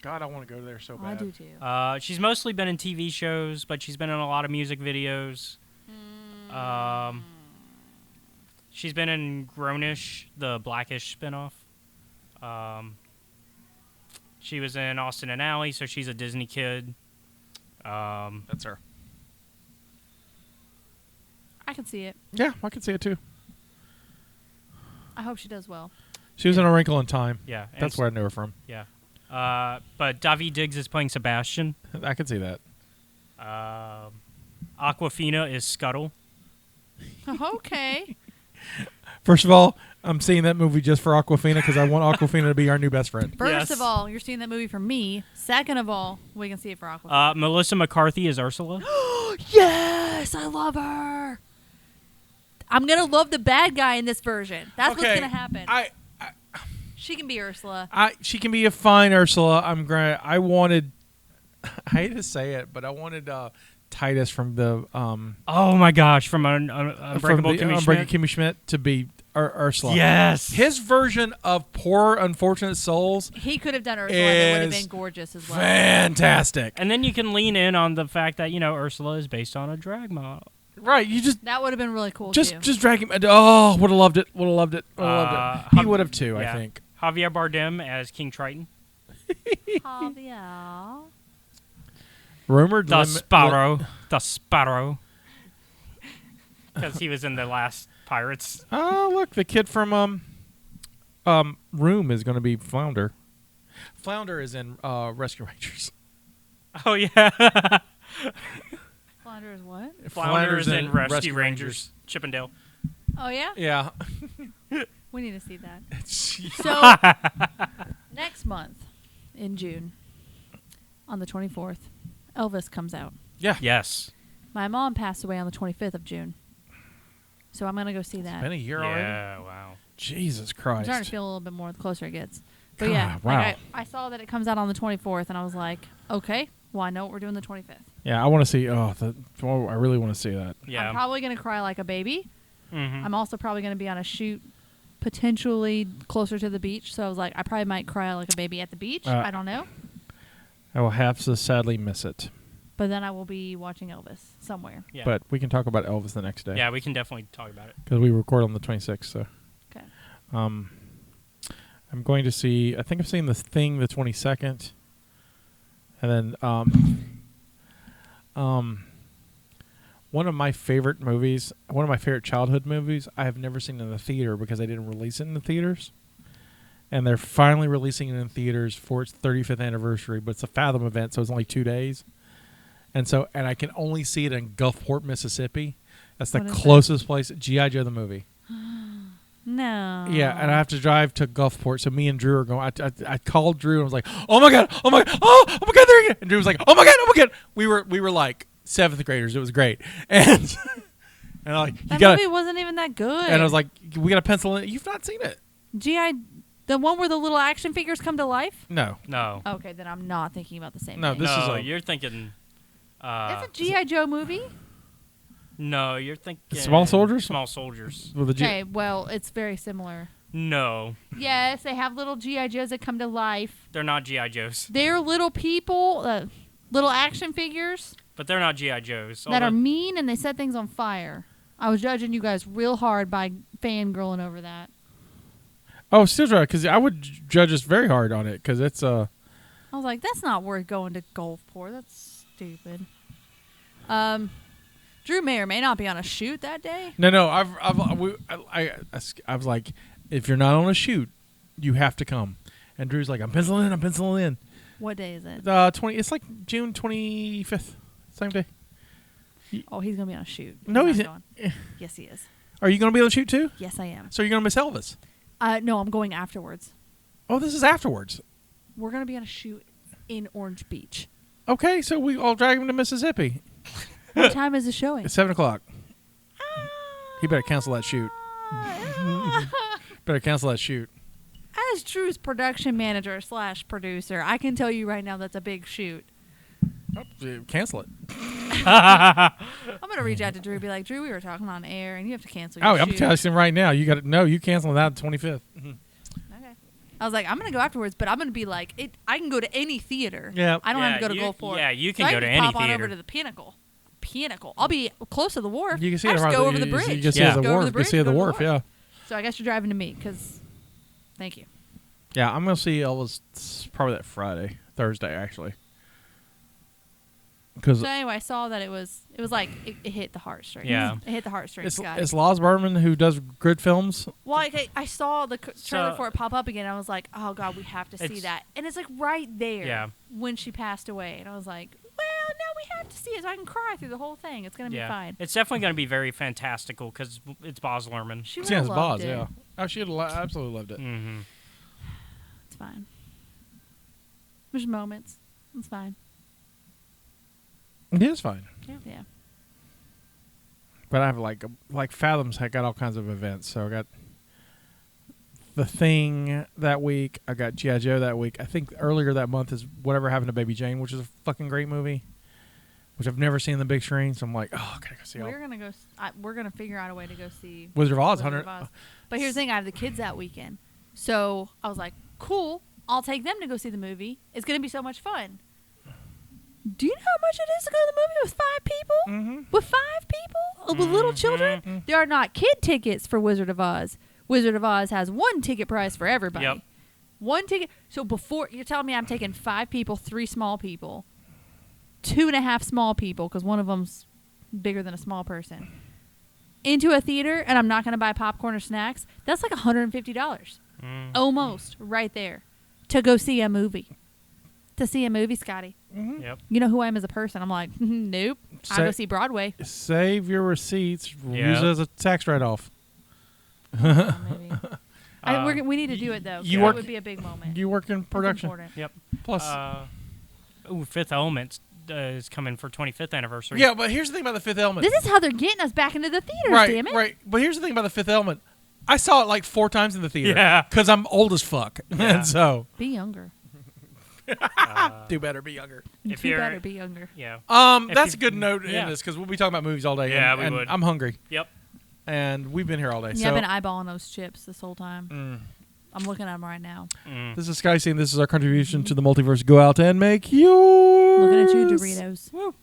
God, I want to go there so bad. I do too. She's mostly been in TV shows, but she's been in a lot of music videos. She's been in Grownish, the Blackish spinoff. She was in Austin and Ally, so she's a Disney kid. That's her. I can see it. Yeah, I can see it too. I hope she does well. She was in A Wrinkle in Time. Yeah, and That's where I knew her from. Yeah. But Daveed Diggs is playing Sebastian. I can see that. Aquafina is Scuttle. Okay. First of all, I'm seeing that movie just for Aquafina because I want Aquafina to be our new best friend. First Yes. of all, you're seeing that movie for me. Second of all, we can see it for Aqua. Melissa McCarthy is Ursula. Yes, I love her. I'm gonna love the bad guy in this version. That's what's gonna happen. She can be Ursula. She can be a fine Ursula. I'm great. I hate to say it, but I wanted Titus from the Oh my gosh, from Unbreakable Kimmy Schmidt. Kimmy Schmidt to be Ursula. Yes. His version of Poor Unfortunate Souls He could have done Ursula, and it would have is been gorgeous as well. fantastic. And then you can lean in on the fact that, Ursula is based on a drag model. Right, you just That would have been really cool too. drag him. Oh, would have loved it. Would have loved it. Would have loved it. He would have too, yeah. I think. Javier Bardem as King Triton. Javier. Rumored The Sparrow. Because he was in the last Pirates. Oh, look, the kid from Room is going to be Flounder. Flounder is in Rescue Rangers. Oh, yeah. Flounder is what? Flounder's in Rescue Rangers. Chippendale. Oh yeah. Yeah. We need to see that. So So next month in June, on the 24th, Elvis comes out. yeah. Yes. My mom passed away on the 25th of June, so I'm gonna go see that. Been a year already. Yeah, wow. Jesus I'm Christ. starting to feel a little bit more the closer it gets. But God, yeah, wow. like I saw that it comes out on the 24th, and I was like, okay, well I know what we're doing the 25th. Yeah, I want to see. I really want to see that. Yeah. I'm probably gonna cry like a baby. Mm-hmm. I'm also probably gonna be on a shoot, potentially closer to the beach. So I was like, I probably might cry like a baby at the beach. I don't know. I will have to sadly miss it, But then I will be watching Elvis somewhere. Yeah. but we can talk about Elvis the next day. Yeah, we can definitely talk about it. because we record on the 26th. So, Okay. I'm going to see. I think I'm seeing The Thing the 22nd, and then one of my favorite movies, one of my favorite childhood movies, I have never seen in the theater because they didn't release it in the theaters. And they're finally releasing it in theaters for its 35th anniversary, but it's a Fathom event, so it's only 2 days. And I can only see it in Gulfport, Mississippi. That's the What is that? closest place. G.I. Joe the movie. No. Yeah, and I have to drive to Gulfport, so me and Drew are going. I called Drew and was like, "Oh my god, oh my god, oh my god, there you go!" And Drew was like, "Oh my god, oh my god." We were like 7th graders. It was great, and I'm like, "You That got," movie wasn't even that good. and I was like, "We got to pencil in." You've not seen it? G.I. The one where the little action figures come to life? No. No. Okay, then I'm not thinking about the same No, thing. this is no, a- you're thinking. It's a G.I. Joe movie? No, you're thinking. Small Soldiers? Small Soldiers. With the G- Okay, well, it's very similar. No, Yes, they have little G.I. Joes that come to life. they're not GI Joes. They're little people, little action figures But they're not GI Joes. that are mean and they set things on fire. I was judging you guys real hard by fangirling over that. Oh, still try because I would judge us very hard on it because it's I was like, that's not worth going to Gulfport. That's stupid. Drew may or may not be on a shoot that day. No. I was like, if you're not on a shoot, you have to come. And Drew's like, I'm penciling in. What day is it? 20. It's like June 25th, same day. Oh, he's gonna be on a shoot. No, not he's going. Yes, he is. Are you going to be on the shoot too? Yes, I am. So you're going to miss Elvis? No, I'm going afterwards. Oh, this is afterwards. We're gonna be on a shoot in Orange Beach. Okay, so we all drag him to Mississippi. What time is the showing? It's 7:00. He better cancel that shoot. Better cancel that shoot. As Drew's production manager / producer, I can tell you right now that's a big shoot. Oh, cancel it. I'm gonna reach out to Drew and be like, Drew, we were talking on air, and you have to cancel your Oh, I'm shoot. telling you right now. You got to no. You cancel that 25th. Okay. I was like, I'm gonna go afterwards, but I'm gonna be like, I can go to any theater. Yeah. I don't have to go to Gulfport. Yeah, you can So I go to just any pop on over theater. to the Pinnacle. I'll be close to the wharf. You can see I it just right go there. over the You bridge. can see Yeah. it at the Go over wharf. the You can bridge, see it at the go to the wharf. Yeah. So I guess you're driving to me, because thank you. Yeah, I'm gonna see Elvis probably that Thursday actually. Because So anyway, I saw that it was like it hit the heartstrings. Yeah. It hit the heartstrings, Scotty. it's Laz Berman who does good films. Well, I saw the trailer So- for it pop up again. I was like, oh god, we have to see It's- that. And it's like right there Yeah. when she passed away, and I was like, well, no, we have to see it so I can cry through the whole thing. It's gonna be fine. It's definitely going to be very fantastical because it's Baz Luhrmann. She would Yeah, have it's loved Boz. it. Yeah. Oh, she absolutely loved it. Mm-hmm. It's fine. There's moments. It's fine. It is fine. Yeah. But I have like Fathoms. I got all kinds of events. So I got The Thing that week. I got G.I. Joe that week. I think earlier that month is Whatever Happened to Baby Jane, which is a fucking great movie. which I've never seen in the big screen. So I'm like, oh, I gotta go see all. We're gonna go. We're gonna figure out a way to go see Wizard of Oz. Wizard of Oz. But here's the thing: I have the kids that weekend, so I was like, cool. I'll take them to go see the movie. It's gonna be so much fun. Do you know how much it is to go to the movie with 5 people? Mm-hmm. With 5 people? With little children? Mm-hmm. There are not kid tickets for Wizard of Oz. Wizard of Oz has 1 ticket price for everybody. Yep. 1 ticket. So before, you're telling me I'm taking 5 people, 3 small people, 2.5 small people, because one of them's bigger than a small person, into a theater, and I'm not going to buy popcorn or snacks? That's like $150. Almost right there to go see a movie. To see a movie, Scotty. Mm-hmm. Yep. You know who I am as a person. I'm like, nope. I'll go see Broadway. Save your receipts. Yeah. Use it as a tax write-off. Maybe. We need to do it, though. It would be a big moment. You work in That's production. important. Yep. Plus, Fifth Element is coming for 25th anniversary. yeah, but here's the thing about the Fifth Element. This is how they're getting us back into the theaters, right, damn it. right. But here's the thing about the Fifth Element. I saw it like 4 times in the theater. Yeah. Because I'm old as fuck. Yeah. And so. Be younger. Do better, be younger. If You you're- better be younger. Yeah. That's a you- good note to yeah. end this because we'll be talking about movies all day. Yeah, and, we and would. I'm hungry. Yep. And we've been here all day. Yeah, so I've been eyeballing those chips this whole time. I'm looking at them right now. This is Scotty saying this is our contribution to the multiverse. Go out and make yours. Looking at you, Doritos. Woo.